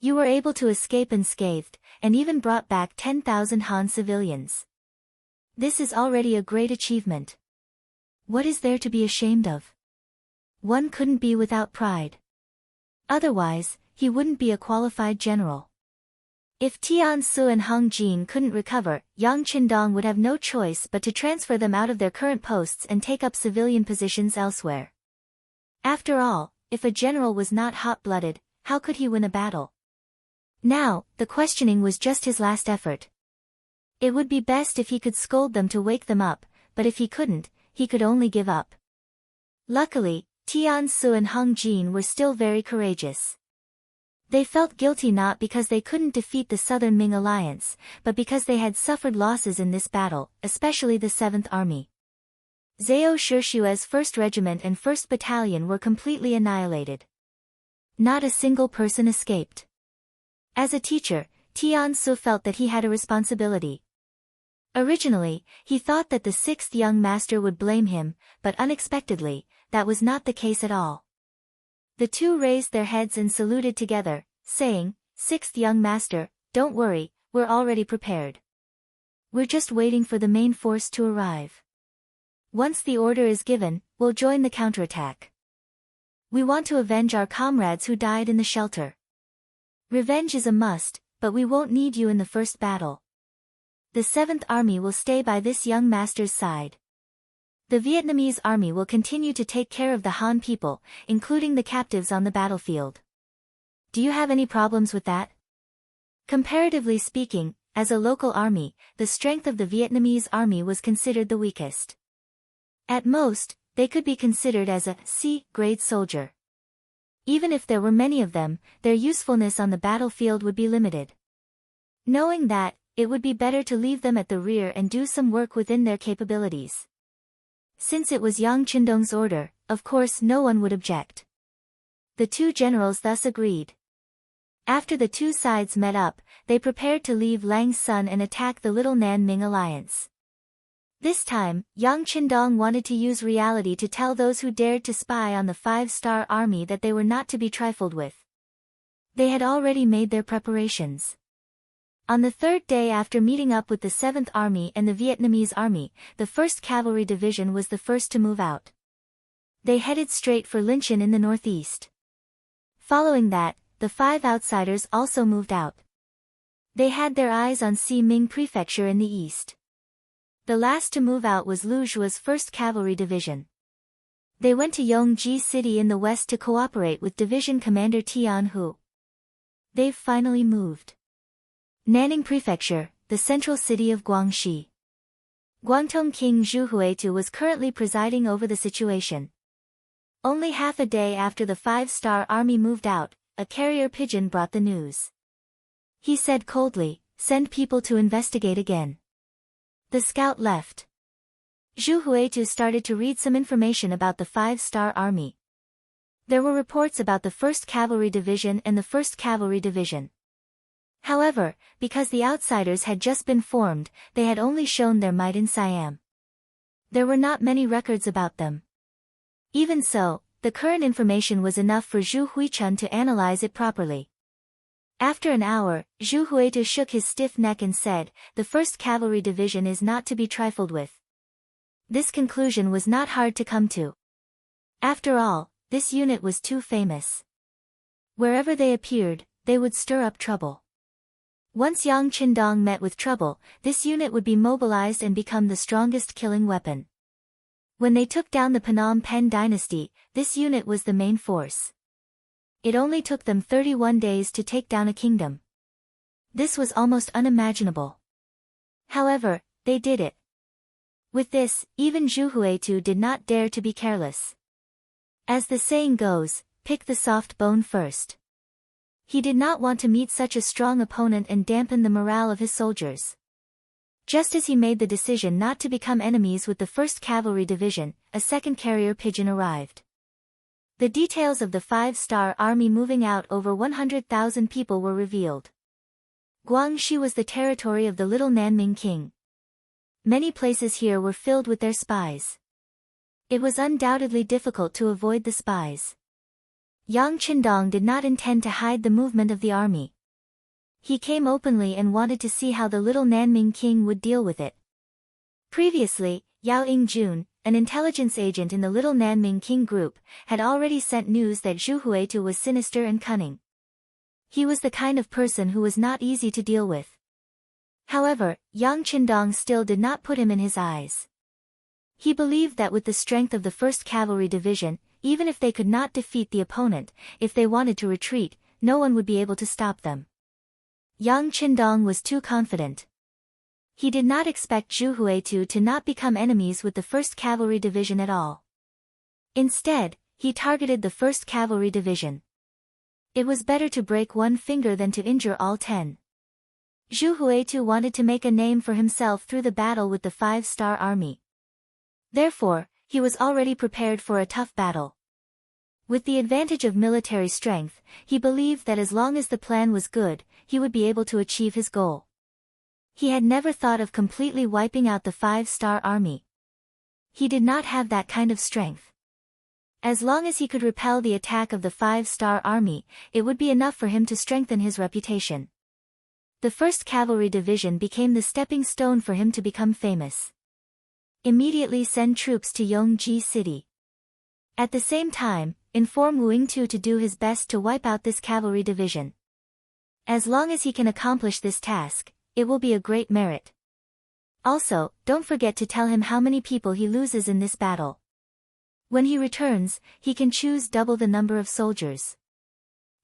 You were able to escape unscathed, and even brought back 10,000 Han civilians. This is already a great achievement. What is there to be ashamed of? One couldn't be without pride. Otherwise, he wouldn't be a qualified general." If Tian Su and Hung Jin couldn't recover, Yang Qindong would have no choice but to transfer them out of their current posts and take up civilian positions elsewhere. After all, if a general was not hot-blooded, how could he win a battle? Now, the questioning was just his last effort. It would be best if he could scold them to wake them up, but if he couldn't, he could only give up. Luckily, Tian Su and Hung Jin were still very courageous. They felt guilty not because they couldn't defeat the Southern Ming alliance, but because they had suffered losses in this battle, especially the 7th Army. Zhao Shishue's 1st Regiment and 1st Battalion were completely annihilated. Not a single person escaped. As a teacher, Tian Su felt that he had a responsibility. Originally, he thought that the 6th young master would blame him, but unexpectedly, that was not the case at all. The two raised their heads and saluted together, saying, "6th young master, don't worry, we're already prepared. We're just waiting for the main force to arrive. Once the order is given, we'll join the counterattack. We want to avenge our comrades who died in the shelter. Revenge is a must, but we won't need you in the first battle. The 7th Army will stay by this young master's side. The Vietnamese army will continue to take care of the Han people, including the captives on the battlefield. Do you have any problems with that?" Comparatively speaking, as a local army, the strength of the Vietnamese army was considered the weakest. At most, they could be considered as a C-grade soldier. Even if there were many of them, their usefulness on the battlefield would be limited. Knowing that, it would be better to leave them at the rear and do some work within their capabilities. Since it was Yang Qindong's order, of course no one would object. The two generals thus agreed. After the two sides met up, they prepared to leave Lang Sun and attack the Little Nan Ming alliance. This time, Yang Qindong wanted to use reality to tell those who dared to spy on the 5-star army that they were not to be trifled with. They had already made their preparations. On the 3rd day after meeting up with the 7th Army and the Vietnamese Army, the 1st Cavalry Division was the first to move out. They headed straight for Linchin in the northeast. Following that, the 5 outsiders also moved out. They had their eyes on Ximing Prefecture in the east. The last to move out was Lu Zhua's 1st Cavalry Division. They went to Yongji City in the west to cooperate with Division Commander Tian Hu. They've finally moved. Nanning Prefecture, the central city of Guangxi. Guangdong King Zhu Huitu was currently presiding over the situation. Only half a day after the 5-star army moved out, a carrier pigeon brought the news. He said coldly, "Send people to investigate again." The scout left. Zhu Huitu started to read some information about the 5-star army. There were reports about the 1st Cavalry Division and the 1st Cavalry Division. However, because the outsiders had just been formed, they had only shown their might in Siam. There were not many records about them. Even so, the current information was enough for Zhu Huichun to analyze it properly. After an hour, Zhu Huitu shook his stiff neck and said, "The 1st Cavalry Division is not to be trifled with." This conclusion was not hard to come to. After all, this unit was too famous. Wherever they appeared, they would stir up trouble. Once Yang Qindong met with trouble, this unit would be mobilized and become the strongest killing weapon. When they took down the Phnom Penh dynasty, this unit was the main force. It only took them 31 days to take down a kingdom. This was almost unimaginable. However, they did it. With this, even Zhu Huitu did not dare to be careless. As the saying goes, pick the soft bone first. He did not want to meet such a strong opponent and dampen the morale of his soldiers. Just as he made the decision not to become enemies with the 1st Cavalry Division, a second carrier pigeon arrived. The details of the 5-star army moving out over 100,000 people were revealed. Guangxi was the territory of the Little Nanming King. Many places here were filled with their spies. It was undoubtedly difficult to avoid the spies. Yang Qindong did not intend to hide the movement of the army. He came openly and wanted to see how the Little Nanming King would deal with it. Previously, Yao Yingjun, an intelligence agent in the Little Nanming King group, had already sent news that Zhu Huitu was sinister and cunning. He was the kind of person who was not easy to deal with. However, Yang Qindong still did not put him in his eyes. He believed that with the strength of the 1st Cavalry Division, even if they could not defeat the opponent, if they wanted to retreat, no one would be able to stop them. Yang Qindong was too confident. He did not expect Zhu Huitu to not become enemies with the 1st Cavalry Division at all. Instead, he targeted the 1st Cavalry Division. It was better to break one finger than to injure all 10. Zhu Huitu wanted to make a name for himself through the battle with the 5-star army. Therefore, he was already prepared for a tough battle. With the advantage of military strength, he believed that as long as the plan was good, he would be able to achieve his goal. He had never thought of completely wiping out the 5-star army. He did not have that kind of strength. As long as he could repel the attack of the 5-star army, it would be enough for him to strengthen his reputation. The 1st Cavalry Division became the stepping stone for him to become famous. Immediately send troops to Yongji City. At the same time, inform Wu Yingtu to do his best to wipe out this cavalry division. As long as he can accomplish this task, it will be a great merit. Also, don't forget to tell him how many people he loses in this battle. When he returns, he can choose double the number of soldiers.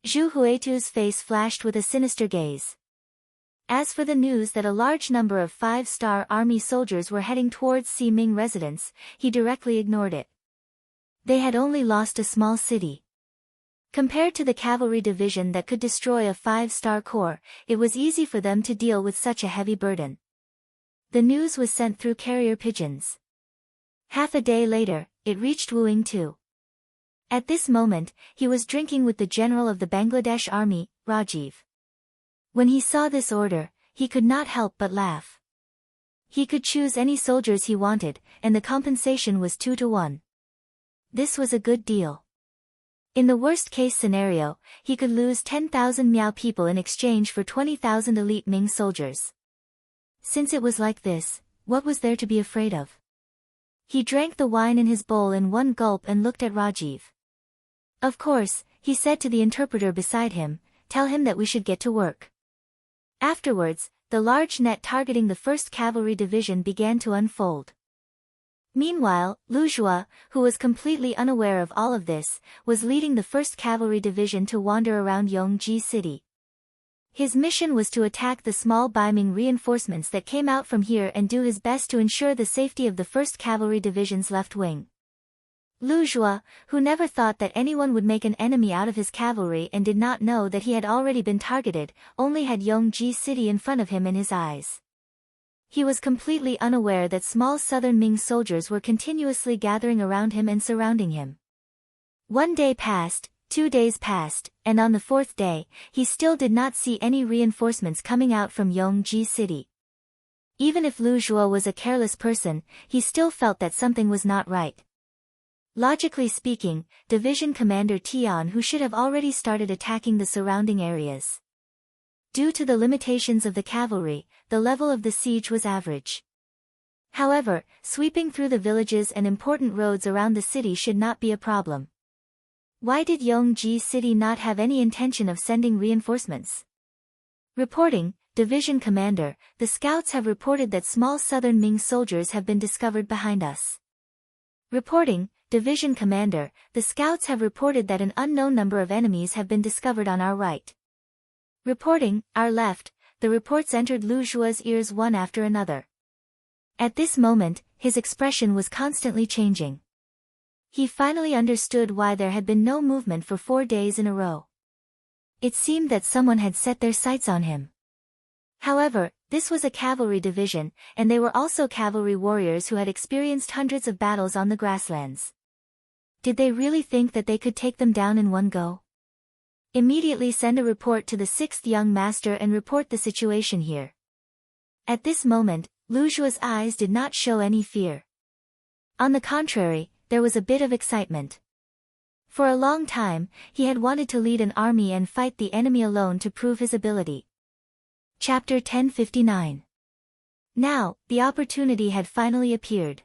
Zhu Huitu's face flashed with a sinister gaze. As for the news that a large number of 5-star army soldiers were heading towards Ximing residence, he directly ignored it. They had only lost a small city. Compared to the cavalry division that could destroy a 5-star corps, it was easy for them to deal with such a heavy burden. The news was sent through carrier pigeons. Half a day later, it reached Wu Yingtu. At this moment, he was drinking with the general of the Bangladesh army, Rajiv. When he saw this order, he could not help but laugh. He could choose any soldiers he wanted, and the compensation was 2-to-1. This was a good deal. In the worst-case scenario, he could lose 10,000 Miao people in exchange for 20,000 elite Ming soldiers. Since it was like this, what was there to be afraid of? He drank the wine in his bowl in one gulp and looked at Rajiv. Of course, he said to the interpreter beside him, tell him that we should get to work. Afterwards, the large net targeting the 1st Cavalry Division began to unfold. Meanwhile, Lu Zhua, who was completely unaware of all of this, was leading the 1st Cavalry Division to wander around Yongji City. His mission was to attack the small Baiming reinforcements that came out from here and do his best to ensure the safety of the 1st Cavalry Division's left wing. Lu Zhua, who never thought that anyone would make an enemy out of his cavalry and did not know that he had already been targeted, only had Yongji City in front of him in his eyes. He was completely unaware that small southern Ming soldiers were continuously gathering around him and surrounding him. 1 day passed, 2 days passed, and on the 4th day, he still did not see any reinforcements coming out from Yongji City. Even if Lu Zhuo was a careless person, he still felt that something was not right. Logically speaking, Division Commander Tian who should have already started attacking the surrounding areas. Due to the limitations of the cavalry, the level of the siege was average. However, sweeping through the villages and important roads around the city should not be a problem. Why did Yongji City not have any intention of sending reinforcements? Reporting, Division Commander, the scouts have reported that small southern Ming soldiers have been discovered behind us. Reporting, Division Commander, the scouts have reported that an unknown number of enemies have been discovered on our right. Reporting, our left, the reports entered Lu Zhua's ears one after another. At this moment, his expression was constantly changing. He finally understood why there had been no movement for 4 days in a row. It seemed that someone had set their sights on him. However, this was a cavalry division, and they were also cavalry warriors who had experienced hundreds of battles on the grasslands. Did they really think that they could take them down in one go? Immediately send a report to the 6th young master and report the situation here. At this moment, Lu Zhua's eyes did not show any fear. On the contrary, there was a bit of excitement. For a long time, he had wanted to lead an army and fight the enemy alone to prove his ability. Chapter 1059. Now, the opportunity had finally appeared.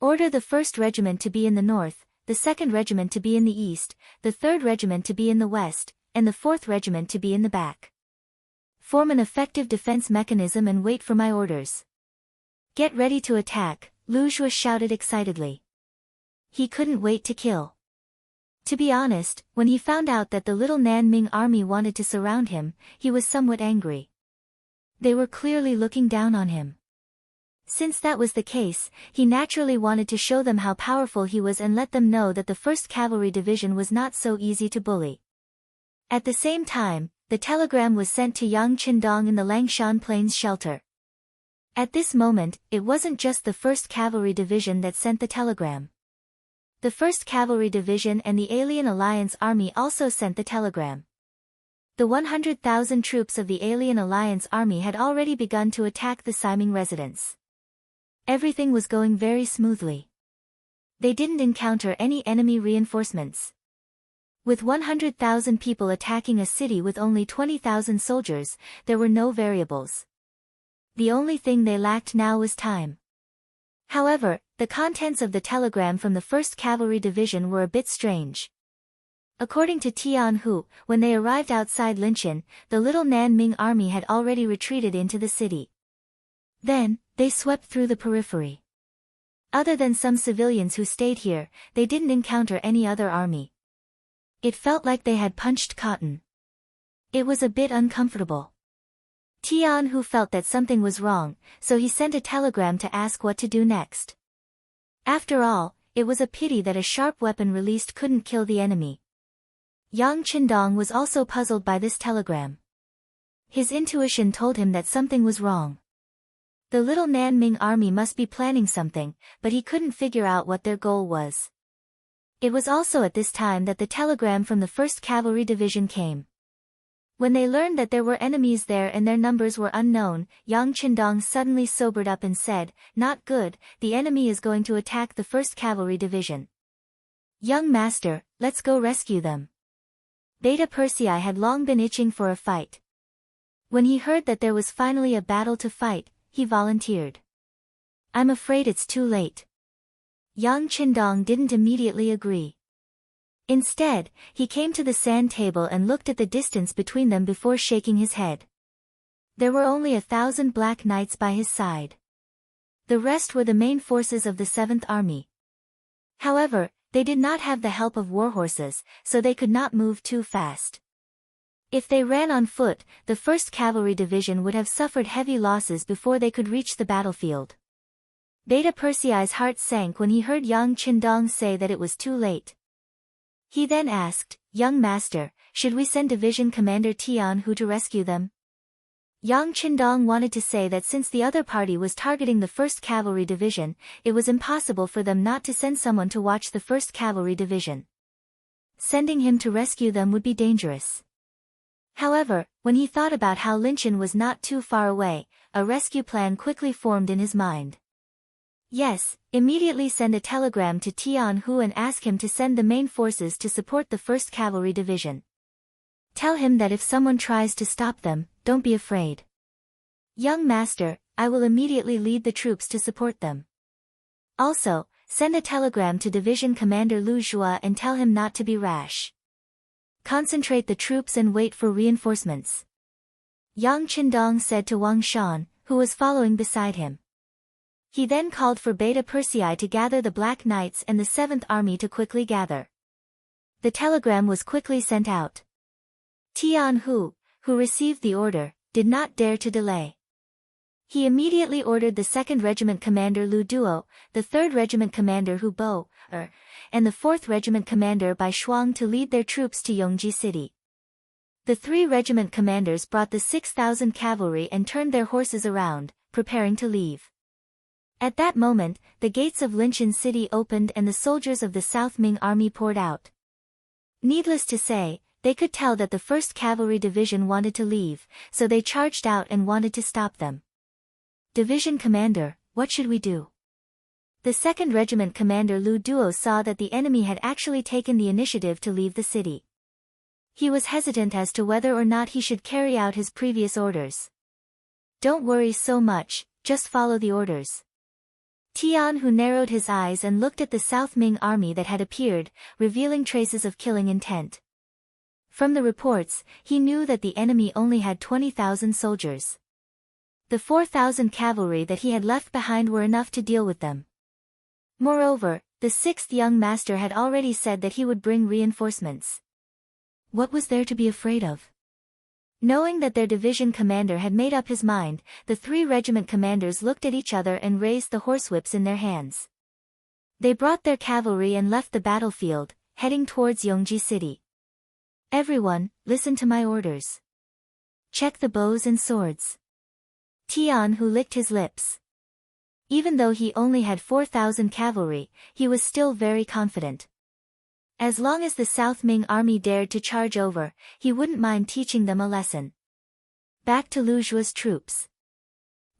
Order the 1st Regiment to be in the north, the 2nd Regiment to be in the east, the 3rd Regiment to be in the west, and the 4th Regiment to be in the back. Form an effective defense mechanism and wait for my orders. Get ready to attack, Lu Zhua shouted excitedly. He couldn't wait to kill. To be honest, when he found out that the little Nanming army wanted to surround him, he was somewhat angry. They were clearly looking down on him. Since that was the case, he naturally wanted to show them how powerful he was and let them know that the 1st Cavalry Division was not so easy to bully. At the same time, the telegram was sent to Yang Qindong in the Langshan Plains shelter. At this moment, it wasn't just the 1st Cavalry Division that sent the telegram. The 1st Cavalry Division and the Alien Alliance Army also sent the telegram. The 100,000 troops of the Alien Alliance Army had already begun to attack the Siming residence. Everything was going very smoothly. They didn't encounter any enemy reinforcements. With 100,000 people attacking a city with only 20,000 soldiers, there were no variables. The only thing they lacked now was time. However, the contents of the telegram from the 1st Cavalry Division were a bit strange. According to Tian Hu, when they arrived outside Linchin, the little Nanming army had already retreated into the city. Then, they swept through the periphery. Other than some civilians who stayed here, they didn't encounter any other army. It felt like they had punched cotton. It was a bit uncomfortable. Tian Hu felt that something was wrong, so he sent a telegram to ask what to do next. After all, it was a pity that a sharp weapon released couldn't kill the enemy. Yang Qindong was also puzzled by this telegram. His intuition told him that something was wrong. The little Nanming army must be planning something, but he couldn't figure out what their goal was. It was also at this time that the telegram from the 1st Cavalry Division came. When they learned that there were enemies there and their numbers were unknown, Yang Qindong suddenly sobered up and said, "Not good, the enemy is going to attack the 1st Cavalry Division. Young master, let's go rescue them." Beta Persei had long been itching for a fight. When he heard that there was finally a battle to fight, he volunteered. "I'm afraid it's too late." Yang Qindong didn't immediately agree. Instead, he came to the sand table and looked at the distance between them before shaking his head. There were only 1,000 black knights by his side. The rest were the main forces of the 7th Army. However, they did not have the help of warhorses, so they could not move too fast. If they ran on foot, the 1st Cavalry Division would have suffered heavy losses before they could reach the battlefield. Beta Persei's heart sank when he heard Yang Qindong say that it was too late. He then asked, "Young master, should we send Division Commander Tian Hu to rescue them?" Yang Qindong wanted to say that since the other party was targeting the 1st Cavalry Division, it was impossible for them not to send someone to watch the 1st Cavalry Division. Sending him to rescue them would be dangerous. However, when he thought about how Linchin was not too far away, a rescue plan quickly formed in his mind. Yes, immediately send a telegram to Tian Hu and ask him to send the main forces to support the 1st Cavalry Division. Tell him that if someone tries to stop them, don't be afraid. Young master, I will immediately lead the troops to support them. Also, send a telegram to Division Commander Lu Zhua and tell him not to be rash. Concentrate the troops and wait for reinforcements. Yang Qindong said to Wang Shan, who was following beside him. He then called for Beta Persei to gather the Black Knights and the 7th Army to quickly gather. The telegram was quickly sent out. Tian Hu, who received the order, did not dare to delay. He immediately ordered the 2nd Regiment Commander Lu Duo, the 3rd Regiment Commander Hu Bo, and the 4th Regiment Commander Bai Shuang to lead their troops to Yongji City. The 3 regiment commanders brought the 6,000 cavalry and turned their horses around, preparing to leave. At that moment, the gates of Linchin City opened and the soldiers of the South Ming Army poured out. Needless to say, they could tell that the 1st Cavalry Division wanted to leave, so they charged out and wanted to stop them. "Division Commander, what should we do?" The 2nd Regiment Commander Lu Duo saw that the enemy had actually taken the initiative to leave the city. He was hesitant as to whether or not he should carry out his previous orders. "Don't worry so much, just follow the orders." Tian Hu narrowed his eyes and looked at the South Ming army that had appeared, revealing traces of killing intent. From the reports, he knew that the enemy only had 20,000 soldiers. The 4,000 cavalry that he had left behind were enough to deal with them. Moreover, the 6th young master had already said that he would bring reinforcements. What was there to be afraid of? Knowing that their division commander had made up his mind, the 3 regiment commanders looked at each other and raised the horsewhips in their hands. They brought their cavalry and left the battlefield, heading towards Yongji city. Everyone, listen to my orders. Check the bows and swords. Tian Hu licked his lips. Even though he only had 4,000 cavalry, he was still very confident. As long as the South Ming army dared to charge over, he wouldn't mind teaching them a lesson. Back to Lu Zhuo's troops.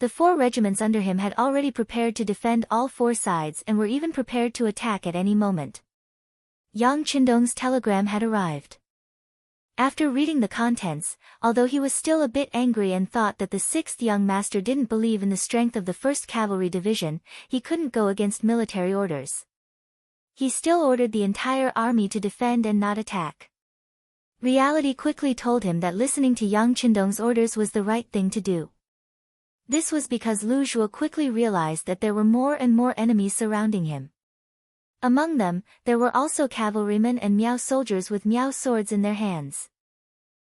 The 4 regiments under him had already prepared to defend all 4 sides and were even prepared to attack at any moment. Yang Qindong's telegram had arrived. After reading the contents, although he was still a bit angry and thought that the 6th young master didn't believe in the strength of the 1st Cavalry Division, he couldn't go against military orders. He still ordered the entire army to defend and not attack. Reality quickly told him that listening to Yang Qindong's orders was the right thing to do. This was because Lu Zhuo quickly realized that there were more and more enemies surrounding him. Among them, there were also cavalrymen and Miao soldiers with Miao swords in their hands.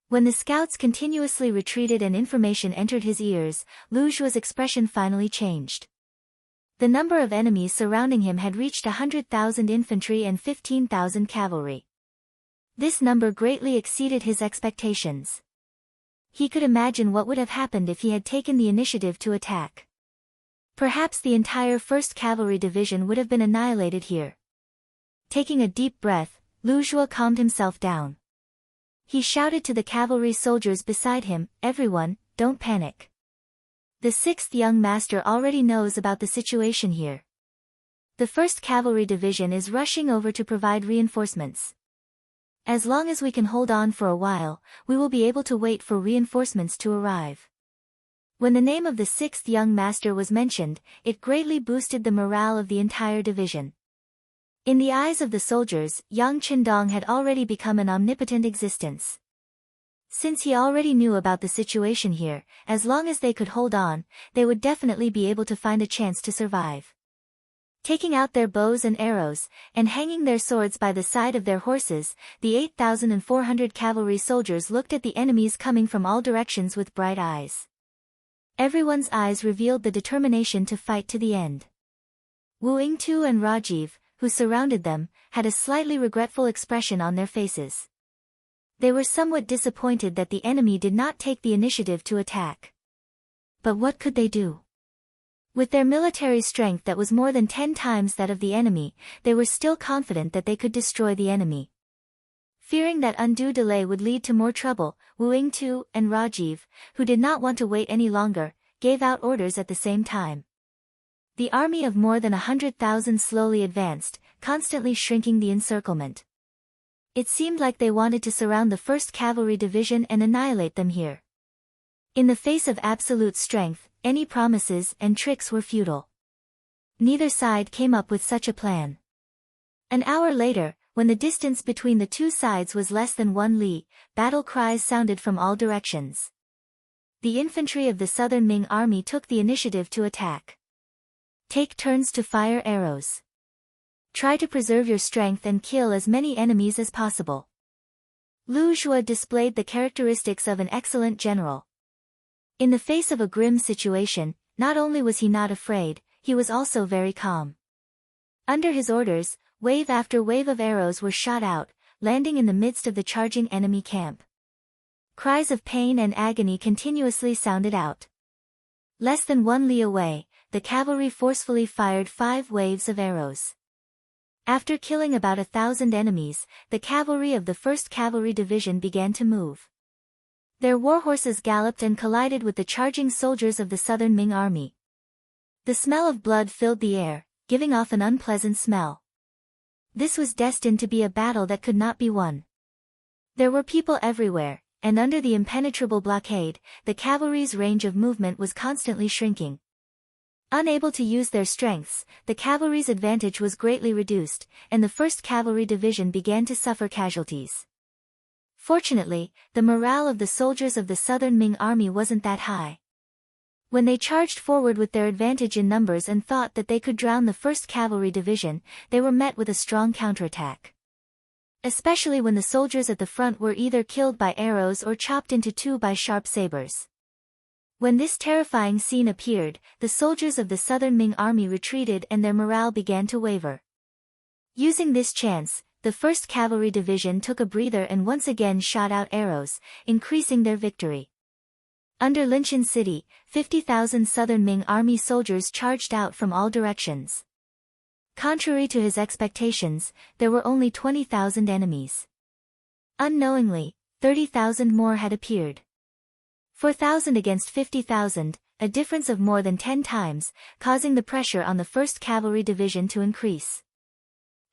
When the scouts continuously retreated and information entered his ears, Lu Zhuo's expression finally changed. The number of enemies surrounding him had reached 100,000 infantry and 15,000 cavalry. This number greatly exceeded his expectations. He could imagine what would have happened if he had taken the initiative to attack. Perhaps the entire 1st Cavalry Division would have been annihilated here. Taking a deep breath, Lu Zhuo calmed himself down. He shouted to the cavalry soldiers beside him, "Everyone, don't panic. The 6th young master already knows about the situation here. The 1st Cavalry Division is rushing over to provide reinforcements. As long as we can hold on for a while, we will be able to wait for reinforcements to arrive." When the name of the 6th young master was mentioned, it greatly boosted the morale of the entire division. In the eyes of the soldiers, Yang Qindong had already become an omnipotent existence. Since he already knew about the situation here, as long as they could hold on, they would definitely be able to find a chance to survive. Taking out their bows and arrows, and hanging their swords by the side of their horses, the 8,400 cavalry soldiers looked at the enemies coming from all directions with bright eyes. Everyone's eyes revealed the determination to fight to the end. Wu Yingtu and Rajiv, who surrounded them, had a slightly regretful expression on their faces. They were somewhat disappointed that the enemy did not take the initiative to attack. But what could they do? With their military strength that was more than 10 times that of the enemy, they were still confident that they could destroy the enemy. Fearing that undue delay would lead to more trouble, Wu Yingtu and Rajiv, who did not want to wait any longer, gave out orders at the same time. The army of more than 100,000 slowly advanced, constantly shrinking the encirclement. It seemed like they wanted to surround the 1st Cavalry Division and annihilate them here. In the face of absolute strength, any promises and tricks were futile. Neither side came up with such a plan. An hour later, when the distance between the 2 sides was less than 1 li, battle cries sounded from all directions. The infantry of the Southern Ming army took the initiative to attack. Take turns to fire arrows. Try to preserve your strength and kill as many enemies as possible. Lu Zhuo displayed the characteristics of an excellent general. In the face of a grim situation, not only was he not afraid, he was also very calm. Under his orders, wave after wave of arrows were shot out, landing in the midst of the charging enemy camp. Cries of pain and agony continuously sounded out. Less than 1 li away, the cavalry forcefully fired 5 waves of arrows. After killing about 1,000 enemies, the cavalry of the 1st Cavalry Division began to move. Their warhorses galloped and collided with the charging soldiers of the Southern Ming army. The smell of blood filled the air, giving off an unpleasant smell. This was destined to be a battle that could not be won. There were people everywhere, and under the impenetrable blockade, the cavalry's range of movement was constantly shrinking. Unable to use their strengths, the cavalry's advantage was greatly reduced, and the 1st Cavalry Division began to suffer casualties. Fortunately, the morale of the soldiers of the Southern Ming army wasn't that high. When they charged forward with their advantage in numbers and thought that they could drown the 1st Cavalry Division, they were met with a strong counterattack. especially when the soldiers at the front were either killed by arrows or chopped into two by sharp sabers. When this terrifying scene appeared, the soldiers of the southern Ming army retreated and their morale began to waver. Using this chance, the 1st Cavalry Division took a breather and once again shot out arrows, increasing their victory. Under Linchin City, 50,000 southern Ming army soldiers charged out from all directions. Contrary to his expectations, there were only 20,000 enemies. Unknowingly, 30,000 more had appeared. 4,000 against 50,000, a difference of more than 10 times, causing the pressure on the 1st Cavalry Division to increase.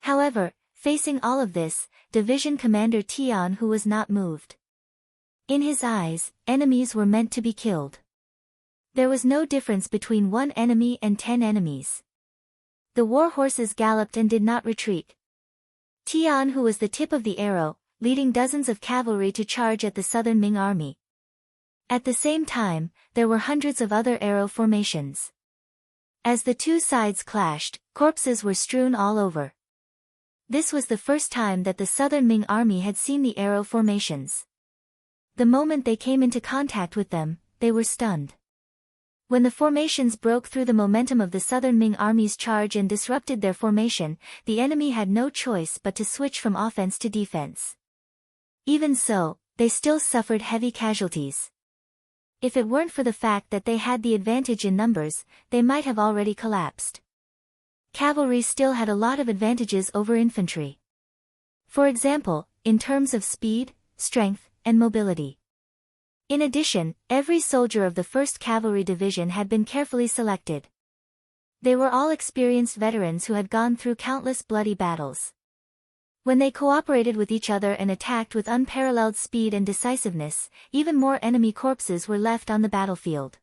However, facing all of this, Division Commander Tian Hu was not moved. In his eyes, enemies were meant to be killed. There was no difference between one enemy and 10 enemies. The war horses galloped and did not retreat. Tian Hu was the tip of the arrow, leading dozens of cavalry to charge at the southern Ming army. At the same time, there were hundreds of other arrow formations. As the two sides clashed, corpses were strewn all over. This was the first time that the southern Ming army had seen the arrow formations. The moment they came into contact with them, they were stunned. When the formations broke through the momentum of the southern Ming army's charge and disrupted their formation, the enemy had no choice but to switch from offense to defense. Even so, they still suffered heavy casualties. If it weren't for the fact that they had the advantage in numbers, they might have already collapsed. Cavalry still had a lot of advantages over infantry. For example, in terms of speed, strength, and mobility. In addition, every soldier of the 1st Cavalry Division had been carefully selected. They were all experienced veterans who had gone through countless bloody battles. When they cooperated with each other and attacked with unparalleled speed and decisiveness, even more enemy corpses were left on the battlefield.